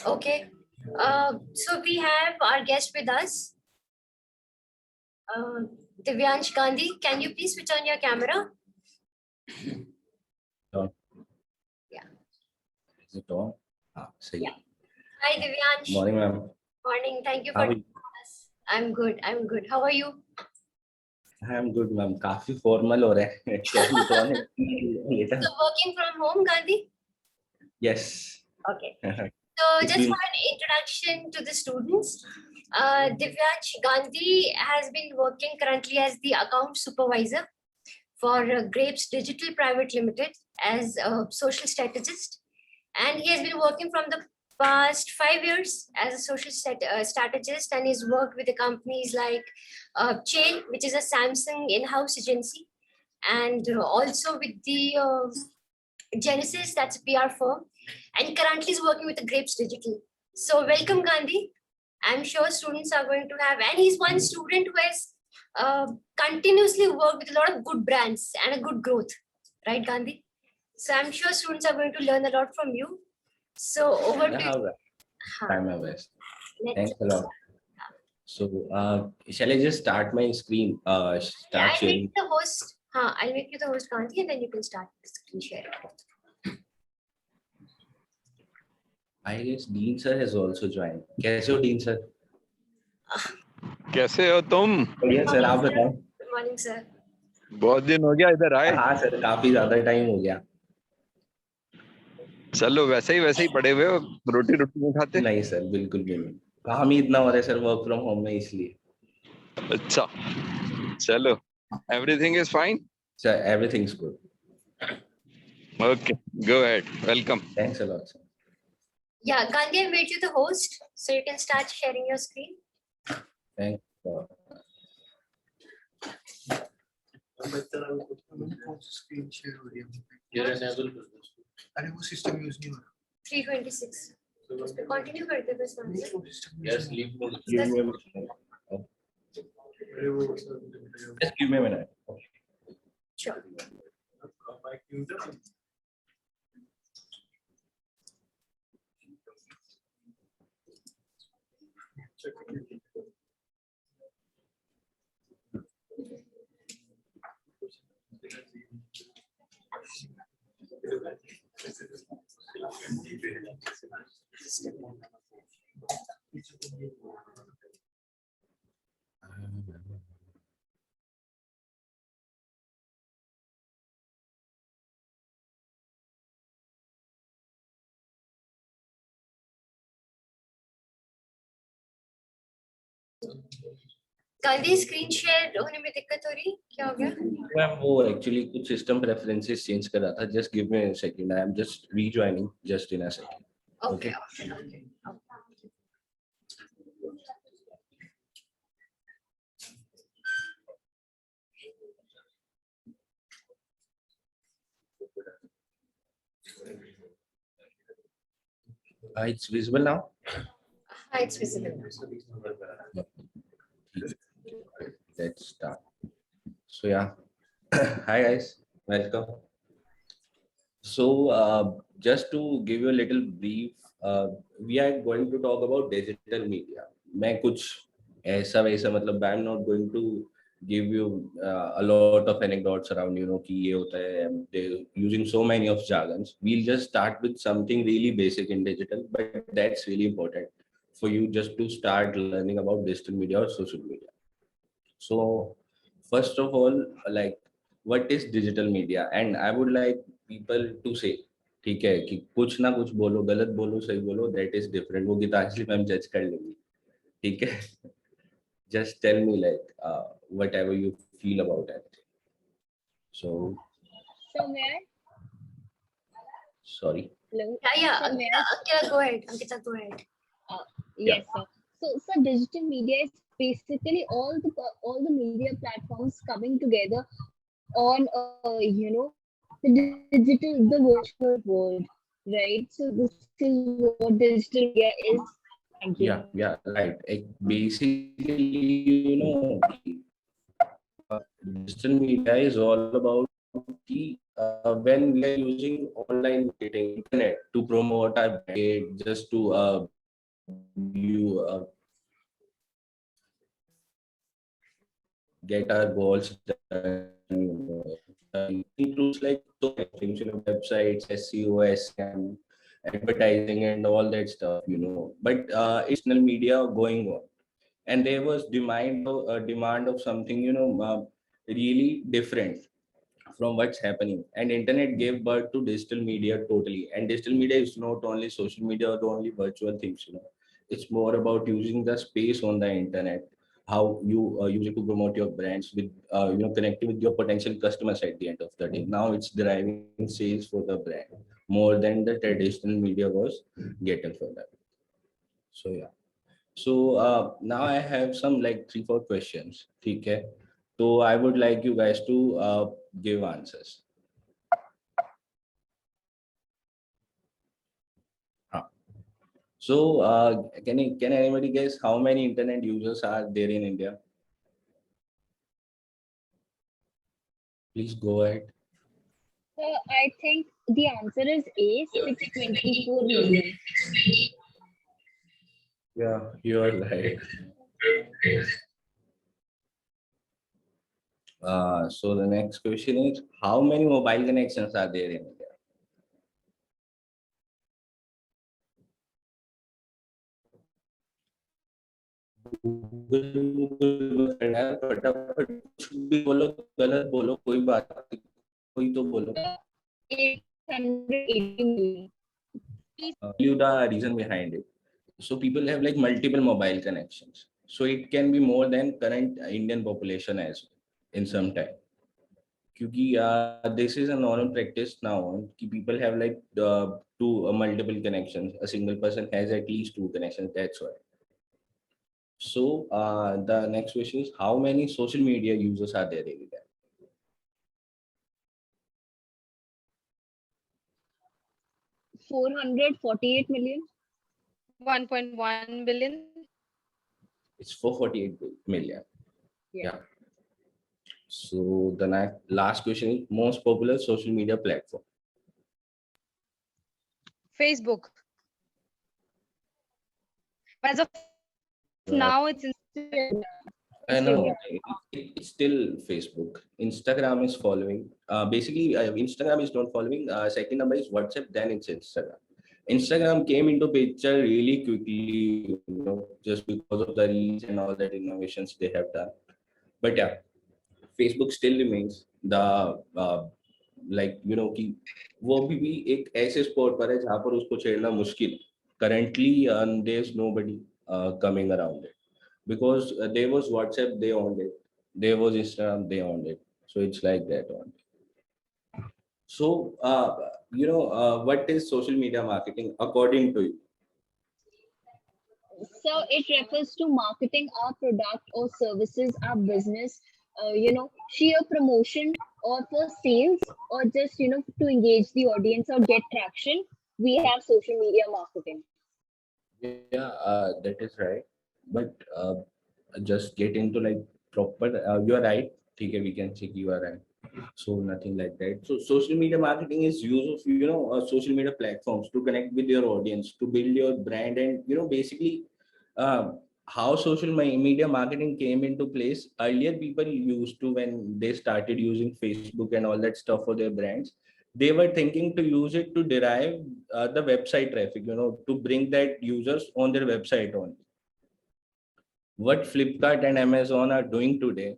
Okay. So we have our guest with us, uh, Divyansh Gandhi. Can you please switch on your camera? On. Yeah. Is it on? Say. Yeah. Hi, Divyansh. Morning, ma'am. Morning. Thank you How for are you? us. I'm good. I'm good. How are you? I'm good, ma'am. काफी formal हो रहा है. Can you go on later? So working from home, Gandhi? Yes. Okay. So It's just been- for an introduction to the students, Divyansh Gandhi has been working currently as the account supervisor for Grapes Digital Private Limited as a social strategist. And he has been working from the past 5 years as a social strategist, and he's worked with the companies like Chain, which is a Samsung in-house agency, and also with the Genesis, that's a PR firm, and currently is working with the Grapes Digital. So welcome, Gandhi. I'm sure students are going to have, and he's one student who has continuously worked with a lot of good brands and a good growth, right, Gandhi? So I'm sure students are going to learn a lot from you. So over to Yeah, you. right. Try my best. Let's- Thanks a lot. So, shall I just start my screen? Yeah, Start I'll sharing. make the host. I'll make you the host, Gandhi, and then you can start the screen sharing. I guess Dean sir has also joined. कैसे हो Dean sir? कैसे हो तुम? बढ़िया sir, आप बताओ. Good morning, sir. बहुत दिन हो गया इधर आए. हाँ सर, काफी ज्यादा टाइम हो गया. चलो वैसे ही पड़े हुए हो, रोटी नहीं खाते? नहीं सर, बिल्कुल भी नहीं. काम ही इतना हो रहा है सर वर्क फ्रॉम होम में, इसलिए. अच्छा, चलो, everything is fine. Sir, everything's good. Okay, go ahead. Welcome. Thanks a lot, sir. Yeah, Gandhi, I made you the host, so you can start sharing your screen. Thanks. Screen share हो रही है. You're enable. अरे वो system use नहीं हो रहा. 326. उस पे कंटिन्यू करते बस नाम से. वो system Yes, leave me. Give me a minute. अरे वो Just give me a minute. Sure. Mic mute है. गांधी स्क्रीन शेयर होने में दिक्कत हो रही, क्या हो गया? मैम वो एक्चुअली कुछ सिस्टम प्रेफरेंसेस चेंज कर रहा था. Just give me a second. I am just rejoining just in a second. Okay. It's visible now. It's visible. Let's start. So yeah, hi guys, welcome. So just to give you a little brief, we are going to talk about digital media. मैं कुछ ऐसा वैसा मतलब I'm not going to give you a lot of anecdotes around कि ये होता है. They're using so many of jargons. We'll just start with something really basic in digital, but that's really important for you just to start learning about digital media or social media. So first of all, like what is digital media? And I would like people to say, ठीक है कि कुछ ना कुछ बोलो, गलत बोलो, सही बोलो, that is different. वो गीतांजलि मैम जज कर लेंगी, ठीक है? Just tell me like whatever you feel about it. So may I? sorry. Hello. Yeah. So may I? Ankita, go ahead. Ankita, go ahead. Yes, sir. So digital media is basically all the media platforms coming together on the virtual world, right? So this is what digital media is. Thank you. Yeah, right. Basically, digital media is all about when we are using online marketing, internet to promote our brand, just to you get our goals done. Includes like so many things, websites, SEO, SEM, advertising, and all that stuff, But it's media going on, and there was demand of something, really different from what's happening. And internet gave birth to digital media totally. And digital media is not only social media or only virtual things. It's more about using the space on the internet, how you use it to promote your brands with connecting with your potential customers at the end of the day. Now it's driving sales for the brand more than the traditional media was getting for that. So yeah. So now I have some like 3 4 questions. Okay. So I would like you guys to give answers. Huh. So can anybody guess how many internet users are there in India? Please go ahead. So I think the answer is A, 624 million. Yeah, you are right. So the next question is, how many mobile connections are there in India? फटाफट कुछ भी बोलो, गलत बोलो, कोई बात नहीं, कोई तो बोलो. 880 million. You the reason behind it. So people have like multiple mobile connections. So it can be more than current Indian population as well in some time. क्योंकि this is a normal practice now कि people have like two multiple connections. A single person has at least 2 connections. That's why. So the next question is, how many social media users are there in India? 448 million. 1.1 billion. It's 448 million. Yeah. So the last question is, most popular social media platform. Facebook. As of now, it's Instagram. I know it's still Facebook. Instagram is following. Basically, Instagram is not following. Second number is WhatsApp. Then it's Instagram. Instagram came into picture really quickly, just because of the reach and all that innovations they have done. But yeah, Facebook still remains the कि वो भी एक ऐसे spot पर है जहाँ पर उसको छेड़ना मुश्किल. Currently, there's nobody coming around it. Because there was WhatsApp, they owned it. There was Instagram, they owned it. So it's like that one. So, what is social media marketing according to you? So it refers to marketing our product or services, our business, sheer promotion or for sales or just, to engage the audience or get traction. We have social media marketing. Yeah, that is right. But just get into like proper, you are right. Okay, we can check you are right. So nothing like that. So social media marketing is use of social media platforms to connect with your audience, to build your brand, and basically how social media marketing came into place. Earlier, people used to, when they started using Facebook and all that stuff for their brands, they were thinking to use it to derive the website traffic, to bring that users on their website only. What Flipkart and Amazon are doing today,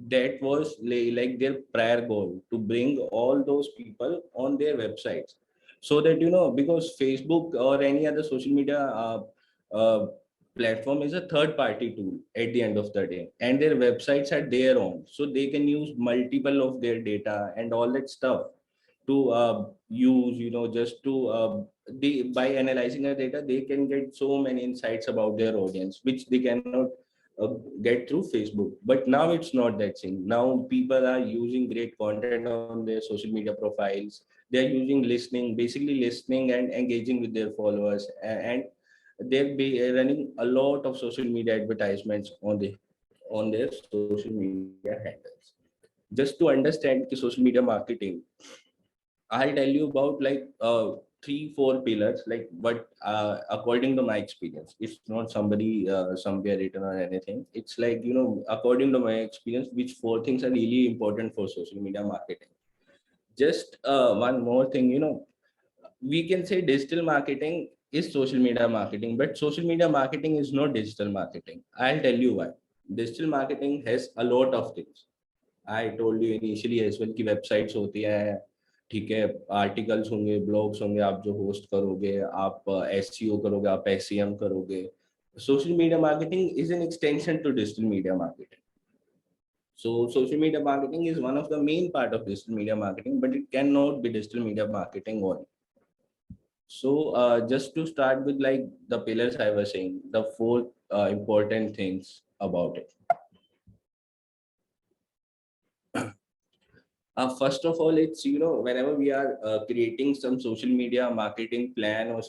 that was like their prior goal, to bring all those people on their websites, so that because Facebook or any other social media uh, platform is a third party tool at the end of the day, and their websites are their own, so they can use multiple of their data and all that stuff to use, just to by analyzing the data, they can get so many insights about their audience, which they cannot get through Facebook. But now it's not that thing. Now people are using great content on their social media profiles. They're using listening, basically listening and engaging with their followers, and they'll be running a lot of social media advertisements on their social media handles. just to understand the social media marketing, I'll tell you about like 3-4 pillars, like what according to my experience. It's not somebody somewhere written or anything. It's like, according to my experience, which 4 things are really important for social media marketing. Just one more thing, we can say digital marketing is social media marketing, but social media marketing is not digital marketing. I'll tell you why. Digital marketing has a lot of things. I told you initially as well कि websites होती है, ठीक है, articles होंगे, blogs होंगे, आप जो host करोगे, आप SEO करोगे, आप SEM करोगे. Social media marketing is an extension to digital media marketing. So social media marketing is one of the main part of digital media marketing, but it cannot be digital media marketing only. So just to start with like the pillars I was saying, the 4 important things about it. First of all, it's, whenever we are creating some social media marketing plan or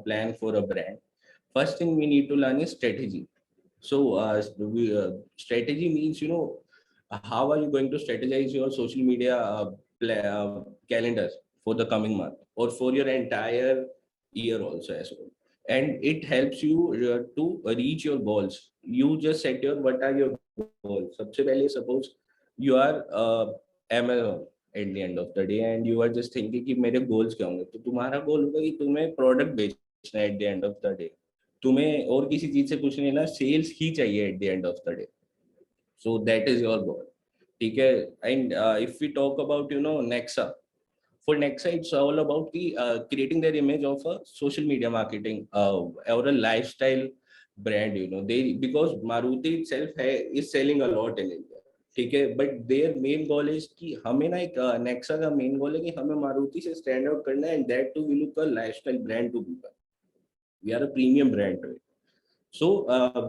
plan for a brand, first thing we need to learn is strategy. So strategy means, how are you going to strategize your social media calendars for the coming month or for your entire year also as well. And it helps you to reach your goals. You just set your, what are your goals? सबसे पहले suppose you are Amazon at the end of the day and you are just thinking कि मेरे goals क्या होंगे, तो तुम्हारा goal होगा कि तुम्हें product बेचना है at the end of the day. तुम्हें और किसी चीज से कुछ नहीं ना, सेल्स ही चाहिए at the end of the day. So that is your goal. ठीक है. And if we talk about, Nexa, for Nexa, it's all about creating their image of a social media marketing or a lifestyle brand. Because Maruti itself is selling a lot in India. ठीक है, but their main goal is कि हमें ना एक Nexa का main goal है कि हमें मारुति से स्टैंड आउट करना है, and that too we look a lifestyle brand to people. We are a premium brand to it. So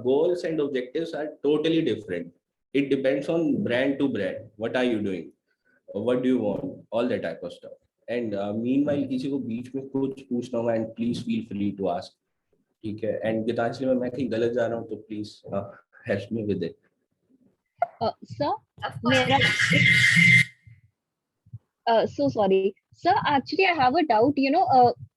goals and objectives are totally different. It depends on brand to brand. What are you doing? What do you want? All that type of stuff. And meanwhile, किसी को बीच में कुछ पूछना हो, and please feel free to ask. ठीक है. And Geetanjali मैं कहीं गलत जा रहा हूँ तो please help me with it. Sir, Of course. so sorry. Sir, actually, I have a doubt.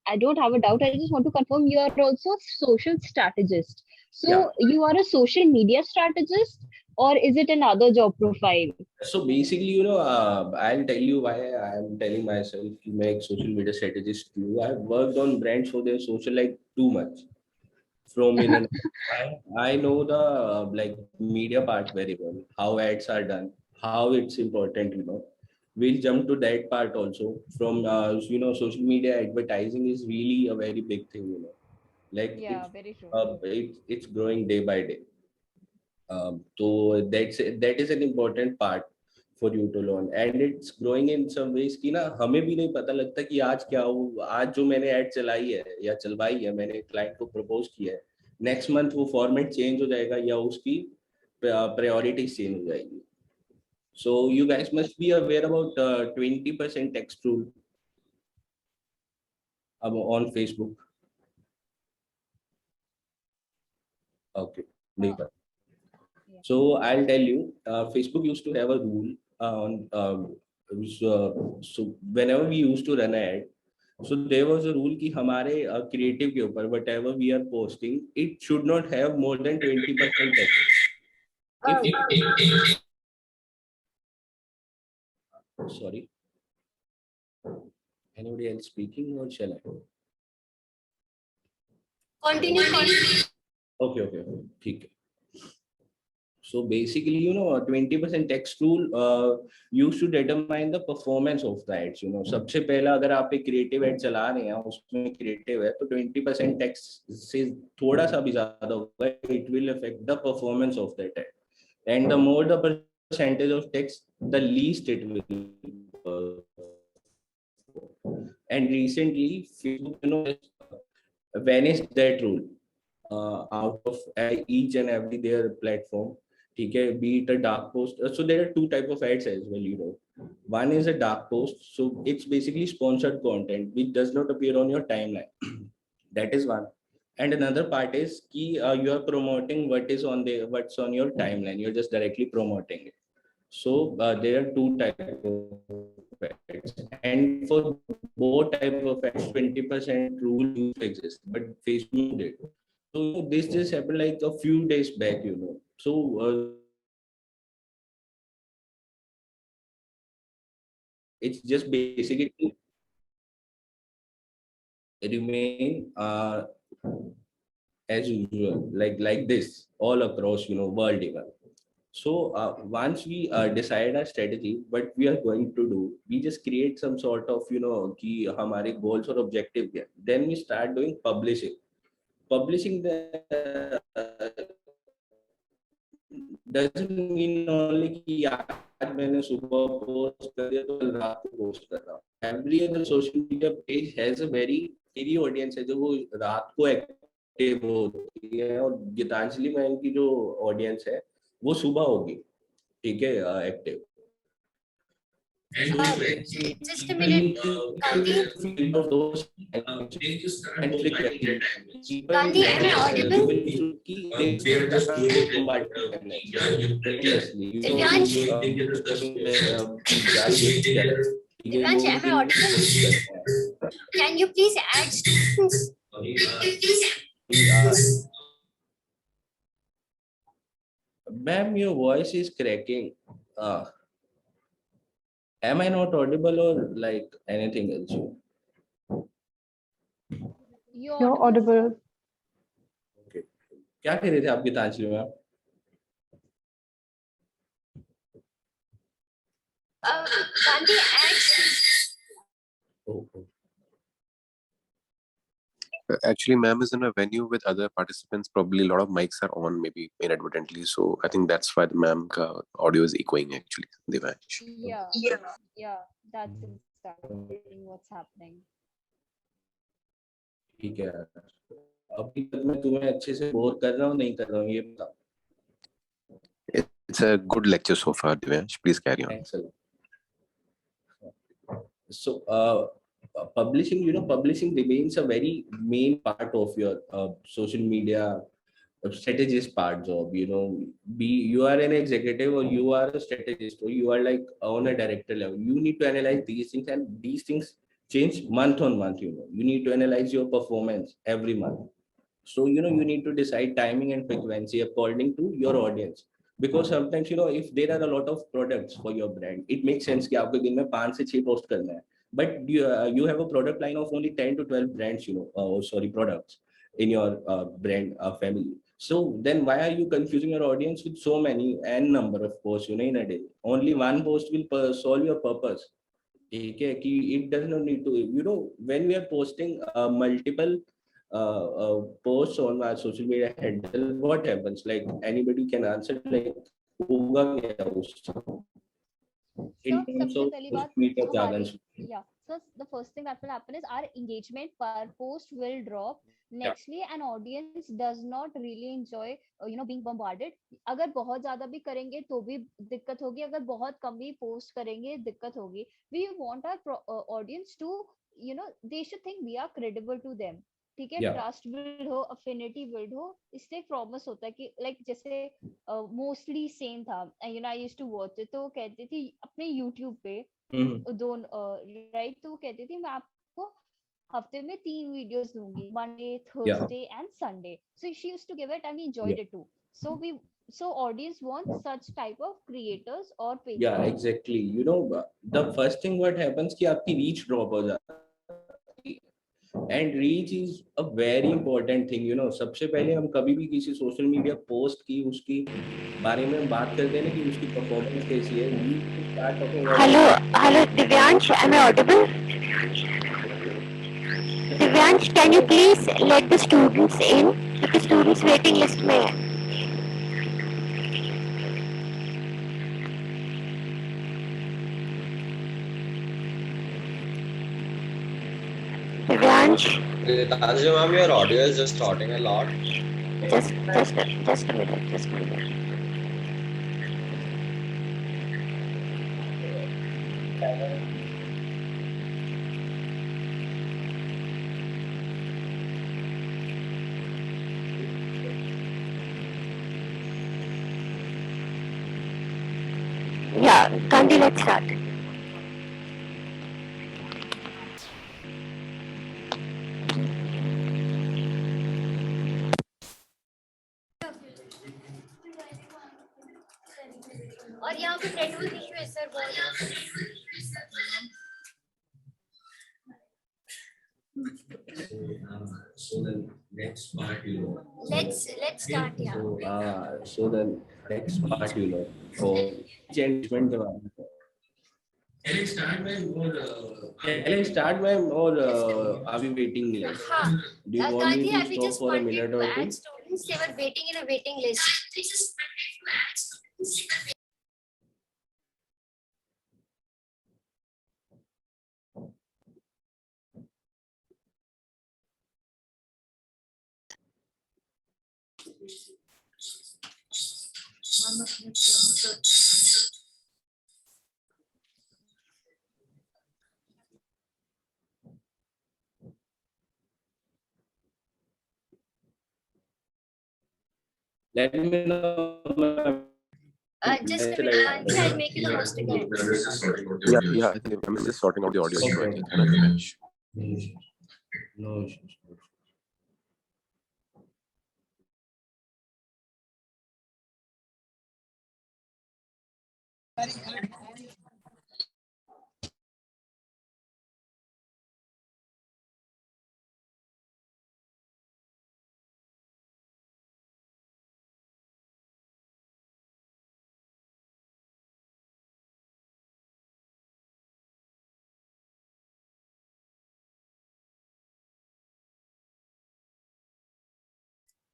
I don't have a doubt. I just want to confirm you are also a social strategist. So Yeah. you are a social media strategist, or is it another job profile? So basically, I'll tell you why I'm telling myself to make social media strategist too. I've worked on brands for their social like too much. From in I know the like media part very well, how ads are done, how it's important. We'll jump to that part also. From social media advertising is really a very big thing. Like Yeah, very true. it's growing day by day. So that is an important part for you to learn, and it's growing in some ways कि ना हमें भी नहीं पता लगता कि आज क्या हो. आज जो मैंने ऐड चलाई है या चलवाई है, मैंने क्लाइंट को प्रपोज किया है, नेक्स्ट मंथ वो फॉर्मेट चेंज हो जाएगा या उसकी प्रायोरिटी चेंज हो जाएगी. So you guys must be aware about 20% text rule on Facebook. Okay. नहीं पता. So I'll tell you, Facebook used to have a rule on so whenever we used to run an ad, so there was a rule कि हमारे creative के ऊपर whatever we are posting, it should not have more than 20% text. Sorry, anybody else speaking or shall I? Continue. Okay, ठीक है. So basically, 20% text rule used to determine the performance of the ads. सबसे पहला अगर आप एक creative ad चला रहे हैं, उसमें creative है, तो 20% text से थोड़ा सा भी ज़्यादा होगा, it will affect the performance of that ad. And the more the percentage of text, the least it will. And recently, Facebook, vanished that rule out of each and every their platform. ठीक है, be it a dark post. So there are two type of ads as well. One is a dark post, so it's basically sponsored content which does not appear on your timeline. That is one. And another part is कि you are promoting what's on your timeline. You're just directly promoting it. So there are two types of ads, and for both type of ads, 20% rule used to exist, but Facebook did. So this just happened like a few days back, So it's just basically remain as usual, like this all across, world even. So once we decide our strategy, what we are going to do, we just create some sort of, कि हमारे goals or objective क्या. Then we start doing publishing. Publishing the doesn't mean only कि आज मैंने सुबह post कर दिया तो कल रात को पोस्ट कर रहा हूँ. Every other social media page has a very मेरी ऑडियंस है जो वो रात को एक्टिव होती है, और गीतांजलि मैम की जो ऑडियंस है वो सुबह होगी, ठीक है, active. Just a minute, Gandhi. Of those conflict Gandhi, am I audible? they are just Divyansh? Divyansh, am I audible? Can you please add students? Ma'am, your voice is cracking. Am I not audible or like anything else? You're audible. Okay. क्या कह रहे थे आप Geetanjali ma'am? Gandhi, add. Actually, ma'am is in a venue with other participants. Probably a lot of mics are on, maybe inadvertently. So I think that's why the ma'am ka audio is echoing actually. Devansh. Yeah, that's exactly what's happening. ठीक है. अभी तक मैं तुम्हें अच्छे से bore कर रहा हूँ नहीं कर रहा हूँ ये बताओ. It's a good lecture so far, Devansh. Please carry on. Excellent. So publishing remains a very main part of your social media strategist part job. You are an executive or you are a strategist or you are like on a director level. You need to analyze these things, and these things change month on month. You need to analyze your performance every month. So you need to decide timing and frequency according to your audience. Because sometimes if there are a lot of products for your brand, it makes sense कि आपको दिन में 5 से 6 post करना है. But you have a product line of only 10 to 12 brands, products in your brand family. So then why are you confusing your audience with so many n number of posts in a day? Only one post will solve your purpose. Okay, it does not need to, when we are posting multiple posts on our social media handle, what happens? Like anybody can answer, like होगा क्या उससे? In terms of social media challenge. Yeah, so the first thing that will happen is our engagement per post will drop. Nextly, an audience does not really enjoy being bombarded. अगर बहुत ज्यादा भी करेंगे तो भी दिक्कत होगी, अगर बहुत कम भी पोस्ट करेंगे दिक्कत होगी. We want our audience to they should think we are credible to them. ठीक है, ट्रस्ट बिल्ड हो, अफिनिटी बिल्ड हो, इससे प्रॉमिस होता है कि लाइक जैसे मोस्टली सेम था. I used to watch it, तो कहती थी अपने यूट्यूब पे राइट, तो कहती थी मैं आपको हफ्ते में 3 वीडियोस दूंगी, Monday, Thursday and Sunday. So she used to give it and we enjoyed it too. So audience wants such type of creators or pages. Yeah, exactly. The first thing what happens कि आपकी reach drop हो जाती है. And reach is a very important thing. सबसे पहले हम कभी भी किसी सोशल मीडिया पोस्ट की उसकी बारे में बात करते हैं ना कि उसकी परफॉर्मेंस कैसी है. Hello, Divyansh, am I audible? Divyansh, can you please let the students in? Because students waiting list में है. Divyansh. Gitanshu ma'am, your audio is just starting a lot. Just a minute. Yeah, Gandhi, let's start. और यहाँ पे network issue है sir बहुत. So the next part, Let's start. Yeah. So the next part, for engagement के बारे में. Can I start, ma'am, or are we waiting list? हाँ. Do you want Gandhi, me I to we stop just for a wanted minute to or add two? students. They were waiting in a waiting list. Let me know, ma'am. Just a minute, Gandhi, I'll make you the host again. Yeah. I think I'm just sorting out the audio issue. I think. No issues.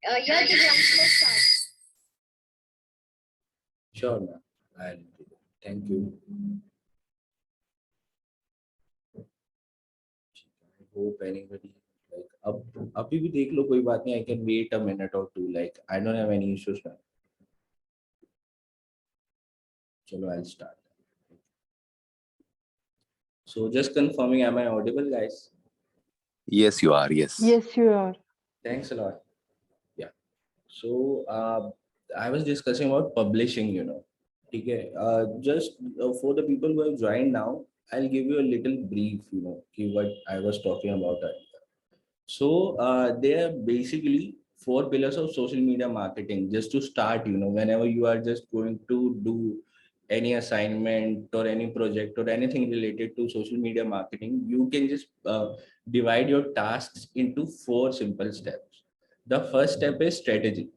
Yeah, Divyansh, let's start. Sure, ma'am. I'll do that. Thank you. I hope anybody like अब अभी भी देख लो कोई बात नहीं. I can wait a minute or two. Like I don't have any issues, ma'am. Chalo, I'll start. So just confirming, am I audible, guys? Yes, you are. Yes. Yes, you are. Thanks a lot. Yeah. So I was discussing about publishing, Okay. Just for the people who have joined now, I'll give you a little brief, what I was talking about earlier. So there are basically 4 pillars of social media marketing. Just to start, whenever you are just going to do any assignment or any project or anything related to social media marketing, you can just divide your tasks into 4 simple steps. The first step is strategy.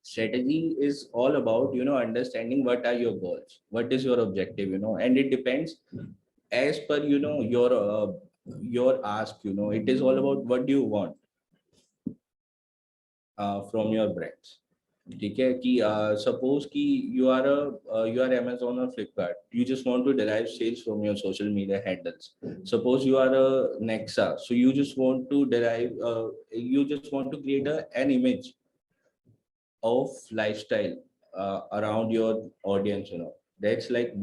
Strategy is all about understanding what are your goals, what is your objective, and it depends as per your ask. It is all about what do you want from your brands. ठीक है कि suppose कि you are Amazon or Flipkart, you just want to derive sales from your social media handles. Suppose you are a Nexa, so you just want to create an image of lifestyle around your audience. That's like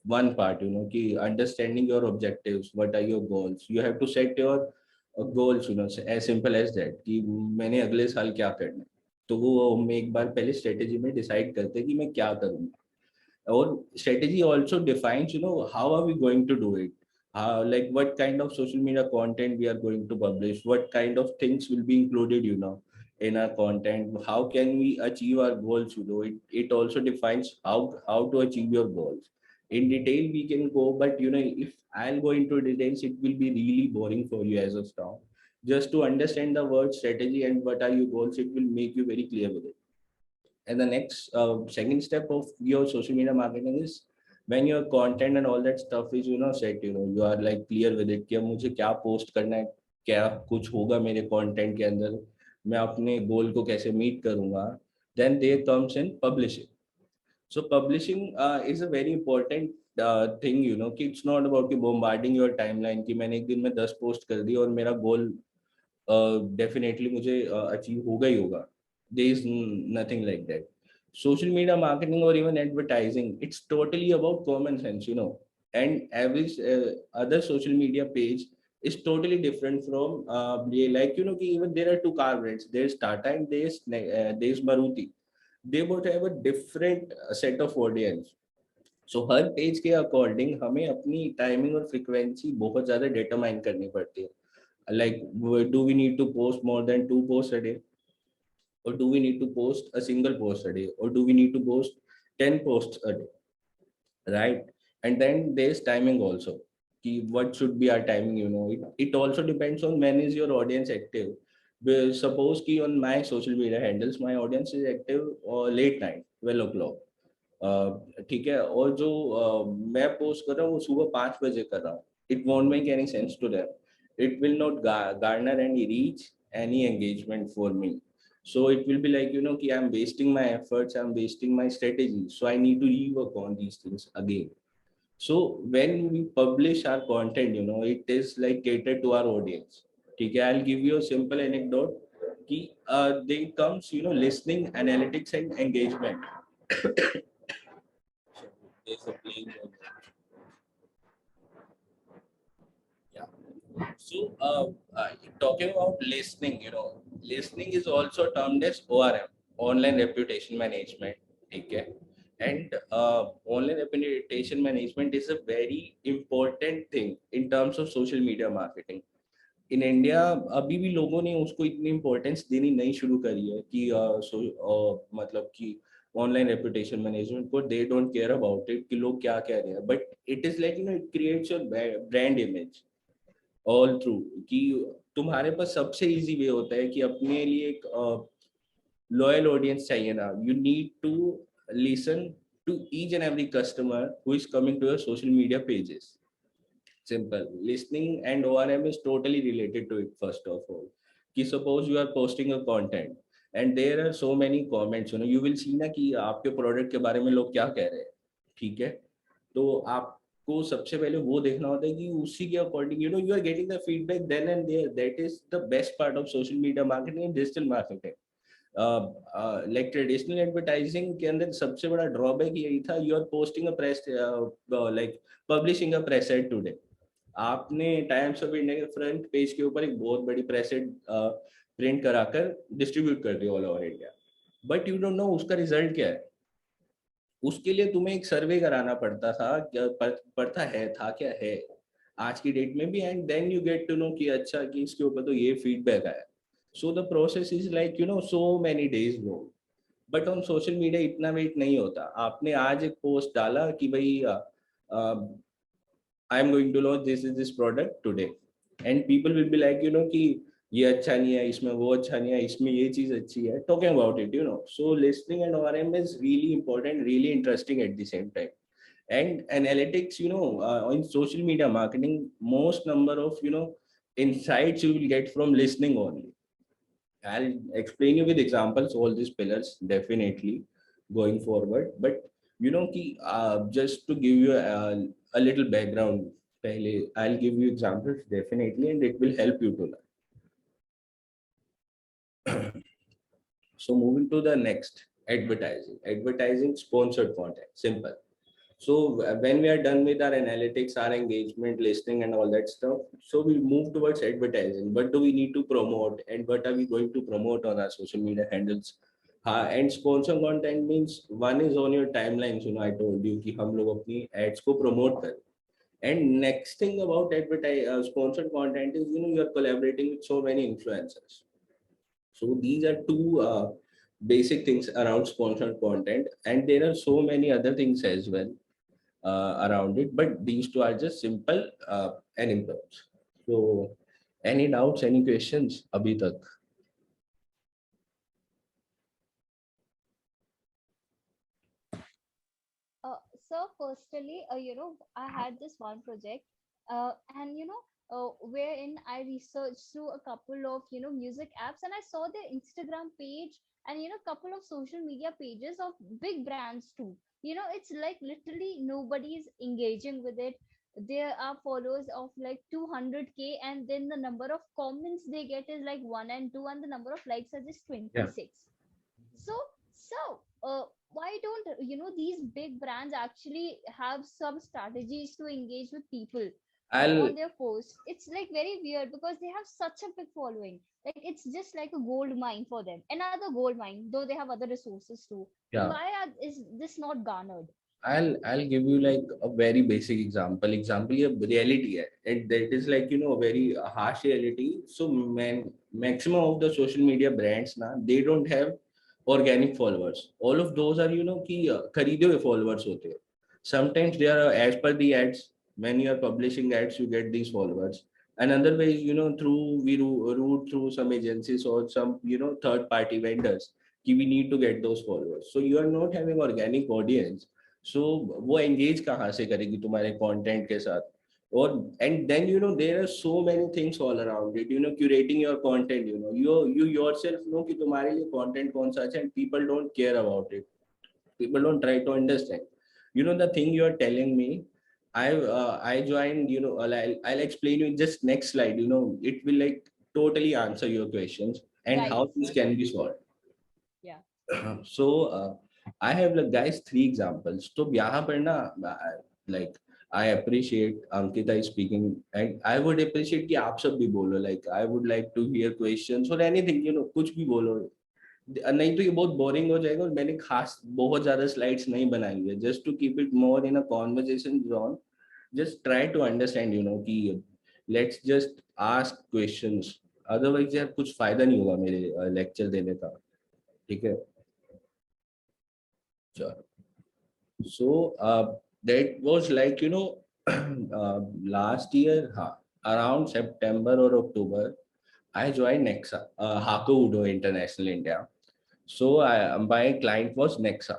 one part. Ki understanding your objectives, what are your goals. You have to set your goals, as simple as that कि मैंने अगले साल क्या करना है. तो वो हम एक बार पहले स्ट्रेटेजी में डिसाइड करते हैं कि मैं क्या करूंगा. और strategy also defines how are we going to do it, like what kind of social media content we are going to publish, what kind of things will be included in our content, how can we achieve our goals. It also defines how to achieve your goals. In detail we can go, but if I'll go into details, it will be really boring for you as of now. Just to understand the word strategy and what are your goals, it will make you very clear with it. And the next second step of your social media marketing is when your content and all that stuff is set, you are like clear with it कि अब मुझे क्या post करना है, क्या कुछ होगा मेरे content के अंदर, मैं अपने goal को कैसे meet करूंगा. Then there comes in publishing. So publishing is a very important thing, कि it's not about कि bombarding your timeline कि मैंने एक दिन में 10 post कर दी और मेरा goal definitely मुझे achieve होगा ही होगा. There is nothing like that. Social media marketing or even advertising, it's totally about common sense, and every other social media page is totally different from like even there are 2 car brands, there's Tata and there's Maruti. They both have a different set of audience. So her page के according हमें अपनी timing और frequency बहुत ज्यादा determine करनी पड़ती है. Like, do we need to post more than 2 posts a day, or do we need to post a single post a day, or do we need to post 10 posts a day, right? And then there's timing also. What should be our timing? It also depends on when is your audience active. Suppose on my social media handles my audience is active late night 12 o'clock. ठीक है, और जो मैं post कर रहा हूँ वो सुबह 5 बजे कर रहा हूँ. It won't make any sense to them. It will not garner any reach, any engagement for me. So it will be like, I'm wasting my efforts, I'm wasting my strategy. So I need to rework on these things again. So when we publish our content, it is like catered to our audience. Okay, I'll give you a simple anecdote. They comes, listening, analytics, and engagement. There's a plane going on. Yeah. So, talking about listening, listening is also termed as ORM, online reputation management. Okay. And online reputation management is a very important thing in terms of social media marketing. In India, अभी भी लोगों ने उसको इतनी importance देनी नहीं शुरू करी है कि मतलब कि ऑनलाइन रेपुटेशन मैनेजमेंट को they don't care about it कि लोग क्या कह रहे हैं. But it is like it creates your brand image all through. कि तुम्हारे पास सबसे इजी वे होता है कि अपने लिए एक लॉयल ऑडियंस चाहिए ना. You need to listen to each and every customer who is coming to your social media pages. Simple. Listening and ORM is totally related to it. First of all, कि suppose you are posting a content and there are so many comments, you will see ना कि आपके product के बारे में लोग क्या कह रहे हैं. ठीक है, तो आपको सबसे पहले वो देखना होता है कि उसी के according you are getting the feedback then and there. That is the best part of social media marketing and digital marketing. Like traditional advertising के अंदर सबसे बड़ा ड्रॉबैक यही था. You are posting a press, like publishing a press ad today. आपने Times of India के front page के ऊपर एक बहुत बड़ी प्रेस एड प्रिंट कराकर डिस्ट्रीब्यूट कर दी all over India. But you don't know उसका रिजल्ट क्या है. उसके लिए तुम्हें एक सर्वे कराना पड़ता था, पड़ता है था क्या है आज की डेट में भी. And then you get to know कि अच्छा कि इसके ऊपर तो ये फीडबैक आया. So the process is like so many days लो. बट ऑन सोशल मीडिया इतना वेट नहीं होता. आपने आज एक पोस्ट डाला कि भाई I am going to launch this product today, and people will be like कि ये अच्छा नहीं है, इसमें वो अच्छा नहीं है, इसमें ये चीज अच्छी है, talking about it. So listing and ORM is really important, really interesting at the same time. And analytics, in social media marketing, most number of insights you will get from listening only. I'll explain you with examples all these pillars definitely going forward. But just to give you a little background, I'll give you examples definitely, and it will help you to learn. So moving to the next, advertising sponsored content. Simple. So when we are done with our analytics, our engagement, listening, and all that stuff, so we move towards advertising. What do we need to promote, and what are we going to promote on our social media handles? And sponsor content means one is on your timelines. I told you कि हम लोग अपनी ads को promote करें. And next thing about sponsored content is you are collaborating with so many influencers. So these are two basic things around sponsored content, and there are so many other things as well around it, but these two are just simple anecdotes. So any doubts, any questions abhi tak? So firstly, I had this one project, and wherein I researched through a couple of music apps, and I saw their Instagram page and couple of social media pages of big brands too. It's like literally nobody is engaging with it. There are followers of like 200K, and then the number of comments they get is like 1 and 2, and the number of likes are just 26. So why don't these big brands actually have some strategies to engage with people on their posts? It's like very weird because they have such a big following. Like it's just like a gold mine for them, another gold mine, though they have other resources too. Yeah, Why is this not garnered? I'll give you like a very basic example. Example ये reality है. And that is like a very harsh reality. So maximum of the social media brands ना they don't have organic followers. All of those are कि खरीदे हुए followers होते हैं. Sometimes they are as per the ads. When you are publishing ads, you get these followers. Another way is through we route through some agencies or some third party vendors. कि we need to get those followers. So you are not having organic audience. सो वो engage कहाँ से करेगी तुम्हारे content के साथ और and then there are so many things all around it curating your content you yourself know कि तुम्हारे लिए कंटेंट कौन सा अच्छा and people don't care about it people don't try to understand the thing you are telling me I joined I'll explain you in just next slide it will like totally answer your questions and Right. how this can be solved Yeah. so I have like guys 3 examples. तो यहाँ पर ना like I appreciate Ankita is speaking and I would appreciate कि आप सब भी बोलो like I would like to hear questions or anything कुछ भी बोलो नहीं तो ये बहुत बोरिंग हो जाएगा और मैंने खास बहुत ज्यादा स्लाइड्स नहीं बनाई है just to keep it more in a conversation zone just try to understand कि let's just ask questions otherwise यार कुछ फायदा नहीं होगा मेरे लेक्चर देने का ठीक है So that was like last year around September or October I joined Nexa Hako Udo International India. So my client was Nexa.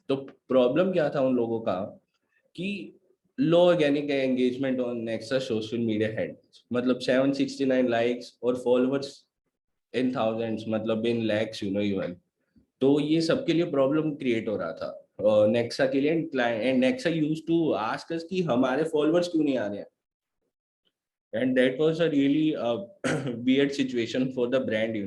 तो प्रॉब्लम क्या था उन लोगों का कि low organic engagement on Nexa social media handles मतलब 769 likes और followers in thousands मतलब इन लैक्स इवन तो ये सबके लिए प्रॉब्लम क्रिएट हो रहा था नेक्सा के लिए and Nexa used to ask us कि हमारे फॉलोअर्स क्यों नहीं आ रहे हैं and that was a really weird situation for the brand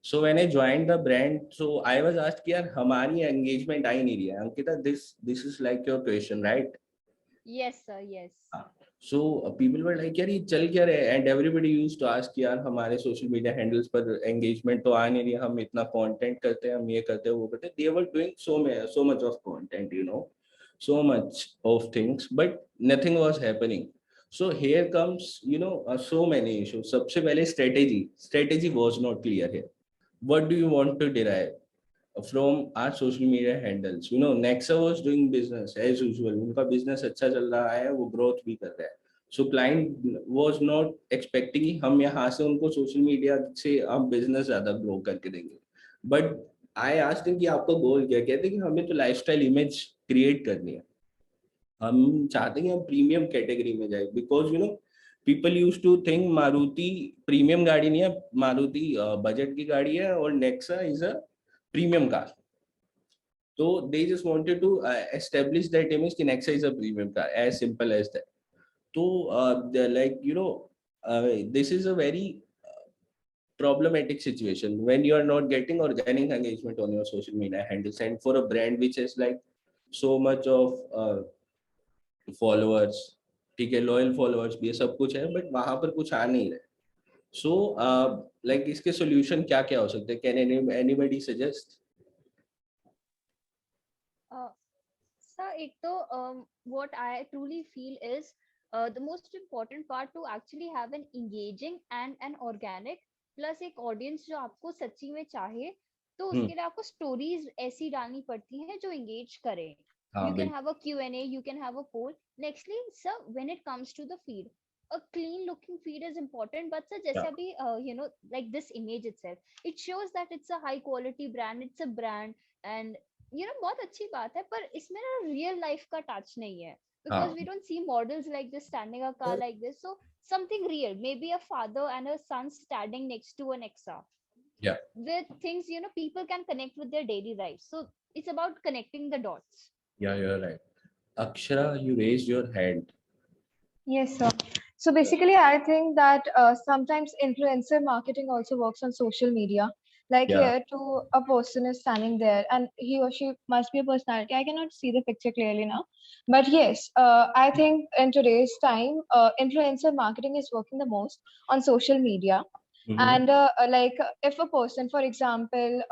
so when I joined the brand so I was asked कि यार हमारी engagement आई नहीं रही है Ankita this is like your question right Yes, sir. Yes. so people were like यार ये चल क्या रहा है and everybody used to ask यार हमारे social media handles पर engagement तो आ नहीं रही है हम इतना content करते हैं हम ये करते हैं वो करते हैं they were doing so much of content so much of things but nothing was happening so here comes so many issues सबसे पहले strategy was not clear here what do you want to derive from our social media handles Nexa was doing business as usual उनका business अच्छा चल रहा है वो growth भी कर रहा है so client was not expecting कि हम यहाँ से उनको social media से हम business ज़्यादा grow करके देंगे but I asked him कि आपका goal क्या कहते कि हमें तो lifestyle image create करनी है हम चाहते हैं कि हम प्रीमियम कैटेगरी में जाए because people use to think Maruti premium गाड़ी नहीं है मारुति बजट की गाड़ी है और Nexa is a premium car तो they just wanted to establish that image कि Nexa is a premium car as simple as that तो like this is a very problematic situation when you are not getting organic engagement on your social media handles and for a brand which is like so much of followers ठीक है loyal followers भी है सब कुछ है but वहां पर कुछ आ नहीं रहे सो लाइक इसके सॉल्यूशन क्या क्या हो सकते हैं कैन एनीबॉडी सजेस्ट Sir, एक तो what I truly feel is the most important part to actually have an engaging and an organic plus एक audience जो आपको सच्ची में चाहे तो उसके लिए आपको stories ऐसी डालनी पड़ती हैं जो engage करें. You can have a Q&A, you can have a poll. Nextly, sir, when it comes to the feed, a clean looking feed is important, but sir, just be, like this image itself, it shows that it's a high quality brand, it's a brand, and बहुत अच्छी बात है, पर इसमें ना real life का touch नहीं है, because we don't see models like this standing a car like this, so something real, maybe a father and a son standing next to an Nexa. Yeah. With things, people can connect with their daily life, so it's about connecting the dots. Yeah, you're right. Akshara, you raised your hand. Yes, sir. So basically, I think that sometimes influencer marketing also works on social media. Like here, a person is standing there and he or she must be a personality. I cannot see the picture clearly now. But yes, I think in today's time, influencer marketing is working the most on social media. And if a person, for example,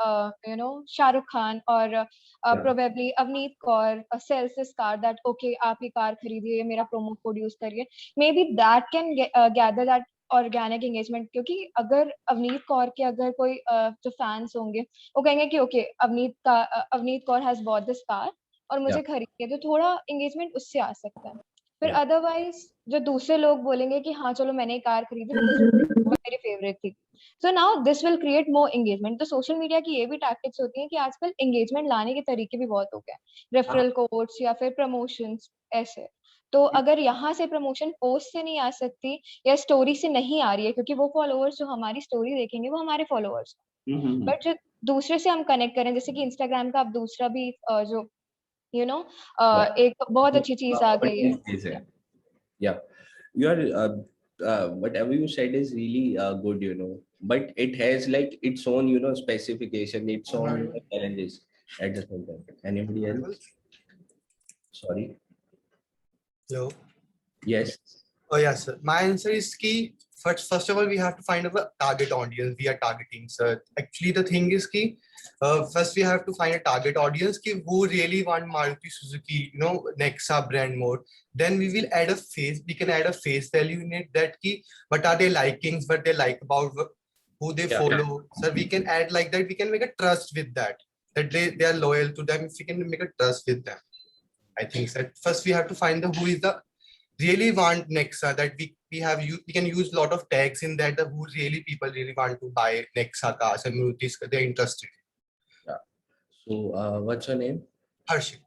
Shah Rukh Khan or probably Avneet Kaur sells this car, that okay, आप ये car खरीदिए, मेरा promo code use करिए, maybe that can gather that organic engagement. क्योंकि अगर अवनीत कौर के अगर कोई जो फैंस होंगे वो कहेंगे कि okay Avneet Kaur has bought this car और मुझे खरीदनी है, तो थोड़ा एंगेजमेंट उससे आ सकता है. फिर अदरवाइज जो दूसरे लोग बोलेंगे कि हाँ चलो मैंने कार खरीदी बिकॉज मेरी फेवरेट थी. So now this will create more engagement. तो सोशल मीडिया की ये भी टैक्टिक्स होती हैं कि आजकल एंगेजमेंट लाने के तरीके भी बहुत हो गए, रेफरल कोड्स या फिर प्रमोशंस ऐसे. तो अगर यहाँ से प्रमोशन पोस्ट से नहीं आ सकती या स्टोरी से नहीं आ रही है, क्योंकि वो फॉलोअर्स जो हमारी स्टोरी देखेंगे वो हमारे फॉलोअर्स, बट जो दूसरे से हम कनेक्ट करें, जैसे कि इंस्टाग्राम का अब दूसरा भी जो एक बहुत अच्छी चीज आ गई है. Yeah, whatever you said is really good, but it has like its own, specification, its own challenges at the same time. Anybody else? Sorry. Hello. Yes. Oh yes, sir. My answer is key. First of all, we have to find our target audience we are targeting, sir. Actually, the thing is key. First, we have to find a target audience who really want Maruti Suzuki, Nexa brand more. Then we will add a face. We can add a face value in it. That key. What are their likings? What they like about who they follow. So we can add like that. We can make a trust with that. That they are loyal to them. If we can make a trust with them, I think that first we have to find who is the really want Nexa, that we can use a lot of tags in that, who really people really want to buy Nexa cars and Marutis, they're interested. Yeah. So what's your name? Harshit.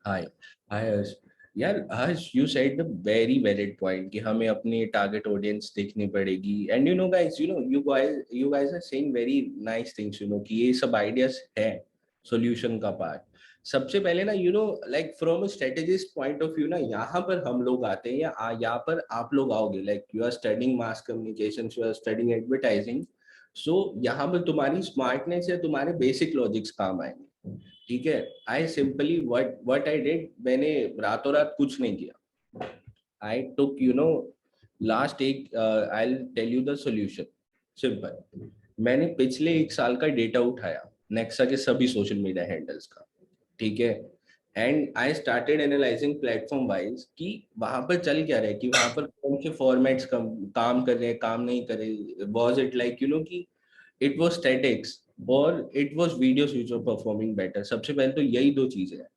Hi Harsh. Yeah, Harsh, you said the very valid point कि हमें अपनी target audience देखनी पड़ेगी. And guys, you guys are saying very nice things, कि ये सब ideas है solution का part. सबसे पहले ना like from a strategist point of view ना, यहाँ पर हम लोग आते हैं या यहाँ पर आप लोग आओगे, like you are studying mass communications, you are studying advertising, so यहाँ पर तुम्हारी smartness या तुम्हारे basic logics काम आएंगे. ठीक है. I simply what I did, मैंने रातों रात कुछ नहीं किया. I took last I'll tell you the solution. Simple. मैंने पिछले 1 साल का डेटा उठाया नेक्सा के सभी सोशल मीडिया हैंडल्स का. ठीक है. And I started analysing platform wise कि वहां पर चल क्या रहा है, कि वहां पर कौन से फॉर्मेट्स काम कर रहे हैं, काम नहीं कर रहे. वाज इट लाइक कि इट वाज स्टैटिक्स और it was videos which were performing better. सबसे पहले तो यही 2 चीजें हैं.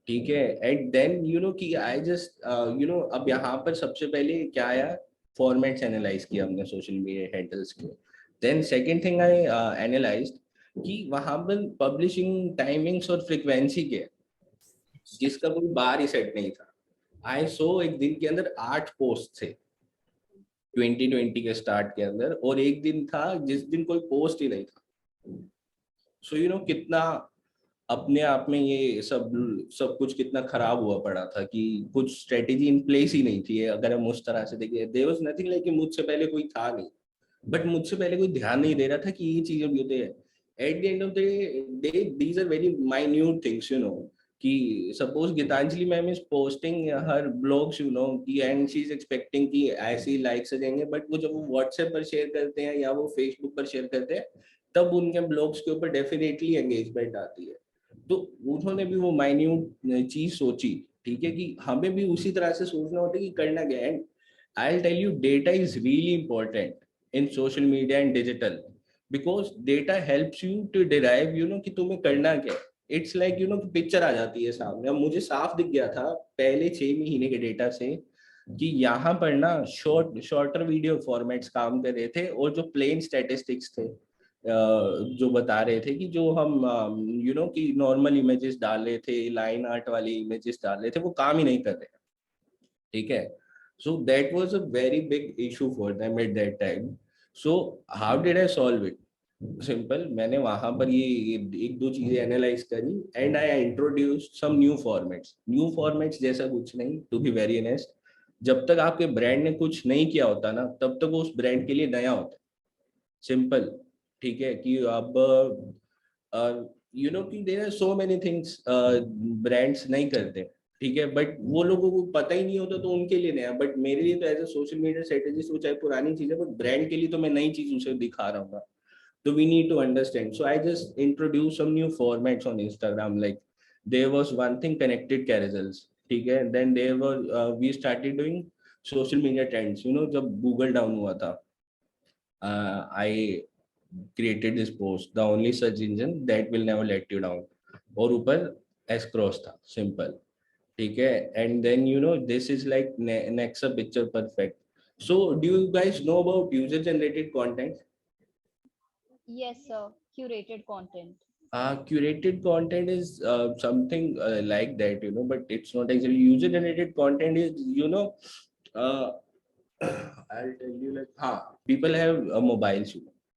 ठीक है. एंड देन कि आई जस्ट अब यहाँ पर सबसे पहले क्या आया, फॉर्मेट्स एनालाइज किया हमने सोशल मीडिया हैंडल्स के. Then second thing I analysed कि वहां पर पब्लिशिंग टाइमिंग्स और फ्रीक्वेंसी के जिसका कोई बार ही सेट नहीं था. आई सो एक दिन के अंदर 8 पोस्ट थे 2020 के स्टार्ट के अंदर, और एक दिन था जिस दिन कोई पोस्ट ही नहीं था. सो कितना अपने आप में ये सब कुछ कितना खराब हुआ पड़ा था कि कुछ स्ट्रेटेजी इन प्लेस ही नहीं थी. अगर हम उस तरह से देखें, देयर वाज नथिंग लाइक कि मुझसे पहले कोई था नहीं, बट मुझसे पहले कोई ध्यान नहीं दे रहा था कि ये चीजें भी होते हैं. At the end of the day, these are very minute things, कि suppose Gitanjali ma'am is posting her blogs, कि and she is expecting कि ऐसे likes आ जाएंगे, but वो जब वो WhatsApp पर शेयर करते हैं या वो Facebook पर शेयर करते हैं, तब उनके blogs के ऊपर definitely engagement आती है. तो उन्होंने भी वो minute चीज सोची. ठीक है. कि हमें भी उसी तरह से सोचना होता है कि करना क्या है. And I'll tell you, data is really important in social media and digital. Because data helps you to derive, कि तुम्हें करना क्या है. It's like, पिक्चर आ जाती है सामने. अब मुझे साफ दिख गया था पहले 6 महीने के डेटा से कि यहाँ पर ना शॉर्टर वीडियो फॉर्मेट्स काम कर रहे थे, और जो प्लेन स्टैटिस्टिक्स थे जो बता रहे थे कि जो हम कि नॉर्मल इमेजेस डाल रहे थे, लाइन आर्ट वाली इमेजेस डाल रहे थे, वो काम ही नहीं कर रहे. ठीक है. So that was a very big issue for them at that time. So how did I solve it? Simple. मैंने वहां पर ये 1-2 चीजें एनालाइज करी and I introduced some new formats. New formats जैसा कुछ नहीं, टू बी वेरी ऑनेस्ट. जब तक आपके ब्रांड ने कुछ नहीं किया होता ना, तब तक वो उस ब्रांड के लिए नया होता है. सिंपल. ठीक है. कि अब कि there are so many things brands नहीं करते. ठीक है, बट वो लोगों को पता ही नहीं होता तो उनके लिए नया, बट मेरे लिए तो as a social media strategist वो चाहे पुरानी चीज है, बट ब्रांड के लिए तो मैं नई चीज उसे दिखा रहा हूँ ना. So we need to understand. So I just introduced some new formats on Instagram. Like there was one thing, connected carousels. Okay, and then there were we started doing social media trends. You know, जब Google down हुआ था, I created this post. The only search engine that will never let you down. और ऊपर S cross था, simple. ठीक है, and then you know this is like Nexa picture perfect. So do you guys know about user generated content? Yes, sir. Curated content. Curated content is something like that, you know, but it's not actually user generated content. Is, you know, uh, I'll tell you, like, people have a mobile,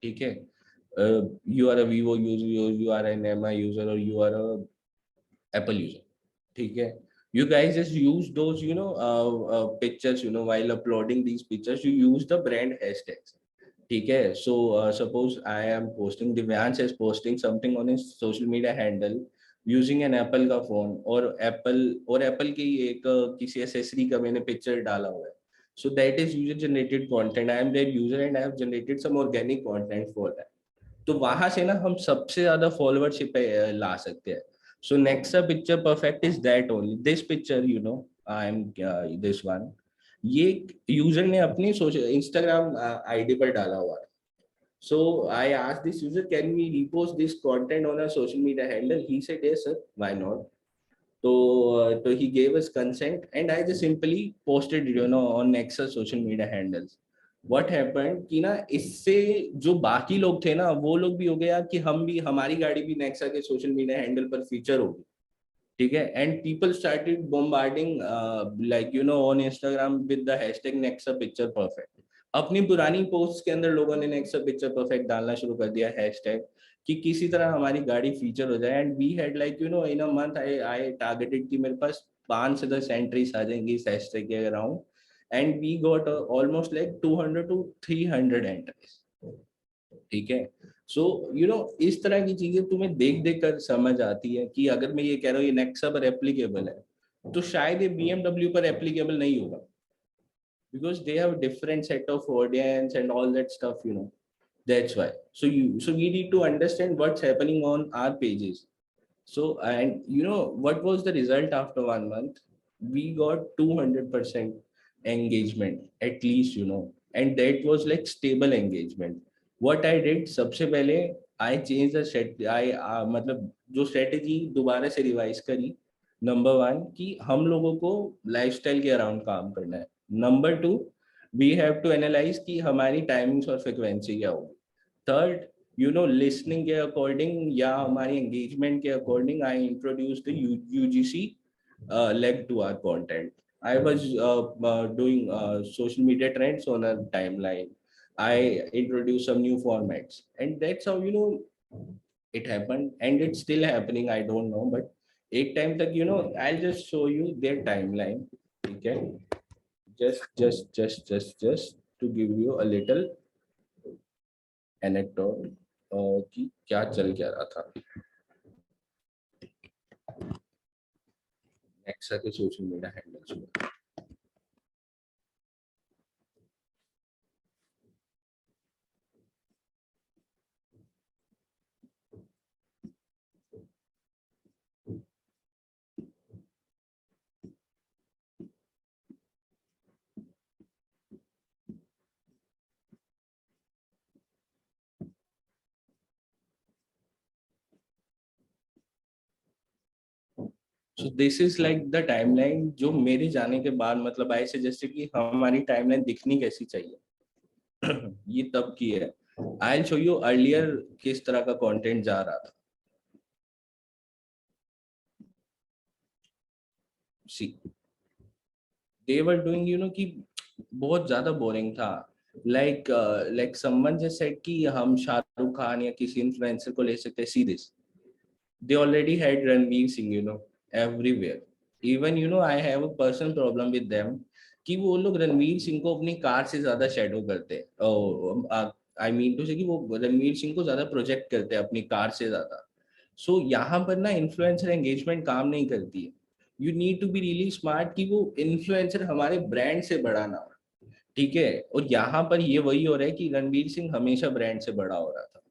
okay? You are a Vivo user, you are an MI user, or you are a Apple user, okay? You guys just use those, you know, pictures, you know, while uploading these pictures, you use the brand hashtags. ठीक है, so suppose I am posting, Divyansh is posting something on his social media handle using an Apple का phone, और Apple की एक किसी accessory का मैंने picture डाला हुआ है, so that is user generated content. I am their user and I have generated some organic content for that. तो वहां से ना हम सबसे ज्यादा फॉलोअरशिप ला सकते हैं. So next picture perfect is that only this picture, you know, I am this one, ये यूजर ने अपनी सोशल इंस्टाग्राम आईडी पर डाला हुआ है. So I asked this user, can we repost this content on a social media handle? He said yes sir, why not. तो he gave us consent and I just simply posted, you know, on next social media handles. What happened कि ना इससे जो बाकी लोग थे ना, वो लोग भी हो गया कि हम भी, हमारी गाड़ी भी नेक्सा के सोशल मीडिया हैंडल पर फीचर होगी. ठीक है, and people started bombarding like you know on Instagram with the hashtag Nexa picture perfect. अपनी पुरानी पोस्ट के अंदर लोगों ने नेक्सा पिक्चर परफेक्ट डालना शुरू कर दिया हैशटैग, कि किसी तरह हमारी गाड़ी फीचर हो जाए. And we had like you know in a month I targeted कि मेरे पास 5 से 10 एंट्रीज आ जाएंगी इस हैशटैग के around, and we got almost like 200 to 300 entries. ठीक है, सो यू नो इस तरह की चीजें तुम्हें देख देख कर समझ आती है कि अगर मैं ये कह रहा हूँ ये नेक्सा पर एप्लीकेबल है, तो शायद ये BMW पर एप्लीकेबल नहीं होगा, because they have a different set of audience and all that stuff, you know. That's why. So we need to understand what's happening on our pages. So, and you know what was the result after 1 month? We got 200% engagement at least, you know, and that was like stable engagement. What I did, सबसे पहले I changed the set, मतलब जो strategy दोबारा से revise करी. Number 1 कि हम लोगों को लाइफस्टाइल के अराउंड काम करना है. Number 2, we have to analyse कि हमारी टाइमिंग्स और फ्रिक्वेंसी क्या होगी. थर्ड, you know, listening के अकॉर्डिंग या हमारी engagement के according I introduced the UGC leg to our content. I was doing social media trends on a timeline. I introduced some new formats, and that's how, you know, it happened, and it's still happening. I don't know, but एक time तक, you know, I'll just show you their timeline. Okay, just to give you a little anecdote कि क्या चल क्या रहा था नेक्सा के social media handles में. So this is like the timeline जो मेरे जाने के बाद, मतलब आई सजेस्ट कि हमारी टाइमलाइन दिखनी कैसी चाहिए. ये तब की है. I will show you earlier किस तरह का कंटेंट जा रहा था. See, they were doing, you know, कि बहुत ज्यादा बोरिंग था. like someone just said कि हम शाहरुख खान या किसी इन्फ्लुएंसर को ले सकते हैं. See this, they already had Ranveer Singh, you know, everywhere. Even, you know, I have a personal problem with them कि वो लोग रणवीर सिंह को अपनी कार से ज्यादा शेडो करते हैं. आई मीन टू से कि वो रणवीर सिंह को ज्यादा प्रोजेक्ट करते हैं अपनी कार से ज्यादा. सो यहाँ पर ना इन्फ्लुएंसर एंगेजमेंट काम नहीं करती है. You need to be really smart कि वो इन्फ्लुएंसर हमारे ब्रांड से बड़ा ना हो, ठीक है। और यहाँ पर ये वही हो रहा है कि रणवीर सिंह हमेशा ब्रांड से बड़ा हो रहा था,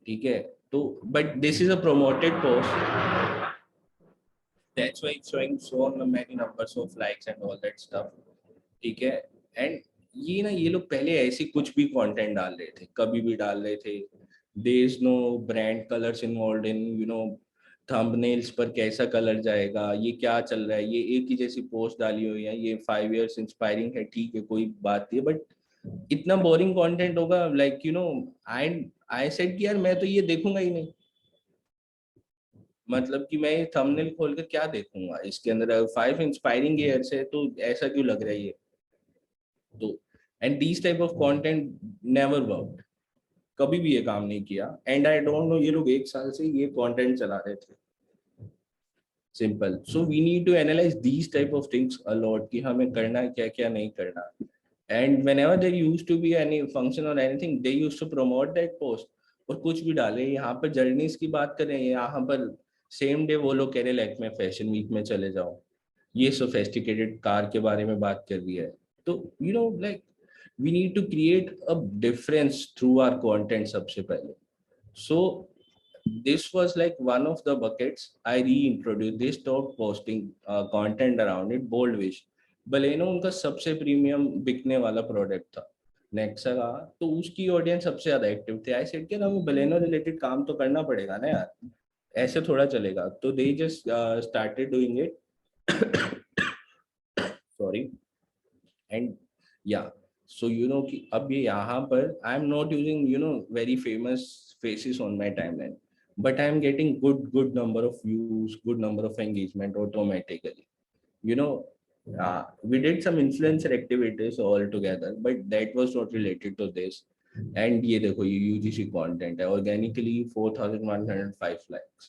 ठीक है। तो but this is a promoted post, that's why it's showing so many numbers of likes and all that stuff, ठीक है। एंड ये ना, ये लोग पहले ऐसी कुछ भी कंटेंट डाल रहे थे, कभी भी डाल रहे थे। There is no brand colours involved in, you know, thumbnails पर कैसा कलर जाएगा, ये क्या चल रहा है, ये एक ही जैसी पोस्ट डाली हुई है, ये 5 years इंस्पायरिंग है, ठीक है, कोई बात नहीं, बट इतना बोरिंग कंटेंट होगा, like you no, I said कि यार मैं तो ये देखूंगा ही नहीं, मतलब कि मैं थंबनेल खोल कर क्या देखूंगा, इसके अंदर 5 इंस्पायरिंग ईयर्स है, तो ऐसा क्यों लग रहा है ये। तो and these type of content never worked, कभी भी ये काम नहीं किया। एंड आई डोंट नो, ये लोग 1 साल से ये कंटेंट चला रहे थे, simple. So we need to analyse these type of things a lot कि हमें करना है, क्या क्या नहीं करना। And whenever there used to be any function or anything, they used to promote that post, और कुछ भी डाले। यहाँ पर जर्नीज की बात करें, यहाँ पर सेम डे वो लोग कह रहे लाइक मैं फैशन वीक में चले जाऊँ, ये सोफेस्टिकेटेड कार के बारे में बात कर रही है। तो you know, like we need to create a difference through our content सबसे पहले। So this was like one of the buckets I reintroduced. They stopped posting content around it. Bold Wish, Baleno उनका सबसे premium बिकने वाला product था, Nexa का, तो उसकी ऑडियंस सबसे ज्यादा एक्टिव थे। आई सेड कि हमें बलेनो रिलेटेड काम तो करना पड़ेगा ना यार, ऐसे थोड़ा चलेगा। तो they just started doing it, sorry. And या, सो यू नो कि अब ये यहाँ पर I am not using, you know, very famous faces on my timeline, but I am getting good number of views, good number of engagement automatically, you know. We did some influencer activities all together, but that was not related to this. And ये देखो, ये UGC content है, organically 4105 likes,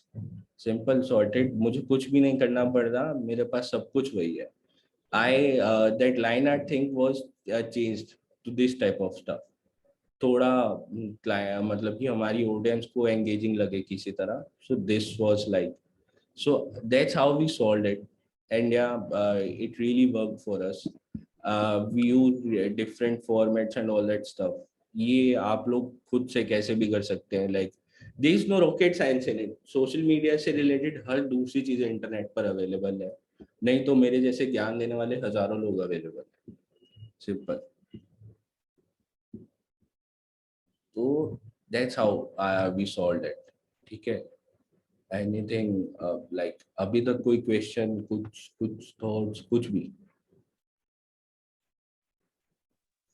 simple sorted, मुझे कुछ भी नहीं करना पड़ रहा, मेरे पास सब कुछ वही है। That line art thing was changed to this type of stuff, थोड़ा मतलब कि हमारी ऑडियंस को एंगेजिंग लगे किसी तरह। So this was like, so that's how we solved it. And yeah, it really work for us. We use different formats and all that stuff. ये आप लोग खुद से कैसे भी कर सकते हैं, like there is no rocket science in it. Social media से रिलेटेड हर दूसरी चीज इंटरनेट पर अवेलेबल है, नहीं तो मेरे जैसे ज्ञान देने वाले हजारों लोग अवेलेबल है, सिंपल। तो that's how we solved it, ठीक है। anything like अभी तक कोई question, कुछ thoughts, कुछ भी?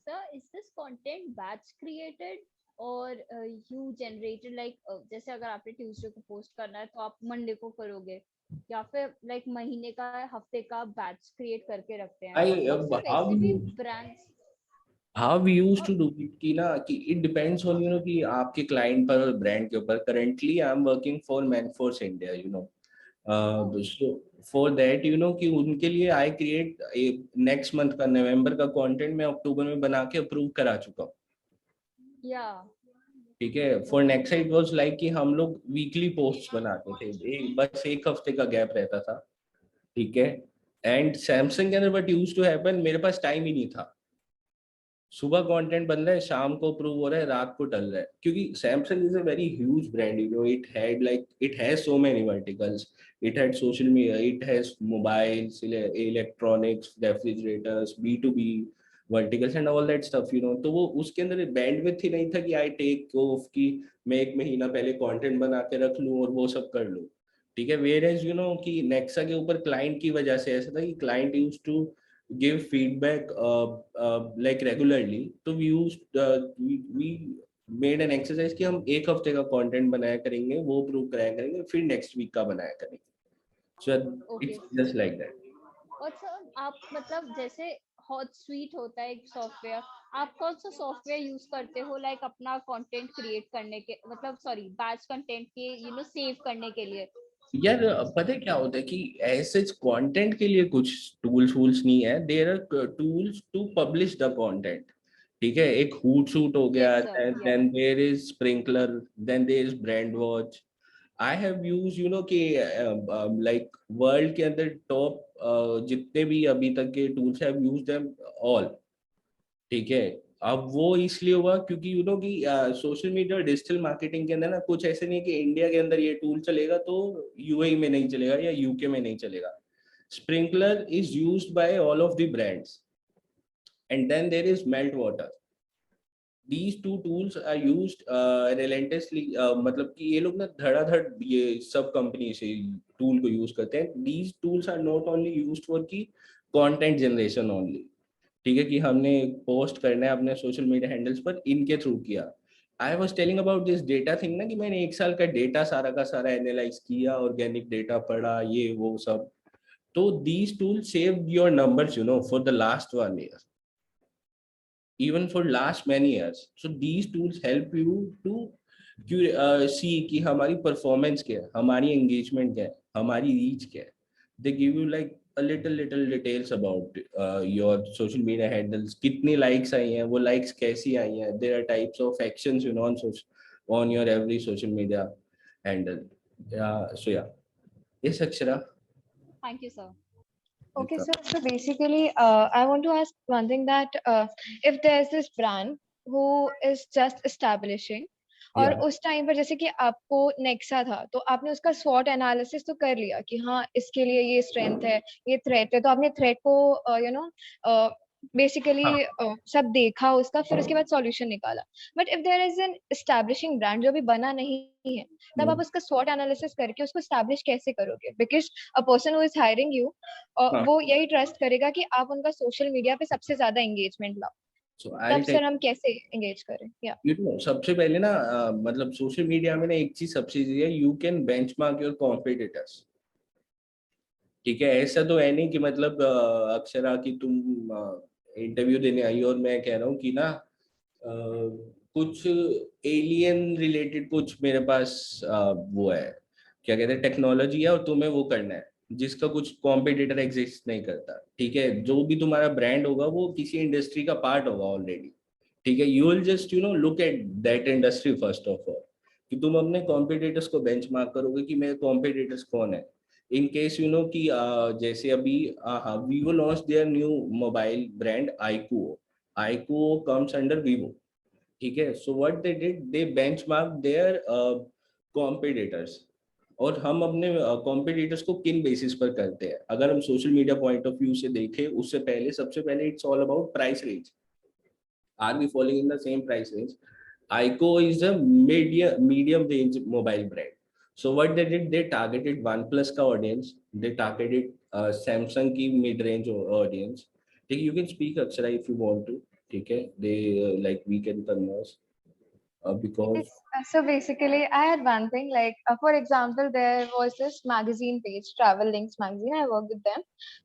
Sir, is this content batch created or you generated like जैसे अगर आपने ट्यूसडे को पोस्ट करना है तो आप मंडे को करोगे, या फिर लाइक महीने का, हफ्ते का बैच क्रिएट करके रखते हैं? और फिर वैसे भी brands how we used to do it कि ना, कि it depends on, you know, कि आपके क्लाइंट पर और ब्रांड के ऊपर। currently I am working for Manforce India, you know, so for that, you know, कि उनके लिए I create next month का, नवंबर का कंटेंट मैं अक्टूबर में बना के अप्रूव करा चुका हूँ, ठीक है। For next it was like कि हम लोग वीकली पोस्ट बनाते थे, बस एक हफ्ते का गैप रहता था, ठीक है। एंड सैमसंग के अंदर बट यूज्ड टू हैपन, मेरे पास टाइम ही नहीं था। सुबह कंटेंट बन रहा है, शाम को अप्रूव हो रहा है, रात को डल रहा है, क्योंकि Samsung is a very huge brand, you know. It has so many verticals, it had social media, it has mobiles, electronics, refrigerators, B2B verticals and all that stuff, you know. तो वो उसके अंदर बैंडविड्थ ही नहीं था कि I take off कि मैं 1 महीना पहले कंटेंट बना के रख लूं और वो सब कर लूं, ठीक है। वेयर एज, यू नो, कि नेक्सा के ऊपर क्लाइंट की वजह से ऐसा था कि client used to give feedback like regularly, तो we made an exercise कि हम एक हफ्ते का कंटेंट बनाया करेंगे, वो प्रूव कराया करेंगे, फिर नेक्स्ट वीक का बनाया करेंगे। so it's just like that। और सर आप मतलब जैसे हॉट स्वीट होता है एक सॉफ्टवेयर, आप कौन सा सॉफ्टवेयर यूज करते हो लाइक अपना कंटेंट क्रिएट करने के, मतलब सॉरी बैच कंटेंट के यू नो सेव करने के लिए? यार पता है क्या होता है कि ऐसे कंटेंट के लिए कुछ टूल्स नहीं है, there are tools to publish the content, ठीक है। एक हुट सूट हो गया, then there is Sprinklr, then there is Brandwatch, I have used कि like world के अंदर top जितने भी अभी तक के tools have used them all. ठीक है, अब वो इसलिए हुआ क्योंकि कि सोशल मीडिया और डिजिटल मार्केटिंग के अंदर ना कुछ ऐसे नहीं है कि इंडिया के अंदर ये टूल चलेगा तो यूएई में नहीं चलेगा या यूके में नहीं चलेगा. Sprinklr is used by all of the brands and then there is Meltwater. These two tools are used relentlessly. मतलब कि ये लोग ना धड़ाधड़ ये सब कंपनी से टूल को यूज करते हैं. These tools are not only used for की content generation only. ठीक है, कि हमने पोस्ट करना है अपने सोशल मीडिया हैंडल्स पर, इनके थ्रू किया. I was telling about this data thing ना, कि मैंने 1 साल का डेटा सारा का सारा एनालाइज किया, ऑर्गेनिक डेटा पढ़ा, ये वो सब. तो these tool save your numbers for the last 1 year, even for last many years. So these tools help you to see कि हमारी performance क्या है, हमारी engagement क्या है, हमारी reach क्या है. They give you like a little details about your social media handles, कितनी likes आई हैं, वो likes कैसी आई हैं. There are types of actions on your every social media handle. So yeah, yes Akshara. Thank you, sir. Okay, so basically, I want to ask one thing that if there's this brand who is just establishing, और उस time पर जैसे कि आपको Nexa था तो आपने उसका स्वॉट एनालिसिस तो कर लिया कि हाँ इसके लिए ये स्ट्रेंथ है, ये थ्रेट है, तो आपने थ्रेट को बेसिकली सब देखा उसका, फिर उसके बाद सॉल्यूशन निकाला. But if there is an establishing brand जो अभी बना नहीं है, तब आप उसका स्वॉट एनालिसिस करके उसको एस्टैब्लिश कैसे करोगे? Because a person who is hiring you, वो यही ट्रस्ट करेगा कि आप उनका सोशल मीडिया पे सबसे ज्यादा एंगेजमेंट लाओ. तब सर हम कैसे एंगेज करें? सबसे पहले ना मतलब सोशल मीडिया में ना एक चीज सबसे इजी है, you can benchmark your competitors. ठीक है, ऐसा तो है नहीं कि मतलब अक्षरा की तुम इंटरव्यू देने आई और मैं कह रहा हूँ कि ना कुछ एलियन रिलेटेड कुछ मेरे पास वो है, क्या कहते हैं, टेक्नोलॉजी है और तुम्हें वो करना है जिसका कुछ कॉम्पिटिटर एग्जिस्ट नहीं करता. ठीक है, जो भी तुम्हारा ब्रांड होगा वो किसी इंडस्ट्री का पार्ट होगा ऑलरेडी. ठीक है, you will just look at that industry first of all, कि तुम अपने कॉम्पिटिटर्स को बेंचमार्क करोगे कि मेरे कॉम्पिटिटर्स कौन है. इन केस कि जैसे अभी Vivo launched their new mobile brand iQOO. iQOO comes under Vivo. ठीक है, so what they did, they benchmarked their competitors. और हम अपने कॉम्पिटिटर्स को किन बेसिस पर करते हैं? अगर हम social media point of view से देखें, उससे पहले सबसे पहले it's all about price range. Are we following in the same price range? iQOO is a medium range mobile brand. So what they did, they targeted OnePlus का audience, they targeted Samsung की mid range audience. ठीक, you can speak Akshara if you want to. ठीक है, they like we can converse because. So basically, I had one thing like, for example, there was this magazine page, Travel Links magazine. I worked with them,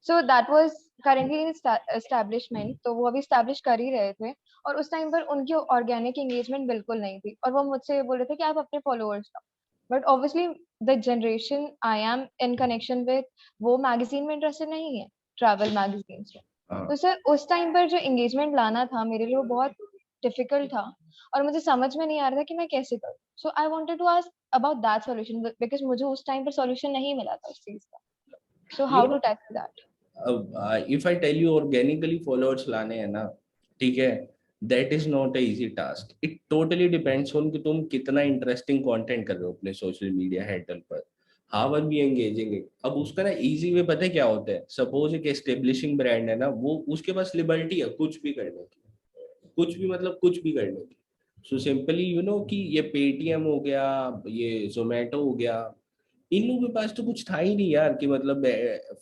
so that was currently in establishment. तो वो अभी establish कर ही रहे थे और उस time पर उनकी organic engagement बिल्कुल नहीं थी और वो मुझसे बोल रहे थे कि आप अपने followers लाओ. But obviously, the generation I am in connection with, वो magazine में interested नहीं है, travel magazines में. तो सर उस टाइम पर जो engagement लाना था मेरे लिए वो बहुत difficult था और मुझे समझ में नहीं आ रहा था कि मैं कैसे करूं. So I wanted to ask about that solution because मुझे उस टाइम पर solution नहीं मिला था उस चीज का. So how to tackle that? If I tell you organically followers लाने हैं ना, ठीक है, that is not a easy task. It totally depends on कि तुम कितना interesting content कर रहे हो अपने social media handle पर. How are we engaging it? अब उसका ना easy way पता है क्या होता है? Suppose एक establishing brand है ना, वो उसके पास liberty है कुछ भी करने की, कुछ भी मतलब कुछ भी करने की. So simply कि ये Paytm हो गया, ये Zomato हो गया, इन लोगों के पास तो कुछ था ही नहीं यार, कि मतलब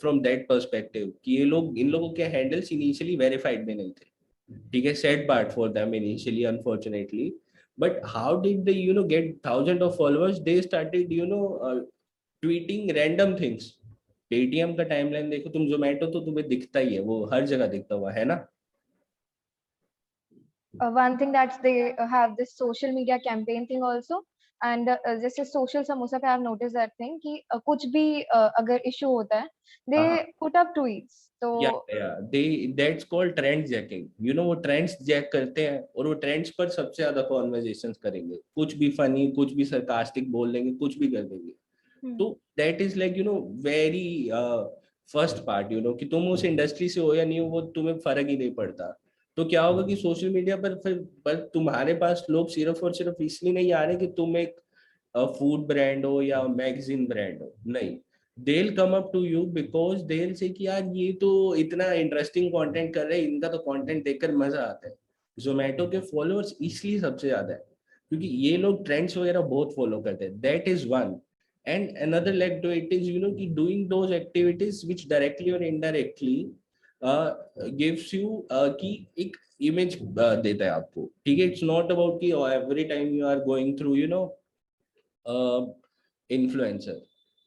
फ्रॉम दैट पर्सपेक्टिव कि ये लोग, इन लोगों के हैंडल्स इनिशियली वेरीफाइड में नहीं थे. ठीक है, said part for them initially unfortunately. But how did they get thousand of followers? They started tweeting random things. Paytm का टाइमलाइन देखो तुम, जोमेटो तो तुम्हें दिखता ही है, वो हर जगह दिखता हुआ है ना. One thing that they have this social media campaign thing also. And जैसे सोशल समोसा पे I have notice that thing कि कुछ भी अगर इशू होता है दे पुट अप ट्वीट्स तो that's called trend jacking. वो ट्रेंड्स जैक करते हैं और वो ट्रेंड्स पर सबसे ज्यादा कॉन्वर्जेशंस करेंगे, कुछ भी फनी, कुछ भी सरकास्टिक बोल देंगे, कुछ भी कर देंगे। तो that is like very first part, कि तुम उस इंडस्ट्री से हो या नहीं हो, वो तुम्हें फर्क ही नहीं पड़ता। तो क्या होगा कि सोशल मीडिया पर फिर तुम्हारे पास लोग सिर्फ और सिर्फ इसलिए नहीं आ रहे कि तुम एक फूड ब्रांड हो या मैगजीन ब्रांड हो, नहीं, they'll come up to you because they'll say कि यार ये तो इतना इंटरेस्टिंग कंटेंट कर रहे हैं, इनका तो कंटेंट देखकर मजा आता है। जोमेटो के फॉलोअर्स इसलिए सबसे ज्यादा है क्योंकि ये लोग ट्रेंड्स वगैरह बहुत फॉलो करते हैं, that is one. And another leg to it is कि doing those activities which directly or indirectly gives you कि एक इमेज देता है आपको, ठीक है। इट्स नॉट अबाउट कि every time you are going through influencer.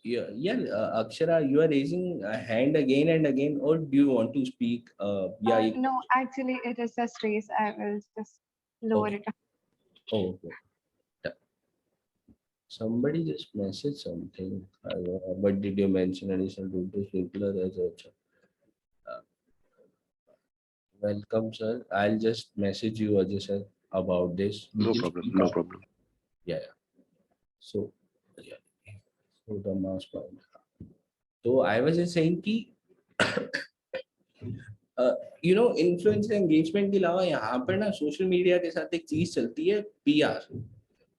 Yeah, Akshara, you are raising a hand again and again, or do you want to speak? No, actually, it is just race. I will just lower it. Oh, okay. Somebody just messaged something. But did you mention additional to circular as a welcome, sir. I'll just message you, Ajay sir, about this. No problem. No problem. Yeah. So, yeah. So the mass point. So I was just saying कि influencer engagement के अलावा यहाँ पर ना social media के साथ एक चीज चलती है, PR,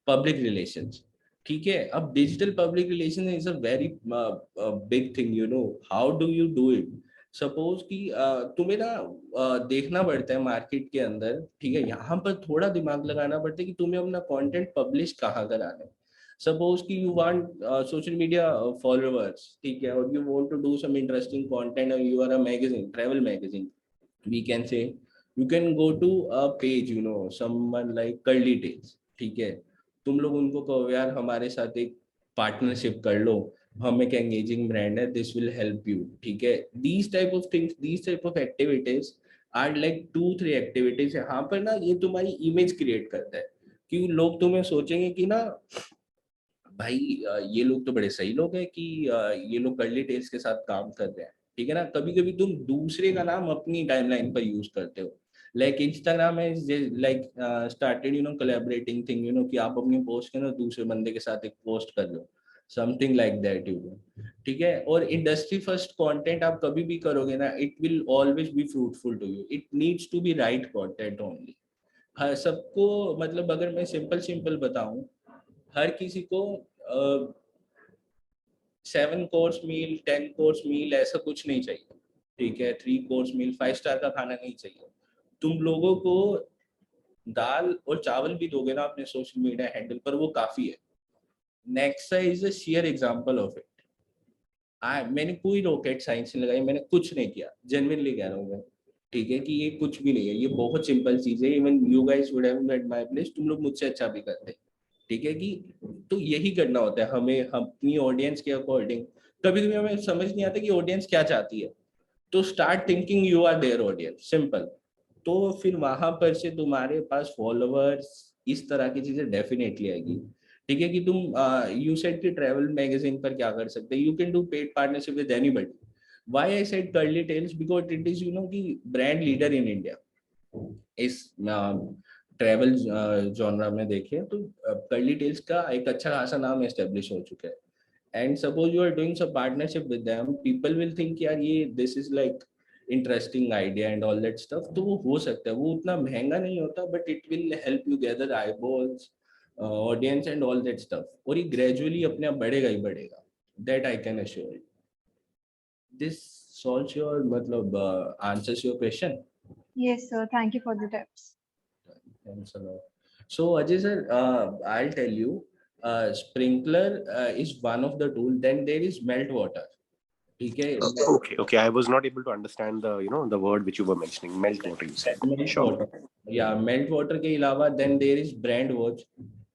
पब्लिक रिलेशंस, ठीक है। अब digital public relation is a very big thing, how do you do it. Suppose कि तुम्हें ना देखना पड़ता है मार्केट के अंदर, ठीक है, यहाँ पर थोड़ा दिमाग लगाना पड़ता है कि तुम्हें अपना कंटेंट पब्लिश कहाँ कराना है। सपोज कि you want social media followers, ठीक है, और you want to do some interesting content और you are a magazine, travel magazine, we can say you can go to a page, someone like Curly Tales, ठीक है। तुम लोग उनको कहो यार हमारे साथ एक पार्टनरशिप कर लो, हम एक एंगेजिंग ब्रांड है, दिस विल हेल्प यू, ठीक है। These type of things, these type of activities are like 2-3 activities. यहाँ पर ना ये तुम्हारी इमेज क्रिएट करता है कि लोग तुम्हें सोचेंगे कि ना भाई ये लोग तो बड़े सही लोग हैं कि ये लोग कर्ली टेल्स के साथ काम कर रहे हैं, ठीक है ना। कभी कभी तुम दूसरे का नाम अपनी टाइमलाइन पर यूज करते हो, लाइक इंस्टाग्राम है, लाइक स्टार्टेड कोलैबोरेटिंग थिंग, कि आप अपनी पोस्ट के ना दूसरे बंदे के साथ एक पोस्ट कर लो, समथिंग लाइक दैट, ठीक है। और इंडस्ट्री फर्स्ट कंटेंट आप कभी भी करोगे ना, it will always be fruitful to you, it needs to be right content only. हर सबको, मतलब अगर मैं सिंपल बताऊं, हर किसी को 7 कोर्स मील, 10 कोर्स मील ऐसा कुछ नहीं चाहिए, ठीक है। 3 कोर्स मील, 5 स्टार का खाना नहीं चाहिए। तुम लोगों को दाल और चावल भी दोगे ना अपने सोशल मीडिया हैंडल पर, वो काफी है। Nexa is a share example of it. मैंने कोई रॉकेट साइंस नहीं लगाई, मैंने कुछ नहीं किया, जेन्युइनली कह रहा हूँ मैं, ठीक है, कि ये कुछ भी नहीं है, ये बहुत सिंपल चीज है। Even you guys would have at my place, तुम लोग मुझसे अच्छा भी करते, ठीक है। कि तो यही करना होता है हमें अपनी ऑडियंस के अकॉर्डिंग। कभी कभी हमें समझ नहीं आता कि ऑडियंस क्या चाहती है, तो start thinking you are their audience, simple. तो फिर वहां पर से तुम्हारे पास फॉलोअर्स, इस तरह की चीजें डेफिनेटली आएगी, ठीक है। कि तुम यू सेड कि ट्रैवल मैगजीन पर क्या कर सकते हैं, you can do paid partnership with anybody. Why I said Curly Tales, because it is कि ब्रांड लीडर इन इंडिया इस ट्रैवल जॉनरा में देखें तो कर्ली टेल्स का एक अच्छा खासा नाम एस्टेब्लिश हो चुका है। And suppose you are doing some partnership with them, people will think यार ये this is like interesting idea and all that stuff. तो वो हो सकता है, वो उतना महंगा नहीं होता, but it will help you gather eyeballs, audience and all that stuff, और ये ग्रेजुअली अपने आप बढ़ेगा ही बढ़ेगा, that I can assure you. This solves your, मतलब answers your question. Yes, sir. Thank you for the tips. Thanks a lot. So Ajay sir, I'll tell you, sprinkler is one of the tool. Then there is melt water. Okay. Okay. I was not able to understand the word which you were mentioning. Melt water, you said. Melt Sure. water. Yeah, melt water के अलावा then there is brand watch.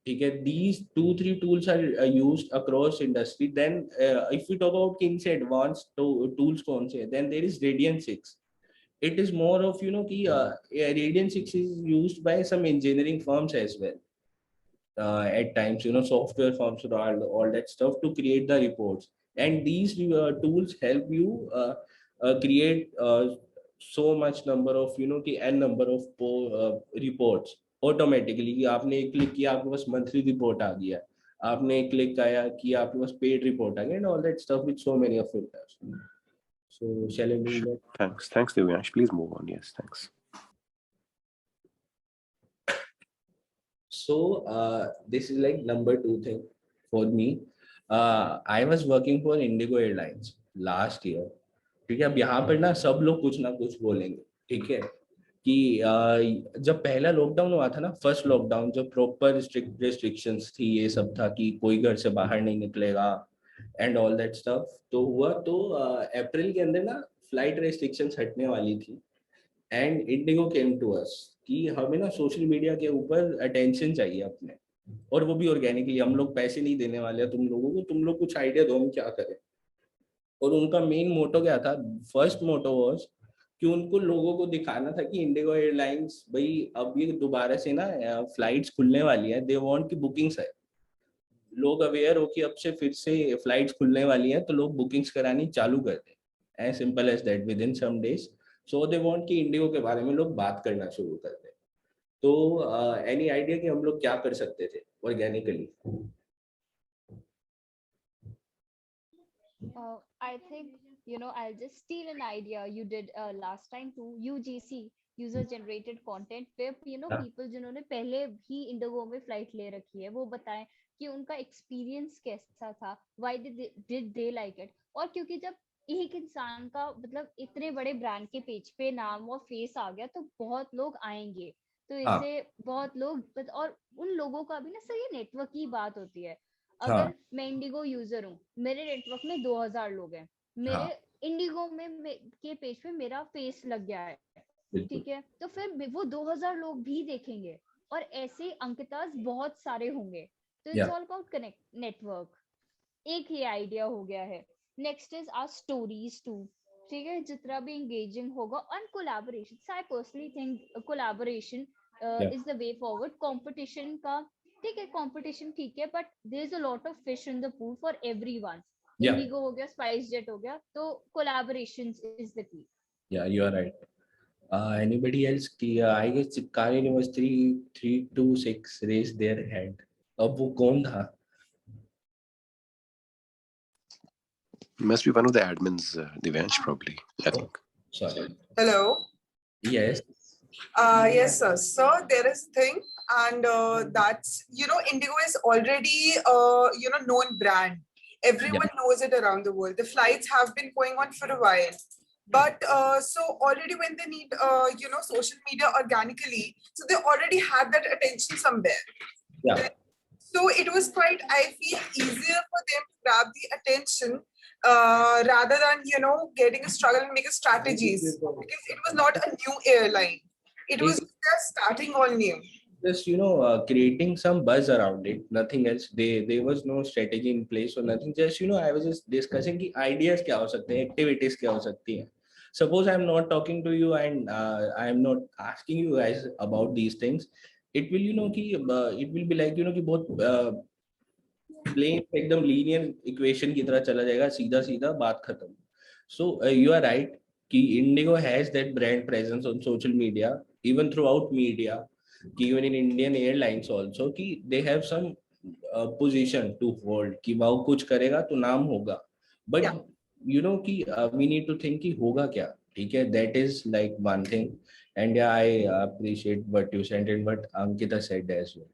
ठीक है. These 2-3 tools are used across industry. Then if we talk about किन से advanced tools कौन से, then there is Radiant 6. It is more of कि Radiant 6 is used by some engineering firms as well. at times, software forms or all that stuff to create the reports. And these tools help you create so much number of, कि n number of reports automatically. कि आपने एक click किया आपके पास monthly report आ गया, आपने एक click किया आपके पास पेड रिपोर्ट आ गया, and all that stuff with so many of filters. So shall I move on? Thanks, Divyansh. Please move on. Yes, thanks. So this is like number 2 thing for me. I was working for Indigo Airlines last year. ठीक है, अब यहाँ पर सब लोग कुछ ना कुछ बोलेंगे, ठीक है, कि जब पहला लॉकडाउन हुआ था ना, फर्स्ट लॉकडाउन, जो प्रॉपर स्ट्रिक्ट रेस्ट्रिक्शंस थी, ये सब था कि कोई घर से बाहर नहीं निकलेगा एंड ऑल दैट स्टफ, तो हुआ तो अप्रैल के अंदर फ्लाइट रेस्ट्रिक्शंस हटने वाली थी and IndiGo came to us कि हमें सोशल मीडिया के ऊपर अटेंशन चाहिए अपने, और वो भी ऑर्गेनिकली, हम लोग पैसे नहीं देने वाले तुम लोगों को, तुम लोग कुछ आइडिया दो हम क्या करें। और उनका मेन मोटो क्या था, फर्स्ट मोटो वाज कि उनको लोगों को दिखाना था कि इंडिगो एयरलाइंस भाई अब ये दोबारा से फ्लाइट्स खुलने वाली है, दे वांट की बुकिंग्स है, लोग अवेयर हो कि अब से फिर से फ्लाइट्स खुलने वाली हैं तो लोग बुकिंग्स करानी चालू कर दें, as simple as that, within some days. So they want कि इंडिगो के बारे में लोग बात करना शुरू कर दें। तो एनी आइडिया कि हम लोग क्या कर सकते थे organically? I think, I'll just steal an idea you did last time too, UGC, user generated content, where people जिन्होंने पहले भी इंडिगो में फ्लाइट ले रखी है, वो बताएं कि उनका एक्सपीरियंस कैसा था, why did they like it। और क्योंकि जब एक इंसान का मतलब इतने बड़े ब्रांड के पेज पे नाम और फेस आ गया तो बहुत लोग आएंगे, तो इससे बहुत लोग, और उन लोगों का भी सर ये नेटवर्क की बात होती है। अगर मैं इंडिगो यूजर हूँ, मेरे नेटवर्क में 2000 लोग हैं, मेरे इंडिगो में के पेज पे मेरा फेस लग गया है, ठीक है, तो फिर वो 2000 लोग भी देखेंगे और ऐसे अंकितास बहुत सारे होंगे। तो it's all about connect network. एक ही आइडिया हो गया है। Next is our stories too, ठीक है, जितना भी एंगेजिंग होगा, और collaboration. I personally think collaboration is the way forward. Competition का ठीक है, कंपटीशन ठीक है, but there is a lot of fish in the pool for everyone. IndiGo हो गया, स्पाइस जेट हो गया, तो collaborations is the key. Yeah you are right. Anybody else? I guess car university 326 raised their hand. अब वो कौन था? Must be one of the admins, Divyansh, probably. I think. Sorry. Hello. Yes. Yes, sir. So there is a thing, and that's Indigo is already known brand. Everyone knows it around the world. The flights have been going on for a while. But so already when they need social media organically, so they already had that attention somewhere. Yeah. So it was quite, I feel, easier for them to grab the attention rather than getting a struggle and make strategies, because it was not a new airline. It was just starting all new. Just creating some buzz around it, nothing else. There was no strategy in place or nothing. Just I was just discussing कि ideas क्या हो सकते हैं, activities क्या हो सकती हैं. Suppose I am not talking to you and I am not asking you guys about these things. It will कि it will be like कि बहुत plain एकदम linear equation की तरह चला जाएगा, सीधा सीधा बात खत्म. So you are right कि Indigo has that brand presence on social media, even throughout media, even in Indian Airlines also, कि they have some position to hold कि वो कुछ करेगा तो नाम होगा, but कि we need to think कि होगा क्या, ठीक है, that is like one thing. And yeah, I appreciate what you said and what Ankita said as well.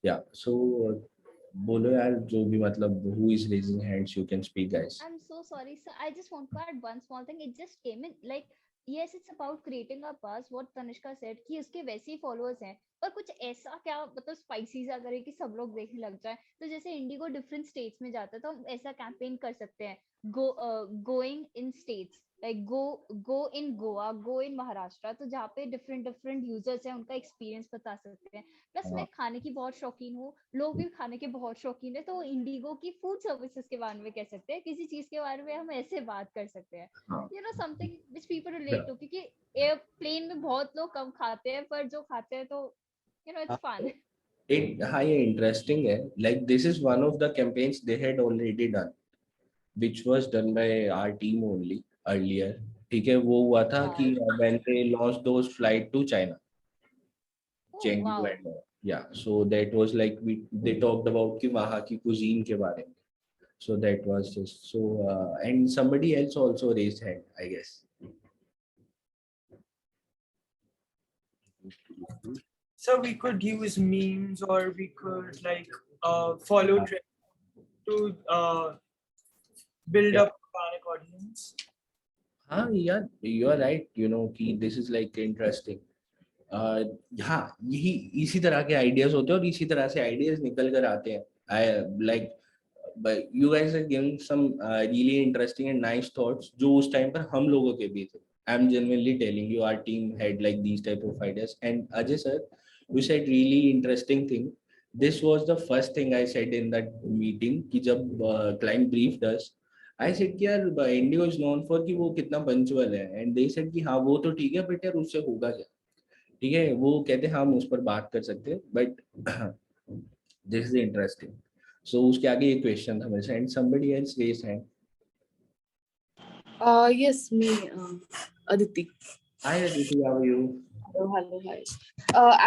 Yeah, so बोलो यार जो भी मतलब, who is raising hands, you can speak, guys. I'm so sorry, sir. I just want to add one small thing. It just came in like, yes, it's about creating a buzz. What Tanishka said कि उसके वैसे ही followers हैं, पर कुछ ऐसा क्या मतलब spicy सा करे कि सब लोग देखने लग जाए। तो जैसे इंडिगो डिफरेंट स्टेट्स में जाता है, तो हम ऐसा कैंपेन कर सकते हैं, going in states, like go in Goa, go in Maharashtra, तो जहाँ पे डिफरेंट यूजर्स हैं, उनका एक्सपीरियंस बता सकते हैं। प्लस मैं खाने की बहुत शौकीन हूँ, लोग भी खाने के बहुत शौकीन है, तो इंडिगो की फूड सर्विसेज के बारे में कह सकते हैं, किसी चीज के बारे में हम ऐसे बात कर सकते हैं, something which people relate to, क्योंकि एयरप्लेन में बहुत लोग कम खाते हैं, पर जो खाते हैं तो इट्स फन। हाँ ये इंटरेस्टिंग है. Like this is one of the campaigns they had already done, which was done by our team only earlier. ठीक है, वो हुआ था कि when they launched those flight to China, Chengdu wow. and yeah, so that was like they talked about कि वहाँ की cuisine के बारे में. So that was just so and somebody else also raised hand, I guess. So we could use memes, or we could like follow trends to build up organic audience. हाँ यार, you are right. You know कि this is like interesting. हाँ, यही इसी तरह के ideas होते हैं और इसी तरह से आइडियाज निकल कर आते हैं. I like but you guys are giving some really interesting and nice thoughts जो उस टाइम पर हम लोगों के भी थे. I'm genuinely telling you, our team had like these type of ideas. And Ajay sir, you said really interesting thing. This was the first thing I said in that meeting कि जब client briefed us, I said कि यार Indigo is known for कि वो कितना punctual है. And they said कि हाँ वो तो ठीक है, but यार उससे होगा क्या. ठीक है, वो कहते हैं हम उस पर बात कर सकते हैं, बट दिस इज इंटरेस्टिंग. सो उसके आगे ये क्वेश्चन था मेरे से. And somebody else raised hand. Yes, me, Aditi. Hi Aditi, how are you? Hello, hi.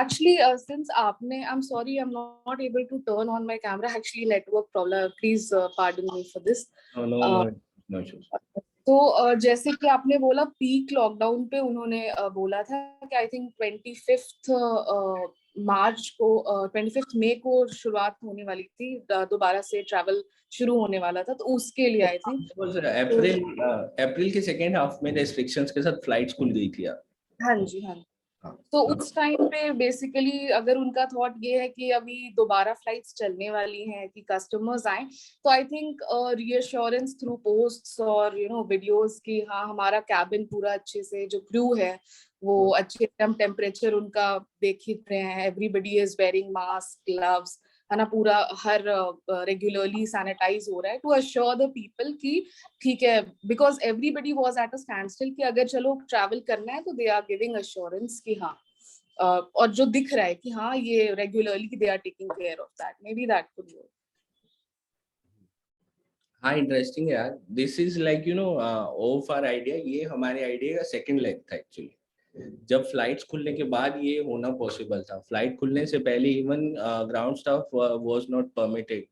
Actually, since आपने, I'm sorry, I'm not able to turn on my camera. Actually, network problem. Please pardon me for this. No issues. तो जैसे कि आपने बोला peak lockdown पे उन्होंने बोला था कि आई थिंक 25 मार्च को 25 मई को शुरुआत होने वाली थी, दोबारा से ट्रैवल शुरू होने वाला था, तो उसके लिए आई थिंक अप्रैल के सेकेंड हाफ में रेस्ट्रिक्शंस के साथ फ्लाइट्स खुल गई थी यार. हाँ जी, हाँ. तो उस टाइम पे बेसिकली अगर उनका थॉट ये है कि अभी दोबारा फ्लाइट्स चलने वाली हैं कि कस्टमर्स आए, तो I think reassurance through posts और वीडियोस की हाँ हमारा कैबिन पूरा अच्छे से, जो क्रू है वो अच्छे एकदम टेम्परेचर उनका देख ही रहे हैं, everybody is wearing mask, gloves, है ना, पूरा हर रेगुलरली सैनिटाइज हो रहा है टू अश्योर द पीपल कि ठीक है, because everybody was at a stand still कि अगर चलो ट्रैवल करना है तो दे आर गिविंग अश्योरेंस कि हाँ और जो दिख रहा है कि हाँ ये regularly they are taking care of that, maybe that could work. हाँ इंटरेस्टिंग है यार. This is like of our idea. ये हमारे आइडिया का सेकंड लेग था एक्चुअली. जब फ्लाइट्स खुलने के बाद ये होना पॉसिबल था. फ्लाइट खुलने से पहले even ground staff was not permitted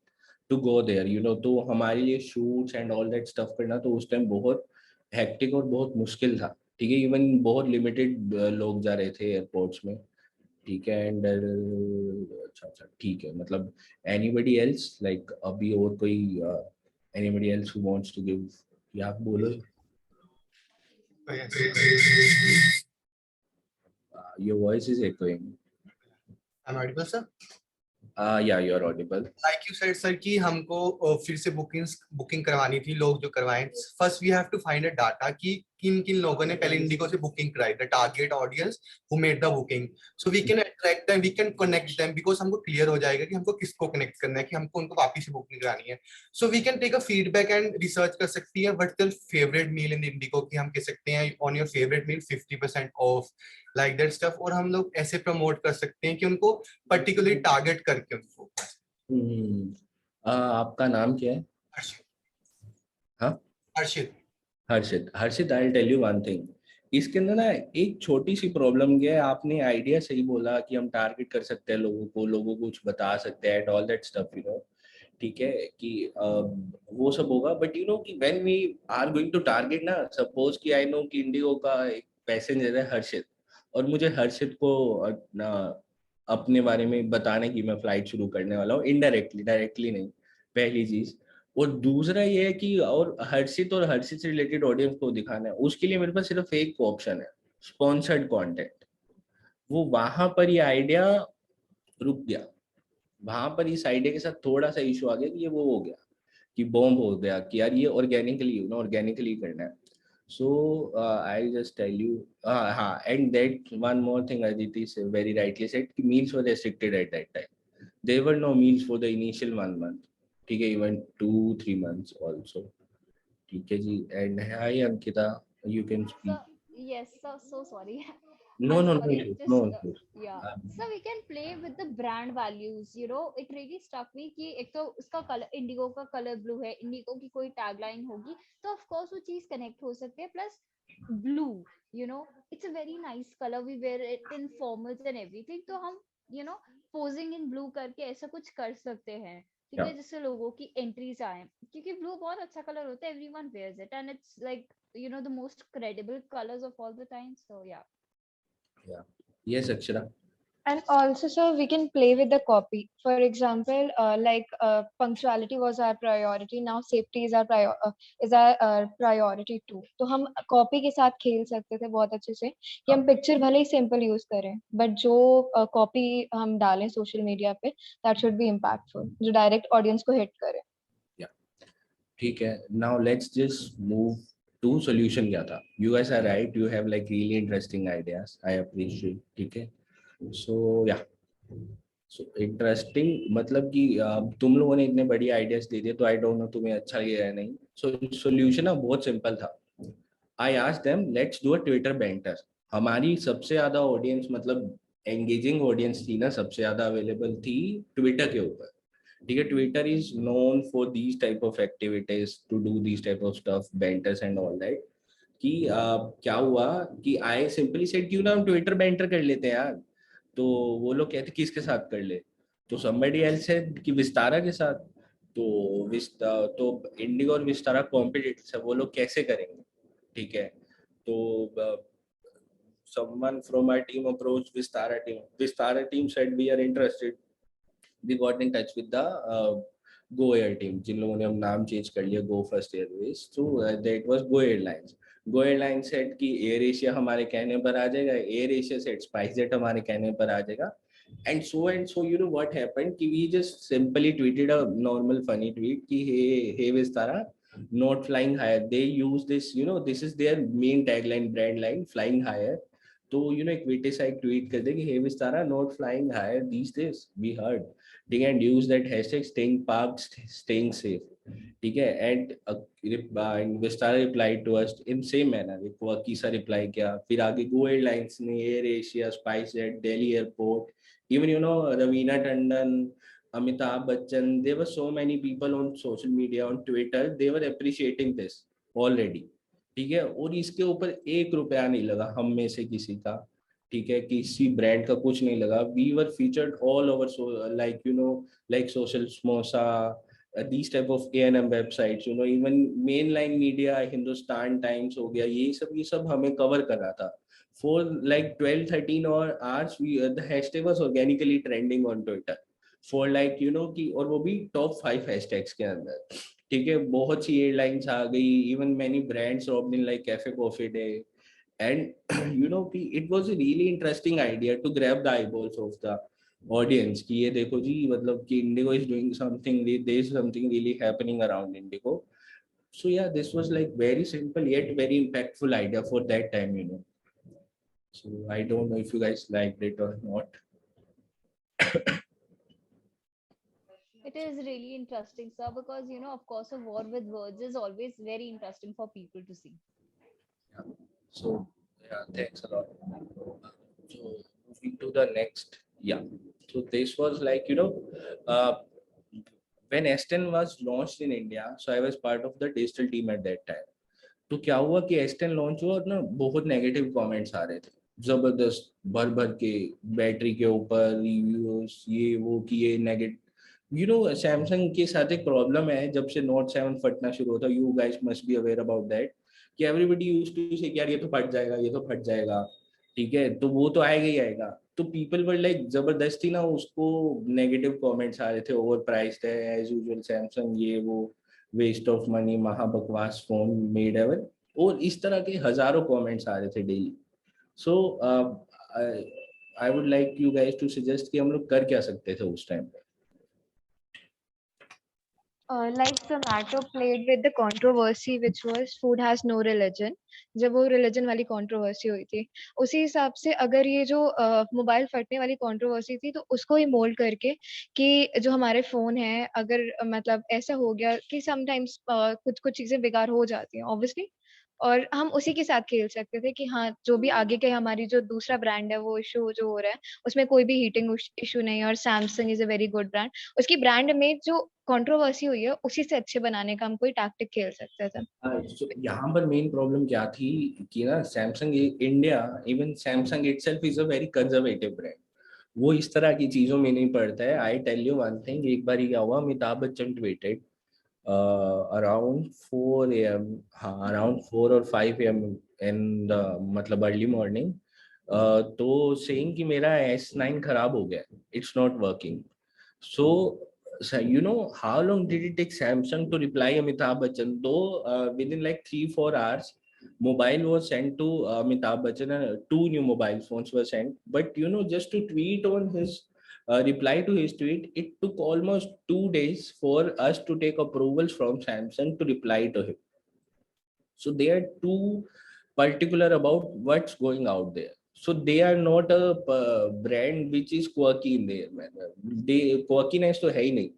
to go there. तो हमारे लिए shoots and all that stuff करना तो उस टाइम बहुत हेक्टिक और बहुत मुश्किल था. ठीक है, इवन बहुत लिमिटेड लोग जा रहे थे एयरपोर्ट्स में. ठीक है. एंड अच्छा ठीक है, मतलब एनीबडी एल्स लाइक अभी और कोई anybody else who wants to give, या आप बोलो. Your voice is echoing. I'm audible, sir? Yeah, you're audible. Like you said, sir, कि हमको फिर से बुकिंग करवानी थी. लोग जो करवाएं, first we have to find a data कि किन किन लोगों ने पहले इंडिगो से बुकिंग कराई, the target audience who made the booking, so we can attract them, we can connect them, because हमको क्लियर हो जाएगा कि हमको किसको कनेक्ट करना है, कि हमको उनको वापस से बुकिंग करानी है. So we can take a feedback and research कर सकती है what's the favourite meal in IndiGo, कि हम कह सकते हैं on your favourite meal 50% off, like that stuff. और हम लोग ऐसे प्रमोट कर सकते हैं कि उनको पर्टिकुलरली टारगेट करके उनको. आपका नाम क्या है? हाँ, Harshit. I will tell you one thing. इसके अंदर ना एक छोटी सी प्रॉब्लम क्या है. आपने आइडिया सही बोला कि हम टारगेट कर सकते हैं लोगों को कुछ बता सकते हैं, ऑल दैट स्टफ, ठीक है कि वो सब होगा. बट कि when we are going to target ना, सपोज कि आई नो कि इंडिगो का एक पैसेंजर है हर्षित, और मुझे हर्षित को ना अपने बारे में बताने की मैं फ्लाइट शुरू करने वाला हूँ इनडायरेक्टली, डायरेक्टली नहीं, पहली चीज. और दूसरा ये है कि और हर्षित से रिलेटेड ऑडियंस को दिखाना है. उसके लिए मेरे पास सिर्फ एक ऑप्शन है, स्पॉन्सर्ड कंटेंट. वो वहां पर ये आइडिया रुक गया. वहां पर इस आइडिया के साथ थोड़ा सा इशू आ गया कि ये वो हो गया कि बॉम्ब हो गया कि यार ये ऑर्गेनिकली करना है. So I'll just tell you, and that one more thing Aditi very rightly said, meals were restricted at that time. There were no meals for the initial 1 month. ठीक है, even 2-3 months also. ठीक है जी. And hi Ankita, you can speak. Yes, so sorry. No, I'm no, no sorry, issues. No just issues. yeah. Um, So we can play with the brand values. You know, it really struck me कि एक तो उसका colour Indigo का colour blue है, Indigo की कोई tagline होगी, तो ऑफ कोर्स वो चीज कनेक्ट हो सकती है. Plus blue, you know, it's a very nice color. We wear it in formals and everything. तो हम you know posing in blue करके ऐसा कुछ कर सकते हैं. ठीक yeah, है, जिससे लोगों की एंट्रीज आए, क्योंकि ब्लू बहुत अच्छा कलर होता है. Everyone wears it and it's like you know the most credible colors of all the time. So yeah. yeah. Yes, Akshara. And also, so we can play with the copy. For example, punctuality was our priority. Now safety is our priority too. तो हम copy के साथ खेल सकते थे बहुत अच्छे से कि हम picture भले ही simple use करें, but जो copy हम डालें social media पे, that should be impactful, जो direct audience को hit करे. Yeah. ठीक है. Now let's just move to solution क्या था. You guys are right. You have like really interesting ideas. I appreciate. ठीक है. So yeah. So interesting मतलब कि तुम लोगों ने इतने बड़ी आइडियाज दे दिए तो आई डोंट नो तुम्हें अच्छा लगे या नहीं. सो सॉल्यूशन ना बहुत सिंपल था. I asked them let's do a Twitter banter. हमारी सबसे ज्यादा ऑडियंस मतलब एंगेजिंग ऑडियंस थी ना, सबसे ज्यादा अवेलेबल थी ट्विटर के ऊपर. ठीक है. Twitter is known for these type of activities to do these type of stuff banters and all that. कि क्या हुआ कि आई सिंपली सेड क्यों ना हम ट्विटर बैंटर कर लेते हैं यार. तो वो लोग कहते किसके साथ कर ले. तो somebody else said कि विस्तारा के साथ. तो इंडिगो और विस्तारा कॉम्पिटिटर्स है, वो लोग कैसे करेंगे. ठीक है. तो someone from our team approached Vistara team. Vistara team said we are interested. We got in touch with the Go Air team, जिन लोगों ने हम नाम चेंज कर लिया Go First Airways. So that was Go Airlines. Go Airlines said कि Air Asia हमारे कहने पर आ जाएगा. Air Asia said SpiceJet हमारे कहने पर आ जाएगा. And so you know what happened कि we just simply tweeted a normal funny tweet कि hey Vistara, not flying higher. They use this, you know, this is their main tagline, brand line, flying higher. तो you know एक वेटे सा एक tweet कर दे कि hey Vistara, not flying higher these days, we heard. ठीक है. And use that hashtag staying parked, staying safe. ठीक है. And Vistara replied to us in same manner. एक वकी सा रिप्लाई किया. फिर आगे Go Airlines ने, Air Asia, SpiceJet, Delhi Airport, even you know Raveena Tandon, Amitabh Bachchan, there were so many people on social media, on Twitter, they were appreciating this already. ठीक है. और इसके ऊपर ₹1 नहीं लगा हम में से किसी का. ठीक है. किसी ब्रांड का कुछ नहीं लगा. We were featured all over, so like you know like Social Samosa, these type of A&M websites, you know, even mainline media, Hindustan Times हो गया, ये सब हमें कवर कर रहा था. For like 12-13 hours, the hashtag was organically trending on Twitter. For like you know कि और वो भी top 5 hashtags के अंदर. ठीक है. बहुत सी एयरलाइंस आ गई. Even many brands dropped in like Cafe Coffee Day. And you know it was a really interesting idea to grab the eyeballs of the audience कि ये देखो जी मतलब कि Indigo is doing something, there is something really happening around Indigo. So yeah, this was like very simple yet very impactful idea for that time, you know. So I don't know if you guys liked it or not. It is really interesting, sir, because you know, of course, a war with words is always very interesting for people to see. Yeah. So yeah, thanks a lot. So moving to the next, yeah. So this was like you know, when S10 was launched in India, so I was part of the digital team at that time. तो क्या हुआ कि S10 launch हुआ और ना बहुत negative comments आ रहे थे जबरदस्त भर भर के. बैटरी के ऊपर रिव्यूज ये वो कि ये नेगेटिव. यू नो सैमसंग के साथ एक प्रॉब्लम है जब से Note 7 फटना शुरू होता. You guys must be aware about that कि एवरीबॉडी यूज्ड टू से यार ये तो फट जाएगा, ये तो फट जाएगा. ठीक है. तो वो तो आएगा ही आएगा. तो पीपल वर लाइक जबरदस्ती ना उसको नेगेटिव कमेंट्स आ रहे थे. ओवर प्राइस्ड है एज यूजुअल सैमसंग, ये वो, वेस्ट ऑफ मनी, महा बकवास फोन मेड एवर. और इस तरह के हजारों कमेंट्स आ रहे थे daily. So I would like you guys to suggest कि हम लोग कर क्या सकते थे उस टाइम पे. Like Zomato played with the controversy which was food has no religion. जब वो religion वाली controversy हुई थी, उसी हिसाब से अगर ये जो मोबाइल फटने वाली controversy थी तो उसको ही मोल्ड करके कि जो हमारे फोन है अगर मतलब ऐसा हो गया कि sometimes कुछ कुछ चीजें बेकार हो जाती हैं obviously, और हम उसी के साथ खेल सकते थे कि हाँ जो भी आगे के हमारी जो दूसरा ब्रांड है वो इशू जो हो रहा है उसमें कोई भी हीटिंग इशू नहीं है और Samsung is a very good brand, उसकी ब्रांड में जो कंट्रोवर्सी हुई है उसी से अच्छे बनाने का हम कोई टैक्टिक खेल सकते थे। So, यहाँ पर मेन प्रॉब्लम क्या थी कि ना Samsung India, even Samsung itself is a very conservative brand, वो इस तरह की चीजों में नहीं पड़ता है। I tell you one thing, एक बार क्या हुआ, Amitabh Bachchan tweeted around 4 AM, हाँ अराउंड 4 और 5 AM इन मतलब अर्ली मॉर्निंग, तो सेइंग कि मेरा S9 खराब हो गया, it's not working. So, you know how long did it take Samsung to reply Amitabh Bachchan? Though within like 3-4 hours, mobile was sent to Amitabh Bachchan. 2 new mobile phones were sent. But you know, just to tweet on his reply to his tweet, it took almost 2 days for us to take approvals from Samsung to reply to him. So they are too particular about what's going out there. So they are not a brand which is quirky in their manner. They quirkiness तो है ही नहीं,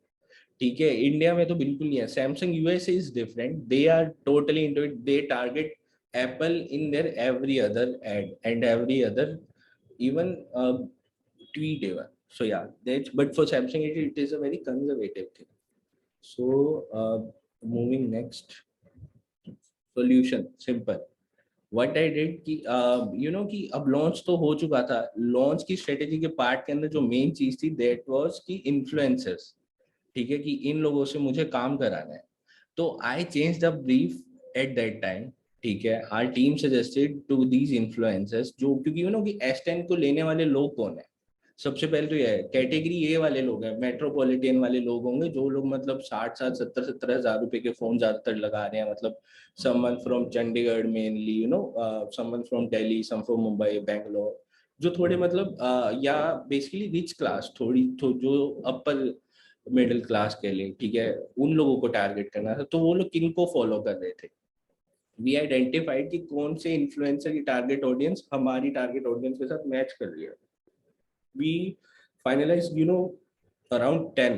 ठीक है। India में तो बिल्कुल नहीं है। Samsung USA is different, they are totally into it, they target Apple in their every other ad and every other even tweet even. So yeah, that's, but for Samsung it is a very conservative thing. So moving next, solution simple. What I did कि you know कि अब launch तो हो चुका था, launch की strategy के part के अंदर जो मेन चीज थी दैट वाज कि इन्फ्लुएंसर्स, ठीक है, कि इन लोगों से मुझे काम कराना है। तो I change the brief at that time, ठीक है। Our team suggested to these influencers, जो क्योंकि यू नो कि S10 को लेने वाले लोग कौन है, सबसे पहले तो ये है कैटेगरी ए वाले लोग हैं, मेट्रोपॉलिटन वाले लोग होंगे, जो लोग मतलब 60-70 हज़ार रुपए के फोन ज्यादातर लगा रहे हैं, मतलब someone from Chandigarh mainly, you know someone from Delhi, some from Mumbai, Bangalore, जो थोड़े मतलब या बेसिकली रिच क्लास, जो अपर मिडिल क्लास के लिए, ठीक है, उन लोगों को टारगेट करना था। तो वो लोग किनको फॉलो कर रहे थे, वी आइडेंटिफाइड कि कौन से इन्फ्लुएंसर की टारगेट ऑडियंस हमारी टारगेट ऑडियंस के साथ मैच कर रही है। We finalized, you know, around 10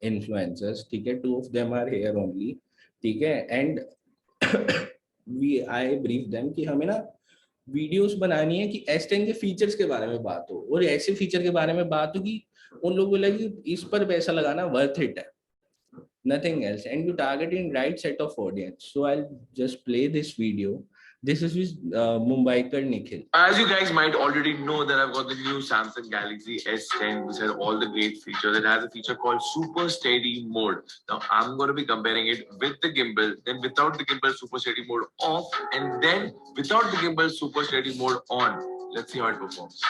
influencers, ठीक है, 2 of them are here only, ठीक है, and I brief them कि हमें ना वीडियोस बनानी है कि S10 के फीचर्स के बारे में बात हो, और ऐसे फीचर के बारे में बात हो कि उन लोगों को लगे कि इस पर पैसा लगाना वर्थ इट है, nothing else, and you target in right set of audience. So I'll just play this video. This is with Mumbaikar Nikhil. As you guys might already know that I've got the new Samsung Galaxy S10, which has all the great features. It has a feature called Super Steady Mode. Now I'm going to be comparing it with the gimbal, then without the gimbal Super Steady Mode off, and then without the gimbal Super Steady Mode on. Let's see how it performs.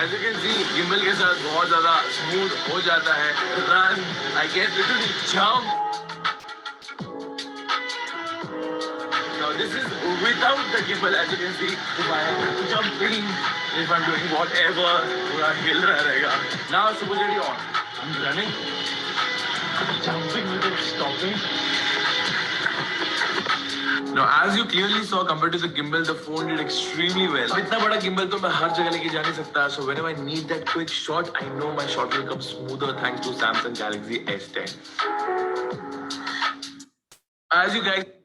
As you can see, gimbal के साथ बहुत ज़्यादा smooth हो जाता है. Run, I get little jump. Now this is without the gimbal. As you can see, if I am jumping, if I'm doing whatever, पूरा हिल रहा रहेगा. Now Super Steady on. I'm running, jumping with it, stopping. Now, as you clearly saw, compared to the gimbal, the phone did extremely well. इतना बड़ा gimbal तो मैं हर जगह लेके जा नहीं सकता. So whenever I need that quick shot, I know my shot will come smoother thanks to Samsung Galaxy S10. As you guys.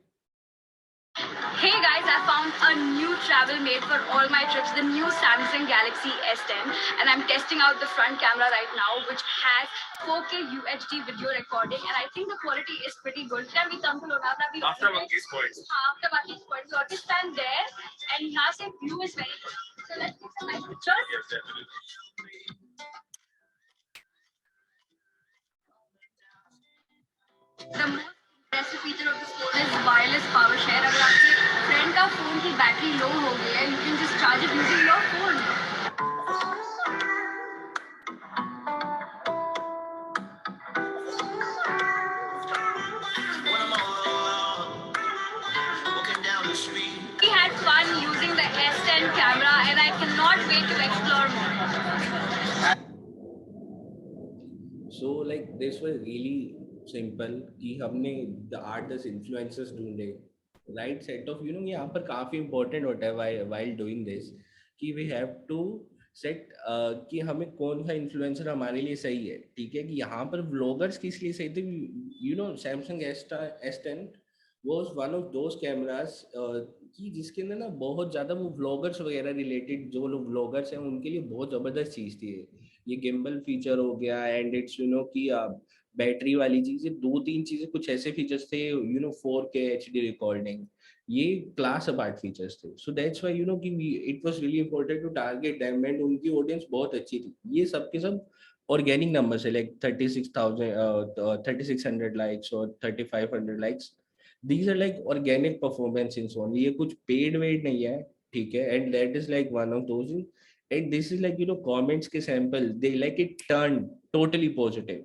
Hey guys, I found a new travel mate for all my trips, the new Samsung Galaxy S10, and I'm testing out the front camera right now, which has 4K UHD video recording, and I think the quality is pretty good. Can we come to Lonavala? After Monkey's Point. After Monkey's Point. So I'll just stand there, and यहाँ से view is very good. So let's take some nice pictures. Yes, definitely. The most impressive feature of this phone is wireless power share. अगर आपके friend का phone की battery low हो गई है, you can just charge it using your phone. We had fun using the S10 camera, and I cannot wait to explore more. So like this was really simple कि हमने 8-10 influencers ढूंढे, right set of, you know, यहाँ पर काफी important होता है while doing this कि we have to set कि हमें कौन सा इन्फ्लुएंसर हमारे लिए सही है, ठीक है, कि यहाँ पर व्लॉगर्स किस लिए सही थे, you no Samsung S10 was one of those cameras कि जिसके अंदर ना बहुत ज्यादा वो व्लॉगर्स वगैरह रिलेटेड, जो लोग व्लॉगर्स हैं उनके लिए बहुत जबरदस्त चीज थी ये गिम्बल फीचर हो गया, एंड इट्स यू नो कि बैटरी वाली चीजें, दो तीन चीजें, कुछ ऐसे फीचर्स थे, you know 4K HD recording, ये क्लास अपार्ट फीचर्स थे। So that's why you know कि it was really important to target them, and उनकी ऑडियंस बहुत अच्छी थी। ये सब के सब ऑर्गेनिक नंबर्स है, लाइक 3600 लाइक्स और 3500 likes, these are like organic performances only, ये कुछ paid वेड नहीं है, ठीक है, and that is like one of those, and this is like you know comments के sample, they like it turned totally positive,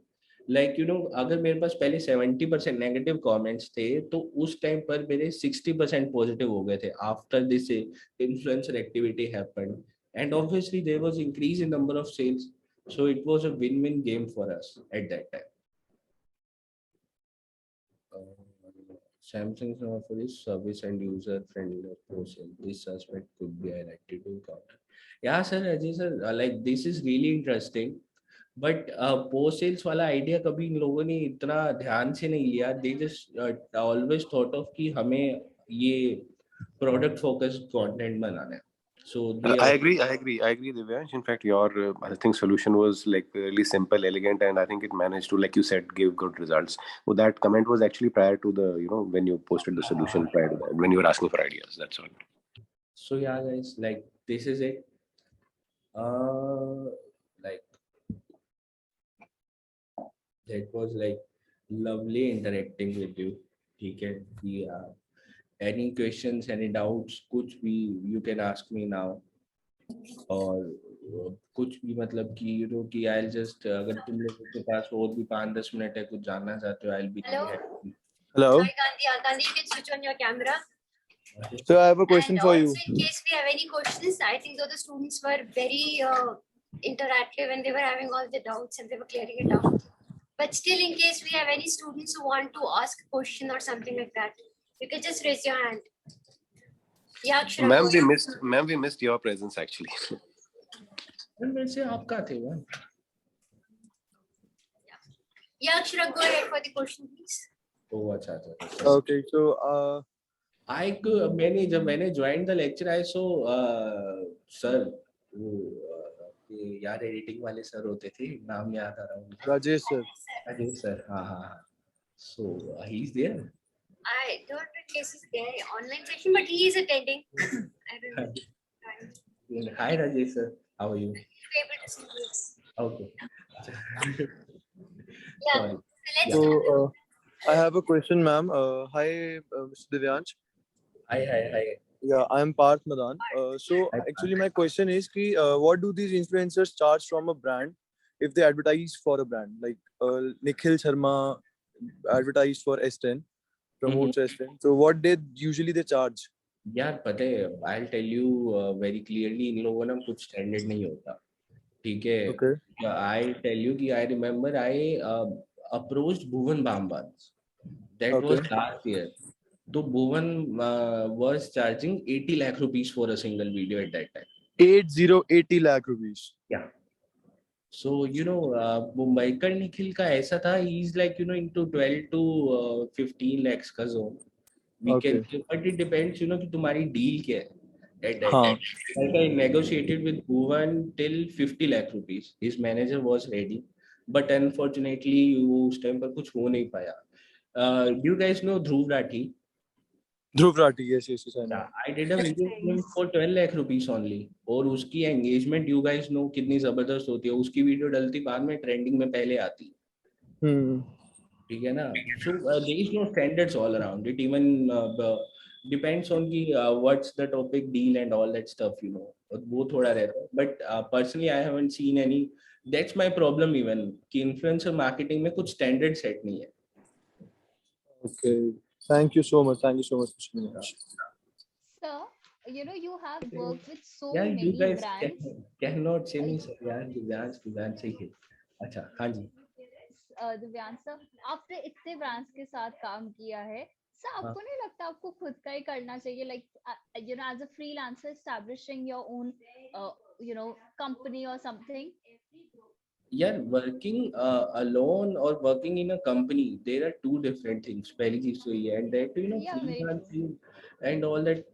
like you know अगर मेरे पास पहले 70% नेगेटिव कमेंट्स थे तो उस टाइम पर मेरे 60% पॉजिटिव हो गए थे after this influencer activity happened, and obviously there was increase in number of sales, so it was a win-win game for us at that time. Samsung's offer is service and user friendly approach. This aspect could be highlighted to counter. Yeah, sir, Ajay sir, like this is really interesting. But post sales वाला idea कभी इन लोगों ने इतना ध्यान से नहीं लिया, they just always thought of कि हमें ये प्रोडक्ट फोकस्ड कंटेंट बनाना है, so they I agree. Divyansh. In fact, your I think solution was like really simple, elegant, and I think it managed to, like you said, give good results. Well, that comment was actually prior to the, you know, when you posted the solution, prior to that, when you were asking for ideas. That's all. So yeah, guys, like this is it. Like that was like lovely interacting with you. ठीक है, कि any questions, any doubts, कुछ भी you can ask me now. और कुछ भी मतलब कि you know कि I'll just अगर तुम लोगों के पास और भी 5-10 मिनट है, कुछ जानना चाहते हो, I'll be really happy. Hello. Hi Gandhi. Gandhi, you can switch on your camera. So I have a question And for also, you. in case we have any questions, I think though the students were very interactive and they were having all the doubts and they were clearing it out. But still, in case we have any students who want to ask a question or something like that, you can just raise your hand. Yeah, Akshara. Ma'am, we missed your presence actually. वैसे आप कहाँ थे वो? Yeah, Akshara, go ahead for the question, please. Oh, अच्छा. Okay, so मैंने जब मैंने joined the lecture, I saw sir, वो यार एडिटिंग वाले सर होते थे, नाम याद आ रहा हूँ, Rajesh sir. राजेश सर, हाँ. So he's there. I don't know if he's there online session, but he is attending. I don't know. Hi Rajesh sir, how are you? You're able to see this. Okay. Yeah. Sorry. Let's So I have a question, ma'am. Hi, Mr. Divyansh. Hi. Yeah, I'm Parth Madan. So actually, my question is, what do these influencers charge from a brand if they advertise for a brand? Like Nikhil Sharma advertised for S10, promotes S10. So what they usually charge? यार पता है, I'll tell you very clearly, इन लोगों ना कुछ standard नहीं होता, ठीक है. Okay. I tell you कि I remember I approached Bhuvan Bambal. That was last year. So Bhuvan was charging 80 lakh rupees for a single video at that time. 80 lakh rupees. Yeah. So you know, Mumbaikar Nikhil का ऐसा था, he is like you know into 12 to 15 lakhs का zone. We can, but it depends, you know, कि तुम्हारी deal क्या है. At that time, like I negotiated with Bhuvan till 50 lakh rupees. His manager was ready, but unfortunately, उस time पर कुछ हो नहीं पाया. Do you guys know Dhruv Rathi? Dhruv Rathi, yes, I know. I did a video for 12 lakh rupees only. और उसकी engagement, you guys know कितनी जबरदस्त होती है. उसकी वीडियो डलती बाद में ट्रेंडिंग में पहले आती. ठीक है ना? So there is no standards all around it. Even depends on the what's the topic, deal and all that stuff, you know. वो थोड़ा रहता है. But personally, I haven't seen any. That's my problem even. कि influencer marketing में कुछ standard set नहीं है. Okay. Thank you so much. Mr. Dinesh. Sir, you know, you have worked with so Yeah, many you guys brands. cannot say me sir. यार दिव्यांश सही है. अच्छा, हाँ जी. दिव्यांश सर, आपने इतने ब्रांड्स के साथ काम किया है, सर आपको नहीं लगता आपको खुद का ही करना चाहिए, like you know, as a freelancer establishing your own company or something? Yeah, working alone or working in a company, there are two different things. पहली चीज तो ये है, and that Yeah, very true. freelancing and all that,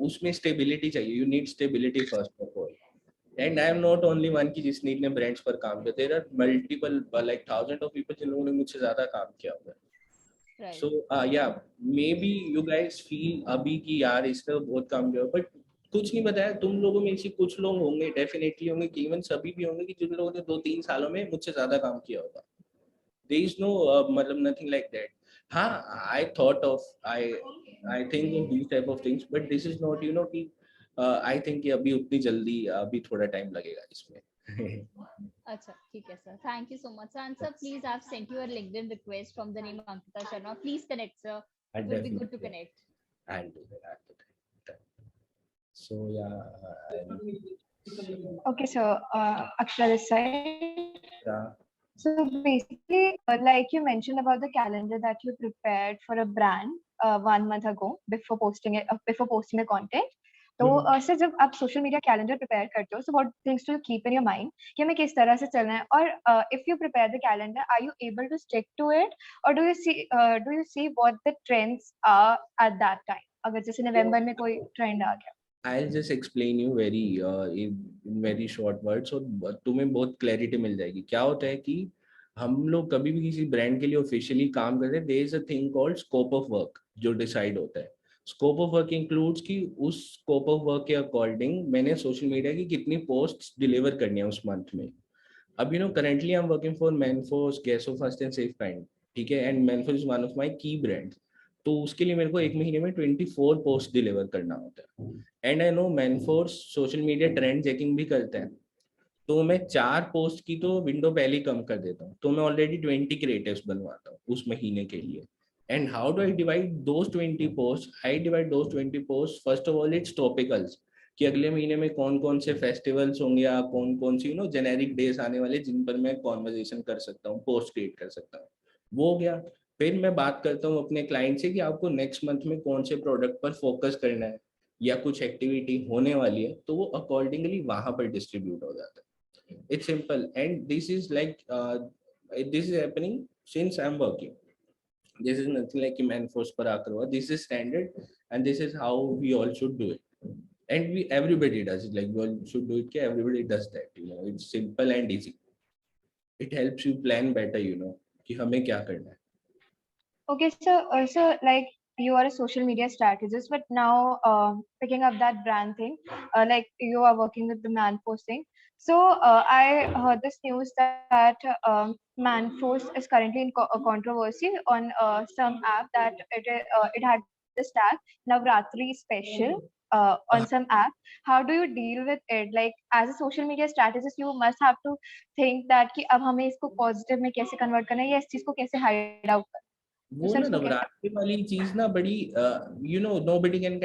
उसमें stability चाहिए. You need stability first of all. And I am not only one की जिसने इतने brands पर काम किया. There are multiple, like thousands of people जिन लोगों ने मुझसे ज़्यादा काम किया हुआ है. Right. So yeah, maybe you guys feel अभी कि यार इसने तो बहुत काम किया, but कुछ नहीं बताया. तुम लोगों में ऐसे कुछ लोग होंगे, डेफिनेटली होंगे, कि इवन सभी भी होंगे कि जिन लोगों ने 2-3 सालों में मुझसे ज्यादा काम किया होगा. There is no मतलब nothing like that. हाँ, I think of these type of things, but this is not, कि I think कि अभी उतनी जल्दी अभी थोड़ा टाइम लगेगा इसमें. अच्छा, ठीक है sir. Thank you so much. Sir, and sir, please, I've sent you a LinkedIn request from the name Ankita Sharma. Please connect, sir. It will be good to connect. I'll do that. So yeah. Okay, so Akshara this side. Yeah. So basically, like you mentioned about the calendar that you prepared for a brand 1 month ago before posting the content. तो sir जब आप social media calendar prepare करते हो, so what things do you keep in your mind कि हमें किस तरह से चलना है, और if you prepare the calendar, are you able to stick to it, or do you see what the trends are at that time? अगर जैसे नवंबर में कोई ट्रेंड आ गया. I'll just explain you in very short words, और तुम्हें बहुत clarity मिल जाएगी. क्या होता है कि हम लोग कभी भी किसी ब्रांड के लिए ऑफिशियली काम करते हैं, there is a thing called scope of work जो डिसाइड होता है. स्कोप ऑफ वर्क इंक्लूड्स कि उस स्कोप ऑफ वर्क के अकॉर्डिंग मैंने सोशल मीडिया की कितनी पोस्ट्स डिलीवर करनी है उस मंथ में. अब currently I am working for Manforce, गैसो फर्स्ट एंड सेफ काइंड, ठीक है, and Manforce is one of my की ब्रांड्स. तो उसके लिए मेरे को एक महीने में 24 पोस्ट डिलीवर करना होता है. And I know Manforce social media trend checking भी करते हैं, तो मैं 4 पोस्ट की तो विंडो पहले ही कम कर देता हूँ. तो मैं ऑलरेडी 20 क्रिएटिव्स बनवाता हूँ उस महीने के लिए. And how do I divide those 20 posts? I divide those 20 posts. First of all, it's topicals. कि अगले महीने में कौन कौन से फेस्टिवल्स होंगे या कौन कौन सी जेनेरिक डेज आने वाले जिन पर मैं कॉन्वर्जेशन कर सकता हूँ, पोस्ट क्रिएट कर सकता हूँ. वो हो गया. फिर मैं बात करता हूँ अपने क्लाइंट से कि आपको नेक्स्ट मंथ में कौन से प्रोडक्ट पर फोकस करना है या कुछ एक्टिविटी होने वाली है, तो वो अकॉर्डिंगली वहां पर डिस्ट्रीब्यूट हो जाता है. It's simple, and this is like this is happening since I am working. This is nothing like a man force पर आकर हुआ. This is standard, and this is how we all should do it. And everybody does it. Like we all should do it. Everybody does that. It's simple and easy. It helps you plan better. कि हमें क्या करना है. Okay, so like you are a social media strategist, but now picking up that brand thing, like you are working with the Manforce thing. So I heard this news that Manforce is currently in controversy on some app that it had this tag Navratri special on some app. How do you deal with it? Like as a social media strategist, you must have to think that कि अब हमें इसको positive में कैसे convert करना है या इस चीज को कैसे hide out करना है. वो ना नवरात्रि वाली चीज ना बड़ी nobody can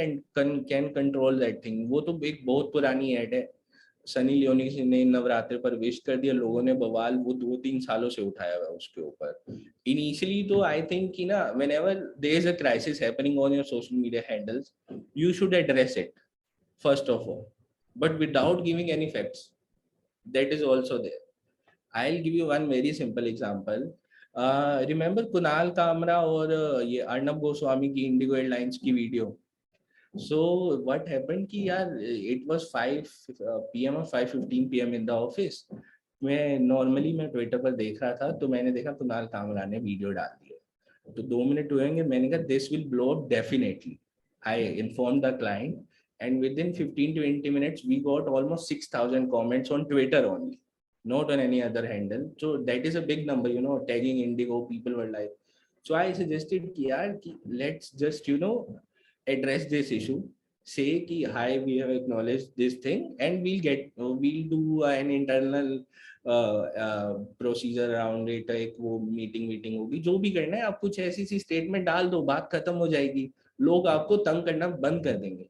control that thing. वो तो एक बहुत पुरानी एड है. सनी लियोनी ने नवरात्रि पर विश कर दिया, लोगों ने बवाल वो 2-3 सालों से उठाया हुआ उसके ऊपर. इनिशियली तो आई थिंक कि ना whenever there is a crisis happening on your social media handles, you should address it first of all, but without giving any facts. That is also there. I'll give you one very simple example. Remember Kunal Kamra और ये अर्नब गोस्वामी की Indigo airlines की video. So what happened कि यार it was 5 PM or 5:15 PM in the office. मैं Twitter पर देख रहा था, तो मैंने देखा कुणाल कामरा ने वीडियो डाल दिया. तो 2 मिनट हुएंगे, मैंने कहा this will blow up definitely. I informed the client, and within 15-20 minutes we got almost 6,000 comments on Twitter only, not on any other handle. So that is a big number, tagging Indigo, people were like. So I suggested कि यार let's just address this issue, say कि hi, we have acknowledged this thing, and we'll do an internal procedure around it. एक वो meeting होगी, जो भी करना है आप कुछ ऐसी सी स्टेटमेंट डाल दो, बात खत्म हो जाएगी, लोग आपको तंग करना बंद कर देंगे.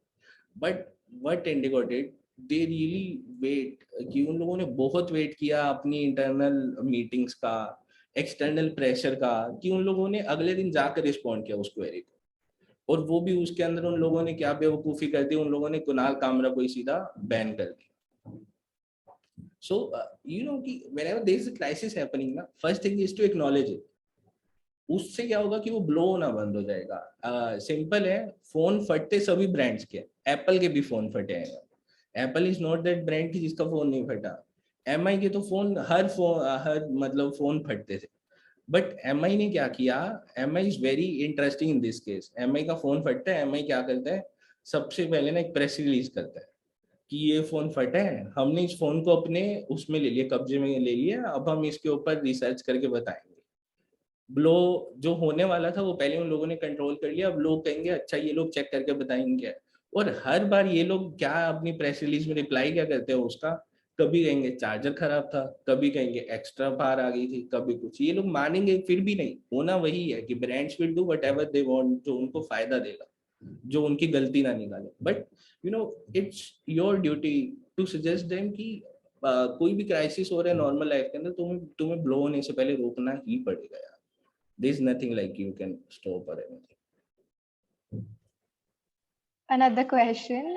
But what Indigo did, they really wait, कि उन लोगों ने बहुत वेट किया अपनी इंटरनल मीटिंग्स का, एक्सटर्नल प्रेशर का, कि उन लोगों ने अगले दिन जाकर रिस्पॉन्ड किया उस क्वेरी को. और वो भी उसके अंदर उन लोगों ने क्या बेवकूफी कर दी, उन लोगों ने कुणाल कामरा को ही सीधा बैन कर दिया. So कि whenever there is a crisis happening ना, first thing is to acknowledge it. उससे क्या होगा कि वो ब्लो होना बंद हो जाएगा. सिंपल है, फोन फटते सभी ब्रांड्स के, एप्पल के भी फोन फटे हैं. Apple is not that brand की जिसका फोन नहीं फटा. एमआई के तो फोन हर मतलब फोन फटते थे. बट एमआई ने क्या किया, MI is very interesting in this case. MI का फोन फटता है, एमआई क्या करता है, सबसे पहले ना एक प्रेस रिलीज करता है कि ये फोन फटा है, हमने इस फोन को अपने उसमें ले लिया, कब्जे में ले लिया, अब हम इसके ऊपर रिसर्च करके बताएंगे. ब्लो जो होने वाला था वो पहले उन लोगों ने कंट्रोल कर लिया. अब लोग कहेंगे अच्छा ये लोग चेक करके बताएंगे. और हर बार ये लोग क्या अपनी प्रेस रिलीज में रिप्लाई क्या करते हैं उसका, कभी कहेंगे चार्जर खराब था, कभी कहेंगे एक्स्ट्रा बार आ गई थी, कभी कुछ. ये लोग मानेंगे फिर भी नहीं. होना वही है कि brands will do whatever they want, जो उनको फायदा देगा, जो उनकी गलती ना निकाले. But it's your duty to suggest them कि कोई भी क्राइसिस हो रहा है नॉर्मल लाइफ के अंदर, तुम्हें ब्लो होने से पहले रोकना ही पड़ेगा यार. There is nothing like you can stop or anything. Another question,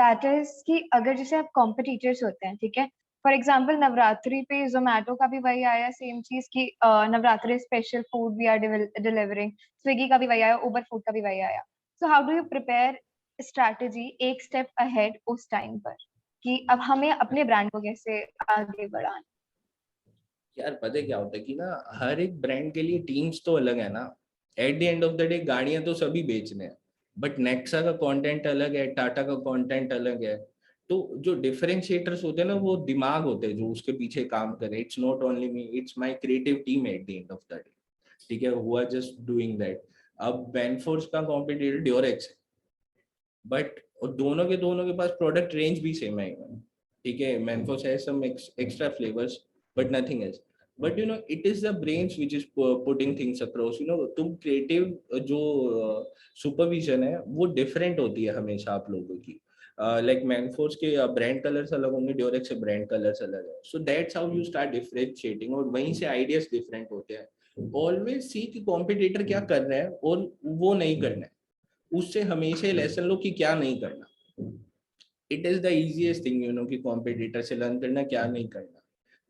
that is कि अगर जैसे आप competitors होते हैं, ठीक है, फॉर एग्जाम्पल नवरात्रि पे जोमेटो का भी वही आया सेम चीज कि Navratri special food we are delivering, Swiggy का भी वही आया, उबर फूड का भी वही आया. So how do you prepare strategy एक स्टेप अहेड उस टाइम पर कि अब हमें अपने ब्रांड को कैसे आगे बढ़ाना? यार पता है क्या होता है कि ना हर एक ब्रांड के लिए टीम्स तो अलग है ना. Eight the end of the day गाड़ियां तो सभी बेचने हैं, बट नेक्सा का कंटेंट अलग है, टाटा का कंटेंट अलग है. तो जो डिफरेंशिएटर्स होते हैं ना वो दिमाग होते हैं जो उसके पीछे काम करे. It's not only me, it's my creative team at the end of the day. ठीक है, who are just doing that. अब वैनफोर्स का कॉम्पिटिटर ड्योरेक्स है, बट दोनों के पास प्रोडक्ट रेंज भी सेम है. ठीक है, वैनफोर्स has some extra flavours but nothing else. But it is the brains which is putting things across. तुम creative जो supervision है वो different होती है हमेशा आप लोगों की. Like Manforce के brand colors अलग होंगे, Durex के brand colors अलग है. So that's how you start differentiating और वहीं से ideas different होते हैं. Always see कि competitor क्या कर रहा है और वो नहीं करना है. उससे हमेशा lesson लो कि क्या नहीं करना. It is the easiest thing कि competitor से learn करना क्या नहीं करना.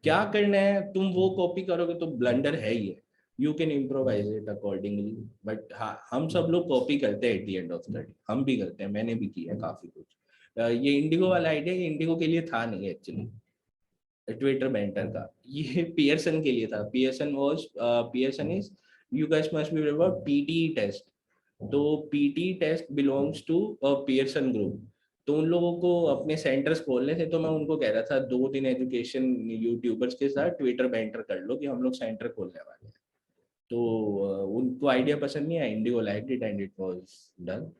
क्या करना है, तुम वो कॉपी करोगे तो ब्लंडर है ही है. You can improvise it accordingly. But हाँ, हम सब लोग कॉपी करते हैं eight the end of the day. हम भी करते हैं, मैंने भी किया काफी कुछ. ये इंडिगो वाला आइडिया इंडिगो के लिए था नहीं एक्चुअली, ट्विटर बेंटर का. ये पियर्सन के लिए था. Pearson is, you guys must be about PT test. तो PT test belongs to Pearson group. तो उन लोगों को अपने सेंटर्स खोलने थे, तो मैं उनको कह रहा था 2 दिन एजुकेशन यूट्यूबर्स के साथ ट्विटर बेंटर कर लो कि हम लोग सेंटर खोलने वाले हैं. तो उनको आइडिया पसंद नहीं आया. Indigo liked it and it was done.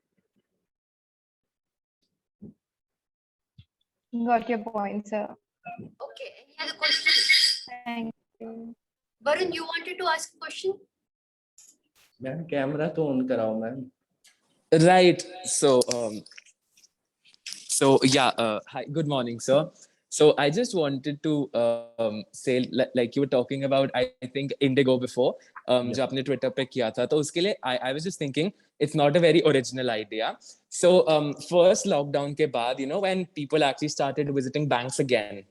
Got your point, sir. Okay, any other questions? Thank you. Varun, you wanted to ask a question? Ma'am camera तो ऑन कराओ ma'am. Right. So yeah, hi, good morning, sir. So I just wanted to say, like you were talking about, I think Indigo before, जो आपने Twitter पे किया था, तो उसके लिए I was just thinking it's not a very original idea. So first lockdown के बाद, when people actually started visiting banks again,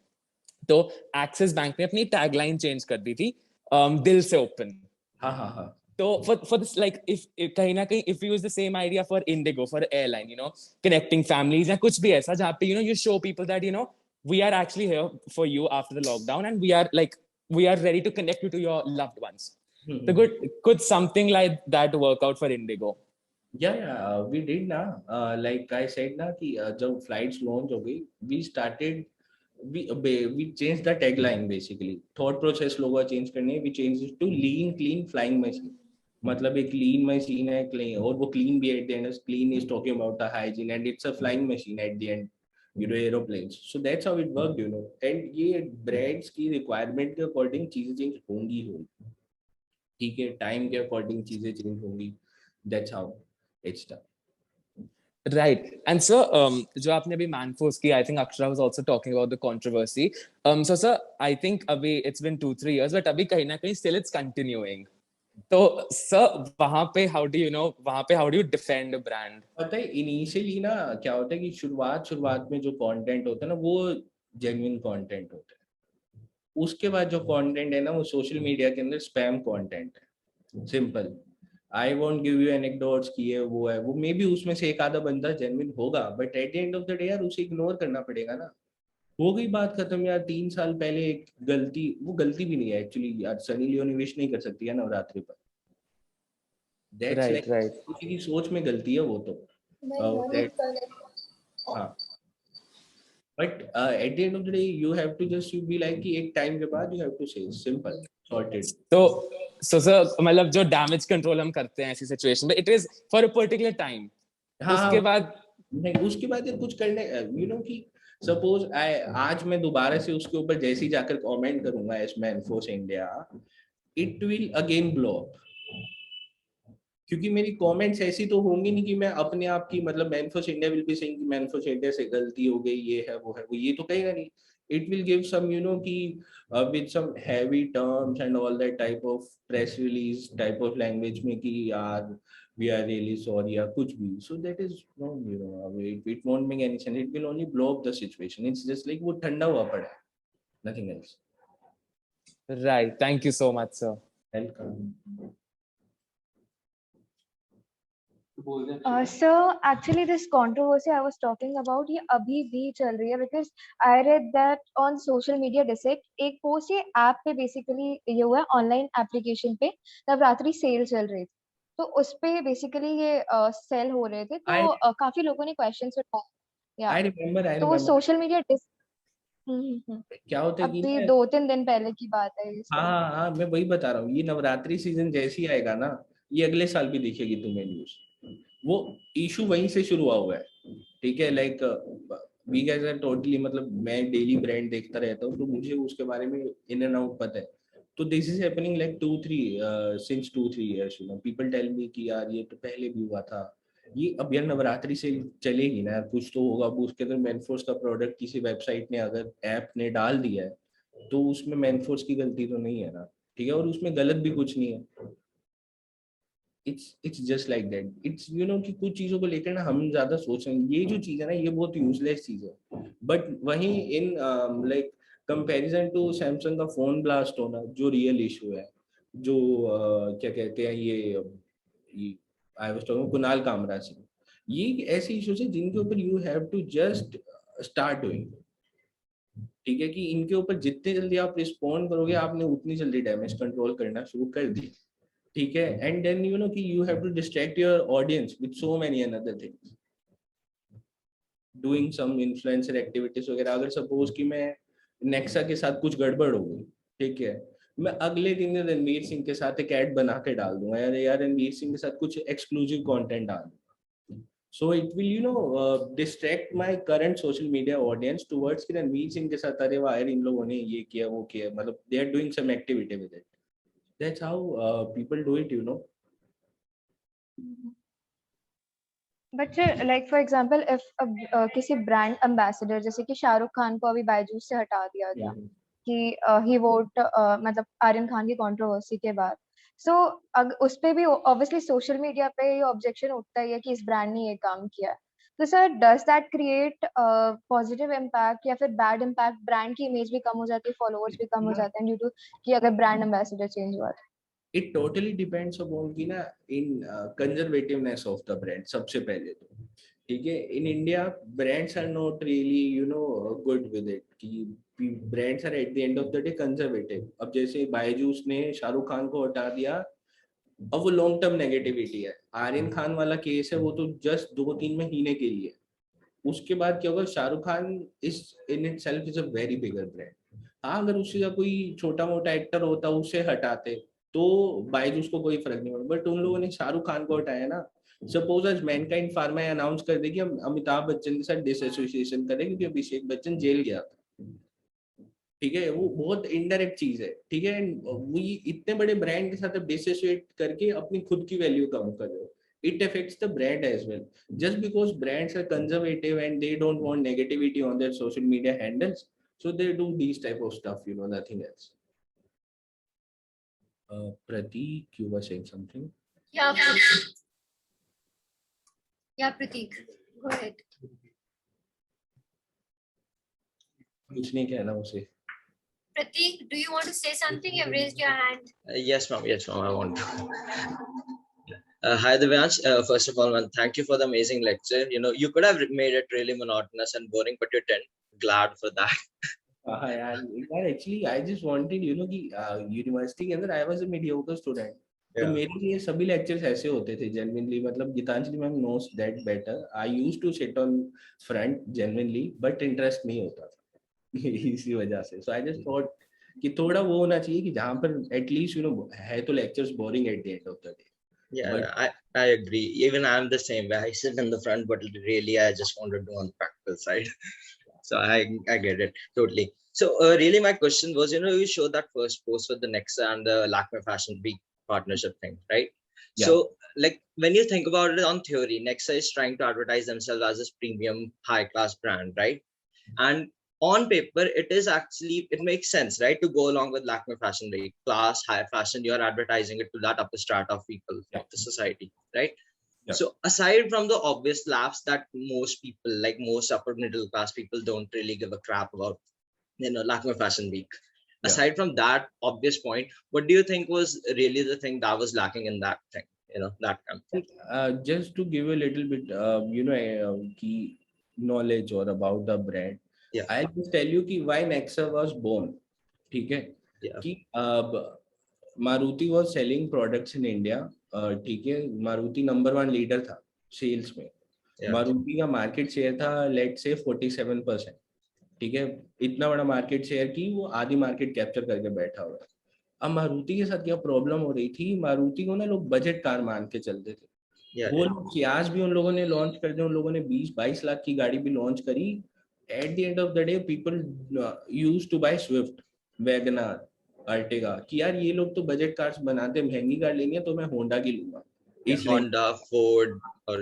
तो Axis Bank ने अपनी tagline change कर दी थी, दिल से open. हाँ. So for this, like if कहीं ना कहीं if we use the same idea for Indigo, for airline, connecting families या कुछ भी ऐसा जहाँ पे you show people that we are actually here for you after the lockdown and we are ready to connect you to your loved ones. So could something like that work out for Indigo? Yeah, we did ना. Like I said ना कि जब flights launch हो गई, we changed the tagline basically. Thought process लोगों change करने, we changed it to lean clean flying machine. मतलब एक clean machine है, clean, और वो clean भी at the end. Clean is talking about the hygiene and it's a flying machine at the end. Aeroplanes. So that's how it worked. And ये brands की requirement के according चीजें change होंगी. ठीक है, time के according चीजें change होंगी. That's how it's done. Right. And so जो आपने अभी Manforce की, I think Akshara was also talking about the controversy. So sir, I think अभी it's been 2-3 years, but अभी कहीं ना कहीं still it's continuing. तो sir, वहाँ पे how do you defend a brand? पता है इनिशियली ना क्या होता है कि शुरुआत में जो कंटेंट होता है ना वो जेन्युइन कंटेंट होता है। उसके बाद जो कंटेंट है ना वो सोशल मीडिया के अंदर स्पैम कंटेंट है, simple. I won't give you anecdotes की है वो है, वो मे बी उसमें से एक आधा बंदा जेन्युइन होगा, but at the end of the day यार उसे इग्नोर करना पड़ेगा ना। हो गई बात खत्म यार। 3 साल पहले एक गलती, वो गलती भी नहीं है एक्चुअली यार, सनी लियोनी विश नहीं कर सकती है नवरात्रि पर। दैट्स राइट लाइक राइट किसी की सोच में गलती है वो तो। हाँ, but at the end of the day you have to just you be like कि एक टाइम के बाद you have to say simple sorted. तो सर मतलब जो डैमेज कंट्रोल हम करते हैं ऐसी सिचुएशन में, it is for a particular time. उसके बाद नहीं, उसके बाद ये कुछ करने यू नो कि सपोज आज मैं दोबारा से उसके ऊपर जैसे ही जाकर कमेंट करूंगा एस मैं enforce India, it will again blow up, क्योंकि मेरी कमेंट्स ऐसी तो होंगी नहीं कि मैं अपने आप की मतलब Manforce India will be saying कि मैनफोर्स इंडिया से गलती हो गई, ये है वो है, वो ये तो कहेगा नहीं। It will give some you know कि with some heavy terms and all that type of press release type of language में कि यार वी आर रियली सॉरी या कुछ भी। So that is no you know it won't make any sense, it will only blow up the situation. It's just like वो ठंडा हुआ पड़ा है, nothing else. Right, thank you so much sir. Welcome. So actually this controversy I was talking about ये अभी भी चल रही है because I read that on social media dissect एक पोस्ट ये ऐप पे बेसिकली ये हुआ है, ऑनलाइन एप्लीकेशन पे नवरात्रि सेल चल रही थी, तो उस पे बेसिकली ये सेल हो रहे थे, तो काफी लोगों ने क्वेश्चंस उठाए। I remember, I तो वो remember. सोशल मीडिया क्या होता है कि अभी 2-3 दिन पहले की बात है ये। हाँ, मैं वही बता रहा हूँ। ये नवरात्रि सीजन जैसे ही आएगा ना, ये अगले साल भी दिखेगी तुम्हें न्यूज। वो इशू वहीं से शुरू हुआ है, ठीक है। Like we guys are totally, मतलब मैं डेली ब्रांड देखता रहता हूँ तो मुझे उसके बारे में इन एंड आउट पता है। तो this is happening like 2-3 years, you know. People tell me कि यार ये तो पहले भी हुआ था। ये अब यार नवरात्रि से चलेगी ना यार, कुछ तो होगा। अब उसके अंदर मैनफोर्स का प्रोडक्ट किसी वेबसाइट ने अगर ऐप ने डाल दिया है तो उसमें मैनफोर्स की गलती तो नहीं है ना, ठीक है। और उसमें गलत भी कुछ नहीं है। It's just like that. It's you know कि कुछ चीजों को लेकर ना हम ज्यादा सोच रहे हैं, ये जो चीज है ना ये बहुत यूजलेस चीज है। बट वहीं in like comparison to Samsung का फोन ब्लास्ट होना जो रियल इशू है, जो क्या कहते हैं ये I was talking Kunal Kamra से, ये ऐसे इश्यूज है जिनके ऊपर you have to just start doing, ठीक है। कि इनके ऊपर जितने जल्दी आप रिस्पॉन्ड करोगे आपने उतनी जल्दी डैमेज कंट्रोल करना शुरू कर दी, ठीक है। एंड देन यू नो कि you have to distract your audience with so many another things, doing some influencer activities वगैरह। अगर सपोज कि मैं नेक्सा के साथ कुछ गड़बड़ हो गई, ठीक है, मैं अगले दिन रणवीर सिंह के साथ एक ऐड बना के डाल दूंगा, यार रणवीर सिंह के साथ कुछ एक्सक्लूसिव कंटेंट डाल दूंगा। So it will, you know, distract my current social media audience towards कि रणवीर सिंह के साथ अरे वाह यार इन लोगों ने ये किया वो किया, मतलब they are doing some activity with it. That's how people do it, you know. But like for example if किसी ब्रांड एम्बेसडर जैसे कि शाहरुख खान को अभी बायजूस से हटा दिया गया कि ही वोट मतलब आर्यन खान की कंट्रोवर्सी के बाद, सो उस पे भी ऑब्वियसली सोशल मीडिया पे ये ऑब्जेक्शन उठता ही है कि इस ब्रांड ने ये काम किया है। तो sir does that create positive impact या फिर बैड इम्पैक्ट? ब्रांड की इमेज भी कम हो जाती है, फॉलोअर्स भी कम हो जाते हैं ड्यू टू कि अगर ब्रांड एम्बेसडर चेंज हुआ तो? It totally depends upon कि ना in conservativeness of the brand सबसे पहले तो, ठीक है। In India brands are not really you know good with it कि brands are at the end of the day conservative। अब जैसे बायजूस ने शाहरुख खान को हटा दिया, अब वो लॉन्ग टर्म नेगेटिविटी है। आर्यन खान वाला केस है वो तो जस्ट 2-3 महीने के लिए। उसके बाद क्या होगा, Shahrukh Khan is in itself is a very bigger brand. हाँ, अगर उससे कोई छोटा मोटा एक्टर होता उसे हटाते तो बायजूस को कोई फर्क नहीं पड़ता, बट उन लोगों ने शाहरुख खान को हटाया ना। सपोज आज मैनकाइंड फार्मा अनाउंस कर दे कि हम अमिताभ बच्चन के साथ डिसएसोसिएशन करें क्योंकि अभिषेक बच्चन जेल गया था, ठीक है। वो बहुत इनडायरेक्ट चीज है, ठीक है। वो इतने बड़े ब्रांड के साथ डिसोसिएट करके अपनी खुद की वैल्यू कम कर रहे हो। It affects the brand as well. Just because brands are conservative and they don't want negativity on their social media handles, so they do these type of stuff, you know, nothing else. Prateek, you were saying something? Yeah, Prateek, go ahead. कुछ नहीं कहना उसे. Prateek, do you want to say something? You've raised your hand. Yes, ma'am. Yes, ma'am. I want to. Hi, Divyansh. First of all, man, thank you for the amazing lecture. You could have made it really monotonous and boring, but you didn't. Glad for that. यार actually I just wanted कि university के अंदर I was a mediocre student. तो मेरे लिए सभी lectures ऐसे होते थे genuinely. मतलब Geetanjali ma'am knows that better. I used to sit on front genuinely, but interest नहीं होता था इसी वजह से. So I just thought कि थोड़ा वो होना चाहिए कि जहाँ पर at least है तो lectures boring at the end of the day. Yeah, But I agree. Even I'm the same way. I sit in the front, but really I just want to do on the practical side. So I get it totally. So really my question was, you showed that first post with the Nexa and the Lakme Fashion Week partnership thing, right? Yeah. So like when you think about it on theory, Nexa is trying to advertise themselves as this premium high class brand, right? And on paper, it makes sense, right? To go along with Lakme Fashion Week, class, high fashion, you're advertising it to that upper strata of people, of the society, right? Yeah. So aside from the obvious laughs that most people, like most upper middle class people, don't really give a crap about, Lakme Fashion Week. Aside from that obvious point, what do you think was really the thing that was lacking in that thing, that campaign? Just to give a little bit, key knowledge or about the brand, I'll just tell you कि why Nexa was born. ठीक है? कि Maruti was selling products in India. ठीक है? Maruti number 1 leader था sales में. Maruti का market share था let's say 47%. ठीक है? इतना बड़ा market share की वो आधी market capture करके बैठा हुआ है. अब मारुति के साथ क्या प्रॉब्लम हो रही थी, मारुति को ना लोग बजट कार मान के चलते थे. वो सियाज भी उन लोगों ने लॉन्च कर दिया, उन लोगों ने 20-22 लाख की गाड़ी भी लॉन्च करी. At the end of the day people used to buy Swift, WagonR, Ertiga कि यार ये लोग तो बजट कार्स बनाते हैं, महंगी कार लेनी है तो मैं होंडा की लूंगा. Honda, Ford, or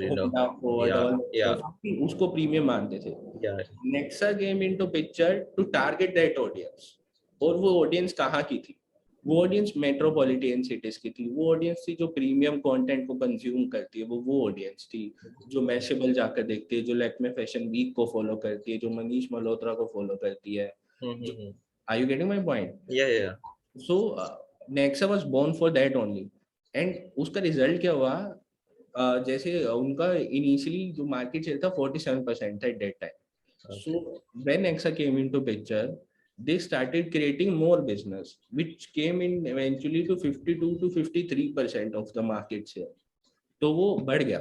उसको प्रीमियम मानते थे. Nexa came into picture to target that audience. और वो ऑडियंस कहाँ की थी? वो ऑडियंस मेट्रोपॉलिटन सिटीज की थी. वो ऑडियंस थी जो प्रीमियम कंटेंट को कंज्यूम करती है. वो ऑडियंस थी जो मैशेबल जाकर देखती है, जो लैक्मे फैशन वीक को फॉलो करती है, जो मनीष मल्होत्रा को फॉलो करती है. Are you getting my point? Yeah. So Nexa was born for that only. And उसका रिजल्ट क्या हुआ? जैसे उनका इनिशियली जो मार्केट शेयर था 47% था eight that time. So when Nexa came into picture, they started creating more business, which came in eventually to 52 to 53% of the market share. तो वो बढ़ गया.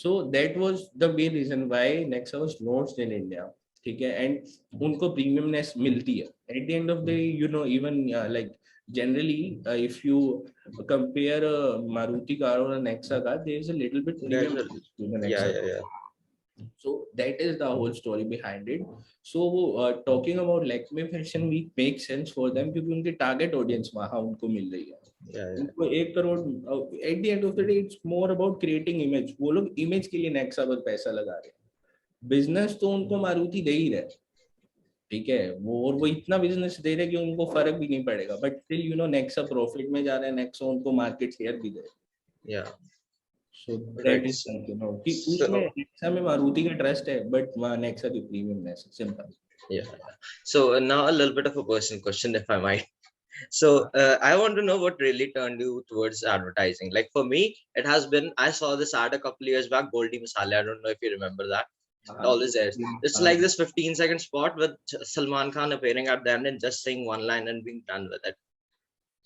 So that was the main reason why Nexa was launched in India. ठीक है? And उनको premiumness मिलती है. At the end of the day, even like generally, if you compare a Maruti car or a Nexa car, there is a little bit premium to the Nexa. Yeah. So that is the whole story behind it. So talking about Lakme Fashion Week makes sense for them क्योंकि उनके target audience वहाँ उनको मिल रही है. उनको 1 crore. At the end of the day, it's more about creating image. वो लोग image के लिए Nexa पर पैसा लगा रहे हैं. Business तो उनको मारुति दे ही रहे. ठीक है? वो इतना business दे रहे कि उनको फर्क भी नहीं पड़ेगा. But still, Nexa profit में जा रहे हैं. Nexa उनको market share भी दे रहे. Yeah. So that is कि उसमें Nexa में मारुति का ट्रस्ट है, but Nexa की प्रीमियमनेस है. Simple. Yeah. So now a little bit of a personal question, if I might. So I want to know what really turned you towards advertising. Like for me, it has been, I saw this ad a couple of years back, Goldie Masale. I don't know if you remember that. Always there. It's like this 15-second spot with Salman Khan appearing at the end and just saying one line and being done with it.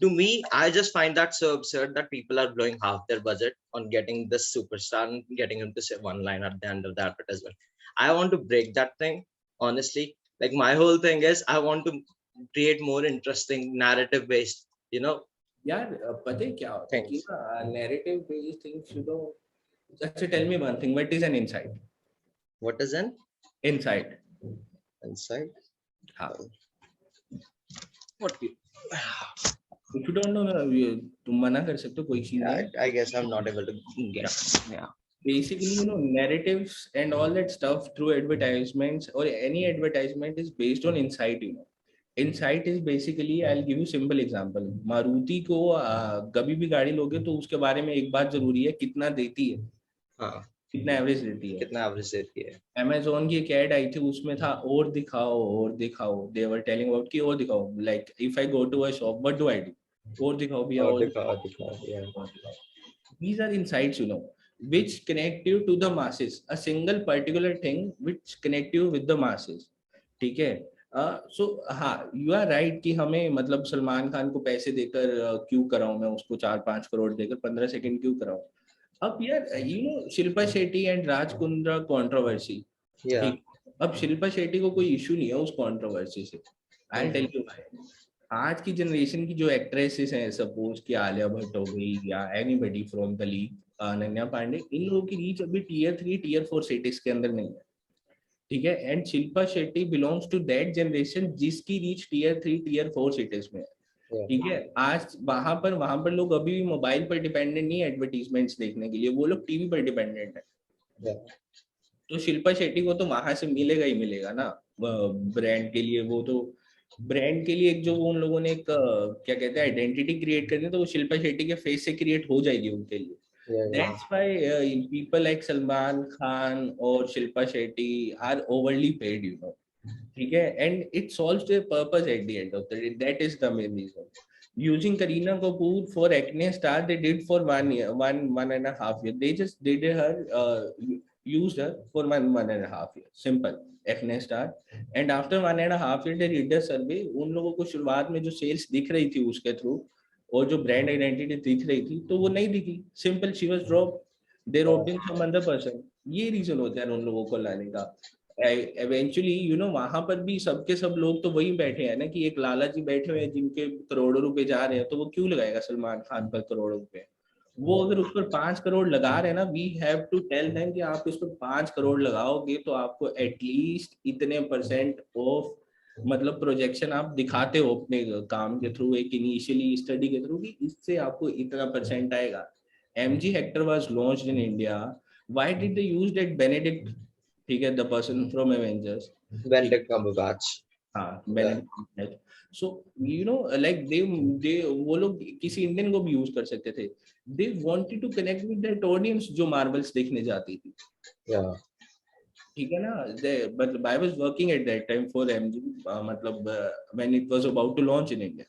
To me, I just find that so absurd that people are blowing half their budget on getting this superstar and getting him to say one line at the end of the advertisement. I want to break that thing, honestly. Like my whole thing is I want to create more interesting narrative based, यार पता है क्या होता है कि narrative based things, just tell me one thing, what is an insight? What is an insight? हाँ. What? If you don't know, तुम मना कर सकते हो, कोई चीज नहीं. I guess I'm not able to guess. Yeah. Basically, narratives and all that stuff through advertisements or any advertisement is based on insight. Insight is basically, I'll give you simple example. Maruti को कभी भी गाड़ी लोगे तो उसके बारे में एक बात जरूरी है, कितना देती है. कितना एवरेज देती है, कितना एवरेज देती है। Amazon की एक ऐड आई थी, उसमें था और दिखाओ, they were telling about कि और दिखाओ, like if I go to a shop what do I do, और दिखाओ भैया, और और दिखाओ दिखाओ। yeah. These are insights, which connect you to the masses, a single particular thing which connect you with the masses, ठीक है। सो हाँ, यू आर राइट कि हमें मतलब सलमान खान को पैसे देकर क्यों कराऊं मैं उसको 4-5 करोड़ देकर 15 सेकंड क्यों कराऊं। अब यार शिल्पा शेट्टी एंड राज कुंद्रा कंट्रोवर्सी, ठीक, अब शिल्पा शेट्टी को कोई इशू नहीं है उस कंट्रोवर्सी से। आई टेल यू आज की जनरेशन की जो एक्ट्रेसेस हैं, सपोज कि आलिया भट्ट हो गई या anybody from the league, Ananya Pandey, इन लोगों की रीच अभी Tier 3 Tier 4 सिटीज के अंदर नहीं है, ठीक है। And Shilpa Shetty belongs to that generation जिसकी रीच Tier 3 Tier 4 सिटीज में है, ठीक है। आज वहां पर लोग अभी भी मोबाइल पर डिपेंडेंट नहीं है एडवर्टीजमेंट्स देखने के लिए, वो लोग टीवी पर डिपेंडेंट है। तो शिल्पा शेट्टी को तो वहां से मिलेगा ही मिलेगा ना ब्रांड के लिए। वो तो ब्रांड के लिए एक जो उन लोगों ने एक क्या कहते हैं आइडेंटिटी क्रिएट करनी है, तो वो शिल्पा शेट्टी के फेस से क्रिएट हो जाएगी उनके लिए। That's why people like Salman Khan और Shilpa Shetty are overly paid, ठीक है। And it solves their purpose at the end of the day. That is the main reason. Using Kareena Kapoor for acne star, they did for 1 year, one and a half year. They just did her, used her for one and a half year. Simple. acne star. And after 1.5 year, they did a survey. उन लोगों को शुरुआत में जो sales दिख रही थी उसके थ्रू और जो ब्रांड आइडेंटिटी दिख रही थी, तो वो नहीं दिखी। Simple, she was drop, they roped in some other person. ये रीजन होता है उन लोगों को लाने का। एवेंचुअली वहां पर भी सबके सब लोग तो वही बैठे हैं ना कि एक लाला जी बैठे हुए हैं जिनके करोड़ों रुपए जा रहे हैं, तो वो क्यों लगाएगा सलमान खान पर करोड़ों रुपए। वो अगर उस पर 5 करोड़ लगा रहे हैं ना, we have to tell them कि आप इस पर 5 करोड़ लगाओगे तो आपको एटलीस्ट इतने % ऑफ मतलब प्रोजेक्शन आप दिखाते हो अपने काम के थ्रू, एक इनिशियली स्टडी के थ्रू कि इससे आपको इतना % आएगा। MG Hector was launched in India. Why did they use that Benedict, ठीक है, the person from Avengers, Benedict Cumberbatch, हाँ, Benedict Cumberbatch. So like they वो लोग किसी इंडियन को भी यूज कर सकते थे। They wanted to connect with that audience जो मार्वल्स देखने जाती थी, ठीक है ना। But I was working at that time for MG, मतलब when it was about to launch in India.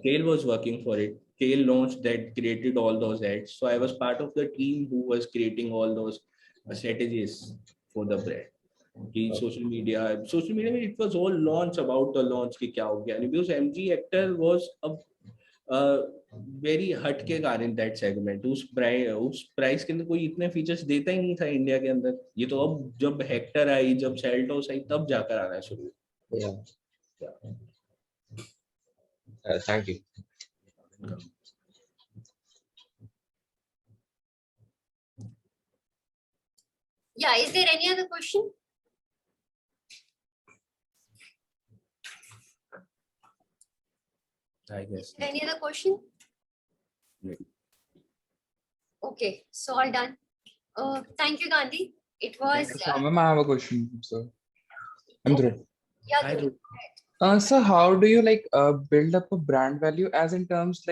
Kale was working for it. Kale launched that, created all those ads. So I was part of the team who was creating all those strategies for the brand. Social media में it was all launch about the launch कि क्या हो गया, because MG Hector was a very हटके car in that segment. उस price के अंदर कोई इतने फीचर्स देता ही नहीं था इंडिया के अंदर। ये तो अब जब हेक्टर आई, जब सेल्टोस आई, तब जाकर आना शुरू। Thank you. Yeah, is there any other question? I guess. Any other question? Okay, so all done. Thank you, Gandhi. It was. Ma'am, I have a question, sir. I'm Dhruv. Yeah, Hi, Dhruv. So how do you build up a brand value as in terms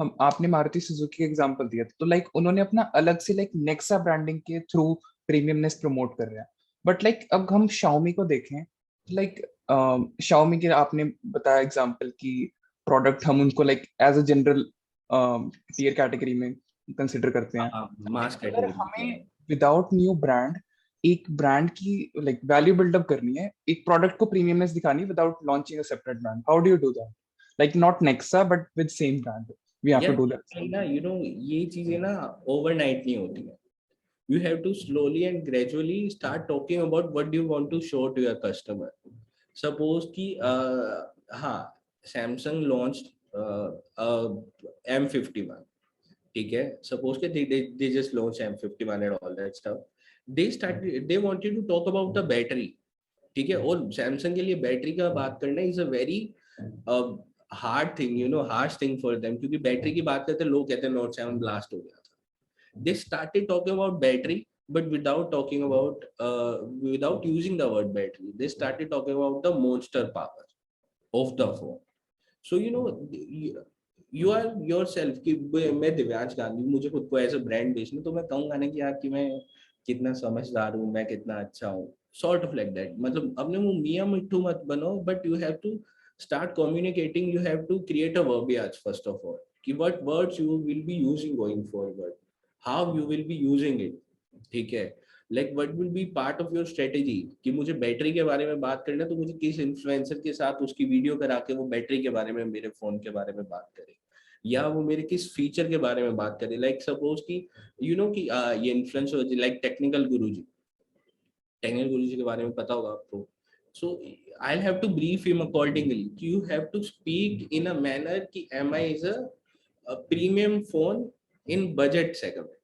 हम आपने Maruti Suzuki example दिया तो उन्होंने अपना अलग से Nexa branding के through premiumness promote कर रहे हैं, बट अब हम Xiaomi को देखें, Xiaomi के आपने बताया एग्जांपल कि प्रोडक्ट हम उनको as a general tier category में कंसिडर करते हैं, मास अगर कैटेगरी। हमें विदाउट न्यू ब्रांड एक ब्रांड की वैल्यू बिल्डअप करनी है, एक प्रोडक्ट को प्रीमियमनेस दिखानी without launching a separate brand, how do you do that? Not Nexa but with same brand we have to do that. ना ये चीजें ना ओवरनाइट नहीं होती है। You have to slowly and gradually start talking about what you want to show to your customer. Suppose कि हाँ, Samsung launched M51, ठीक है। Suppose कि they just launched M51 and all that stuff. They wanted to talk about the battery, ठीक है। और Samsung के लिए बैटरी का बात करना is a very hard thing, harsh thing for them, क्योंकि बैटरी की बात करते लोग कहते हैं Note 7 blast हो गया था। They started talking about battery, but without talking about without using the word battery. They started talking about the monster power of the phone. So you are yourself कि मैं दिव्यांश गांधी, मुझे खुद को as a brand बेचना, तो मैं कहूंगा ना कि यार कि मैं कितना समझदार हूँ, मैं कितना अच्छा हूँ, सॉर्ट ऑफ लाइक दैट. मतलब अपने मुंह मियां मिट्ठू मत बनो, but you have to start communicating. You have to create a verbiage first of all, कि what words you will be using going forward, how you will be using it. ठीक है, like what will be part of your strategy, कि मुझे battery के बारे में बात करना है तो मुझे किस इन्फ्लुएंसर के साथ उसकी वीडियो करा के वो बैटरी के बारे में, मेरे फोन के बारे में बात करे, या वो मेरे किस फीचर के बारे में बात करे. लाइक सपोज कि यू नो कि ये इन्फ्लुएंसर लाइक टेक्निकल गुरुजी के बारे में पता होगा आपको. So I'll have to brief him accordingly. You have to speak in a manner कि MI is a premium phone in budget segment.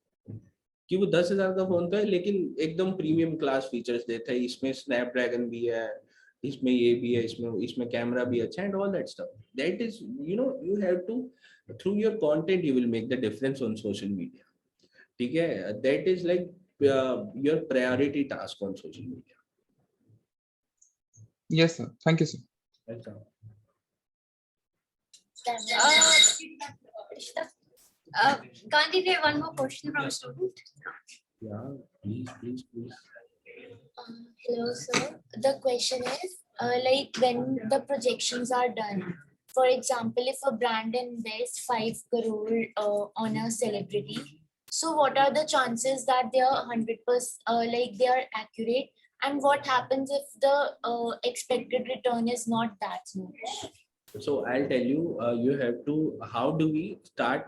कि वो 10,000 का फोन तो है लेकिन एकदम प्रीमियम क्लास फीचर्स देता है, इसमें स्नैपड्रैगन भी है, इसमें ये भी है, इसमें कैमरा भी अच्छा है, and all that stuff. That is you have to, through your content you will make the difference on social media. ठीक है, that is like your priority task on social media. Yes, sir. Thank you, sir. Welcome. Gandhi, we have one more question from a student. Yeah, please. Hello, sir. The question is, like when the projections are done, for example, if a brand invests 5 crore on a celebrity, so what are the chances that they are 100% like they are accurate? And what happens if the expected return is not that much? So I'll tell you, you have to, how do we start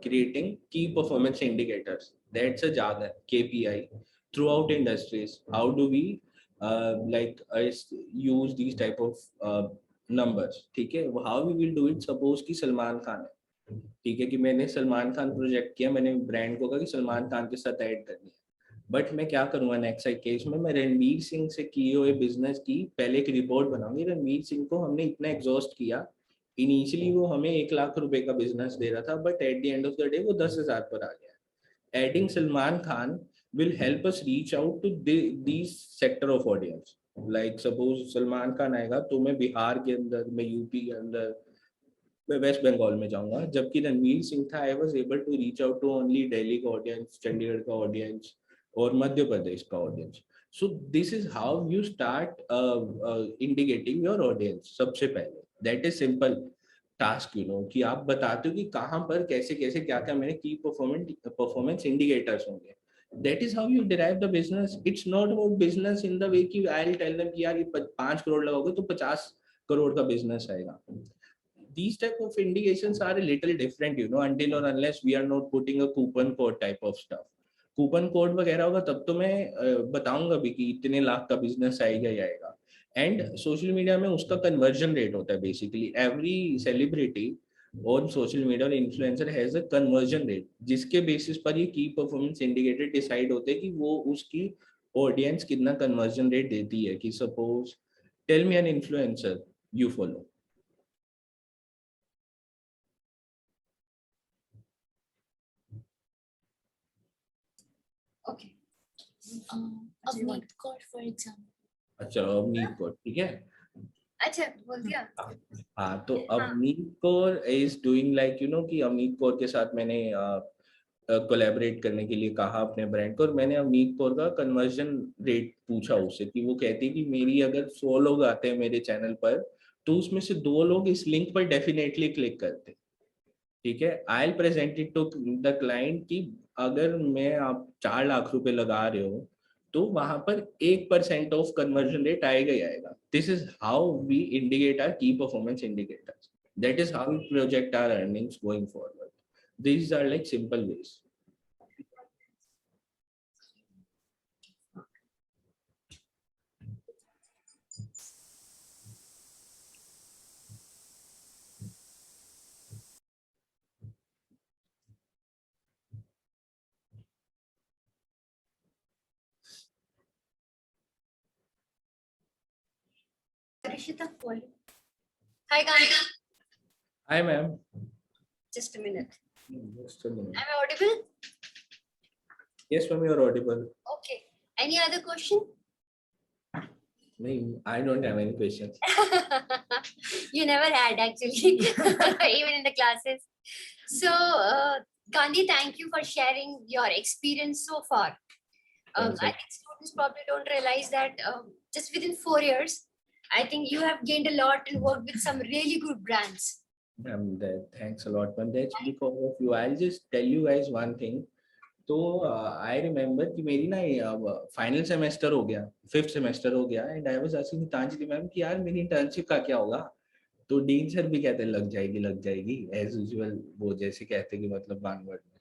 creating key performance indicators? That's a jargon, KPI, throughout industries. How do we use these type of numbers? ठीक है, how we will do it? Suppose कि सलमान खान है, ठीक है, कि मैंने Salman Khan project किया, मैंने ब्रांड को कहा कि सलमान खान के साथ ऐड करनी है, बट मैं क्या करूंगा नेक्स्ट केस में, मैं रणवीर सिंह से किए हुए बिजनेस की पहले एक रिपोर्ट बनाऊंगी. रणवीर सिंह को हमने इतना एग्जॉस्ट किया, इनिशियली वो हमें 1 लाख रुपए का बिजनेस दे रहा था, but at the end of the day वो 10,000 पर आ गया. Adding Salman Khan will help us reach out to these sector of audience. Like suppose Salman Khan आएगा तो मैं बिहार के अंदर, मैं यूपी के अंदर, मैं वेस्ट बंगाल में जाऊंगा, जबकि रणवीर सिंह था, I was able to reach out to only Delhi का ऑडियंस, चंडीगढ़ का ऑडियंस और मध्य प्रदेश का audience. So this is how you start indicating your audience. सबसे पहले दैट इज सिंपल टास्क, कि आप बताते हो कि कहाँ पर कैसे कैसे क्या क्या मेरे की परफॉर्मेंस इंडिकेटर्स होंगे. That is how you derive the business. It's not about business in the way कि I'll tell them कि यार ये 5 करोड़ लगाओगे तो 50 करोड़ का बिजनेस आएगा. These type of indications are a little different, until or unless we are not putting a coupon code type of stuff. Coupon code वगैरह होगा तब तो मैं बताऊंगा भी कि इतने लाख का बिजनेस आएगा ही आएगा. एंड सोशल मीडिया में उसका कन्वर्जन रेट होता है. Basically every celebrity on social media और influencer has a conversion rate, जिसके बेसिस पर ये की परफॉर्मेंस इंडिकेटर डिसाइड होते हैं कि वो उसकी ऑडियंस कितना कन्वर्जन रेट देती है. कि suppose tell me an influencer you follow. Okay. Avneet Kaur, for example. अच्छा, अवनीत कौर, ठीक है. अच्छा, बोल दिया. हाँ, तो Avneet Kaur is doing like कि अवनीत कौर के साथ मैंने कोलैबोरेट करने के लिए कहा अपने ब्रांड को, और मैंने अवनीत कौर का कन्वर्जन रेट पूछा उससे कि वो कहती है कि मेरी अगर 100 लोग आते हैं मेरे चैनल पर तो उसमें से 2 लोग इस लिंक पर डेफिनेटली क्लिक करते. ठीक है, I will present it to the client कि अगर मैं आप 4 लाख रुपए लगा रहे हो तो वहां पर 1% ऑफ कन्वर्जन रेट आएगा ही आएगा. This is how we indicate our key performance indicators. That is how we project our earnings going forward. These are like simple ways. Hi, Gandhi. Hi, ma'am. Just a minute. Just a minute. Am I audible? Yes, ma'am, you are audible. Okay. Any other question? I don't have any questions. You never had actually, even in the classes. So, Gandhi, thank you for sharing your experience so far. I think students probably don't realize that just within 4 years, I think you have gained a lot and worked with some really good brands. Thanks a lot, man. That's because of you. I'll just tell you guys one thing. तो I remember कि मेरी ना final semester हो गया, 5th semester हो गया, and I was asking Geetanjali ma'am कि यार मेरी इंटर्नशिप का क्या होगा. तो डीन सर भी कहते लग जाएगी एज यूजुअल, वो जैसे कहते कि मतलब वन वर्ड में.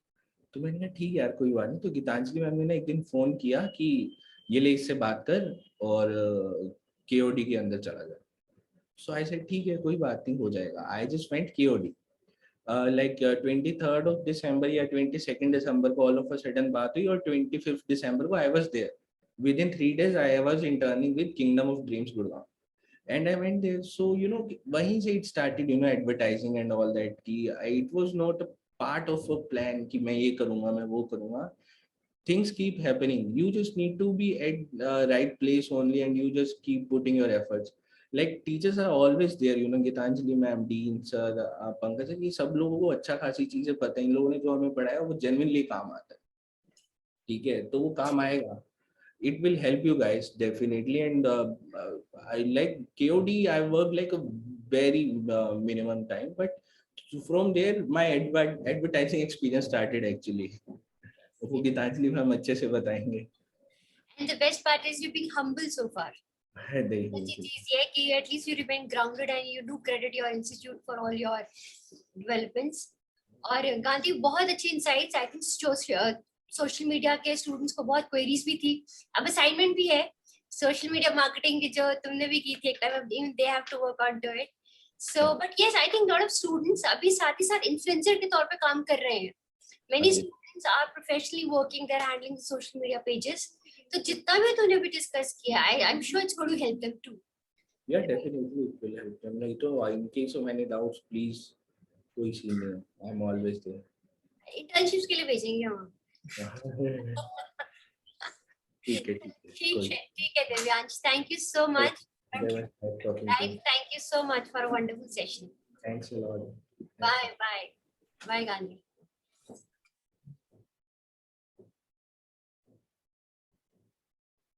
तो मैंने कहा ठीक है यार कोई बात नहीं. तो गीतांजलि मैम ने ना एक दिन फोन किया कि ये ले इससे बात कर और केओडी के अंदर चला जा. सो आई सेड ठीक है कोई बात नहीं हो जाएगा. I just went KOD. like 23rd of December या 22nd December को all of a sudden बात हुई और 25th December को I was there. Within 3 days I was interning with Kingdom of Dreams Gurgaon. And I went there. So वहीं से it started advertising and all that कि it was not a part of a plan कि मैं ये करूँगा मैं वो करूँगा. Things keep happening. You just need to be at right place only and you just keep putting your efforts. Like teachers are always there, Gitanjali ma'am, Dean sir, Pankaj sir, ये सब लोगों को अच्छा खासी चीजें पता है. इन लोगों ने जो हमें पढ़ाया वो genuinely काम आता है. ठीक है तो वो काम आएगा. It will help you guys definitely. And I like KOD. I worked like a very minimum time, but from there my advertising experience started actually. वो गीतांजलि मैम अच्छे से बताएंगे. And the best part is you being humble so far. अच्छी चीज ये कि at least you remain grounded and you do credit your institute for all your developments. और गांधी बहुत अच्छी insights. I think social media के स्टूडेंट्स को बहुत क्वेरीज भी थी. अब असाइनमेंट भी है सोशल मीडिया मार्केटिंग की जो तुमने भी की थी एक time. They have to work on to it. So but yes I think lot of students अभी साथ ही साथ इन्फ्लुएंसर के तौर पे काम कर रहे हैं. Many students are professionally working, they are handling social media pages. तो जितना भी तूने भी डिस्कस किया, I am sure it's going to help them too. Yeah, definitely it will help them. नहीं तो in case of any doubts, please कोई scene नहीं है. I'm always there. इंटर्नशिप्स के लिए भेजेंगे हम. ठीक है Divyansh. Thank you so much. Thank you so much for a wonderful session. Thanks a lot. Bye. Bye, Gandhi.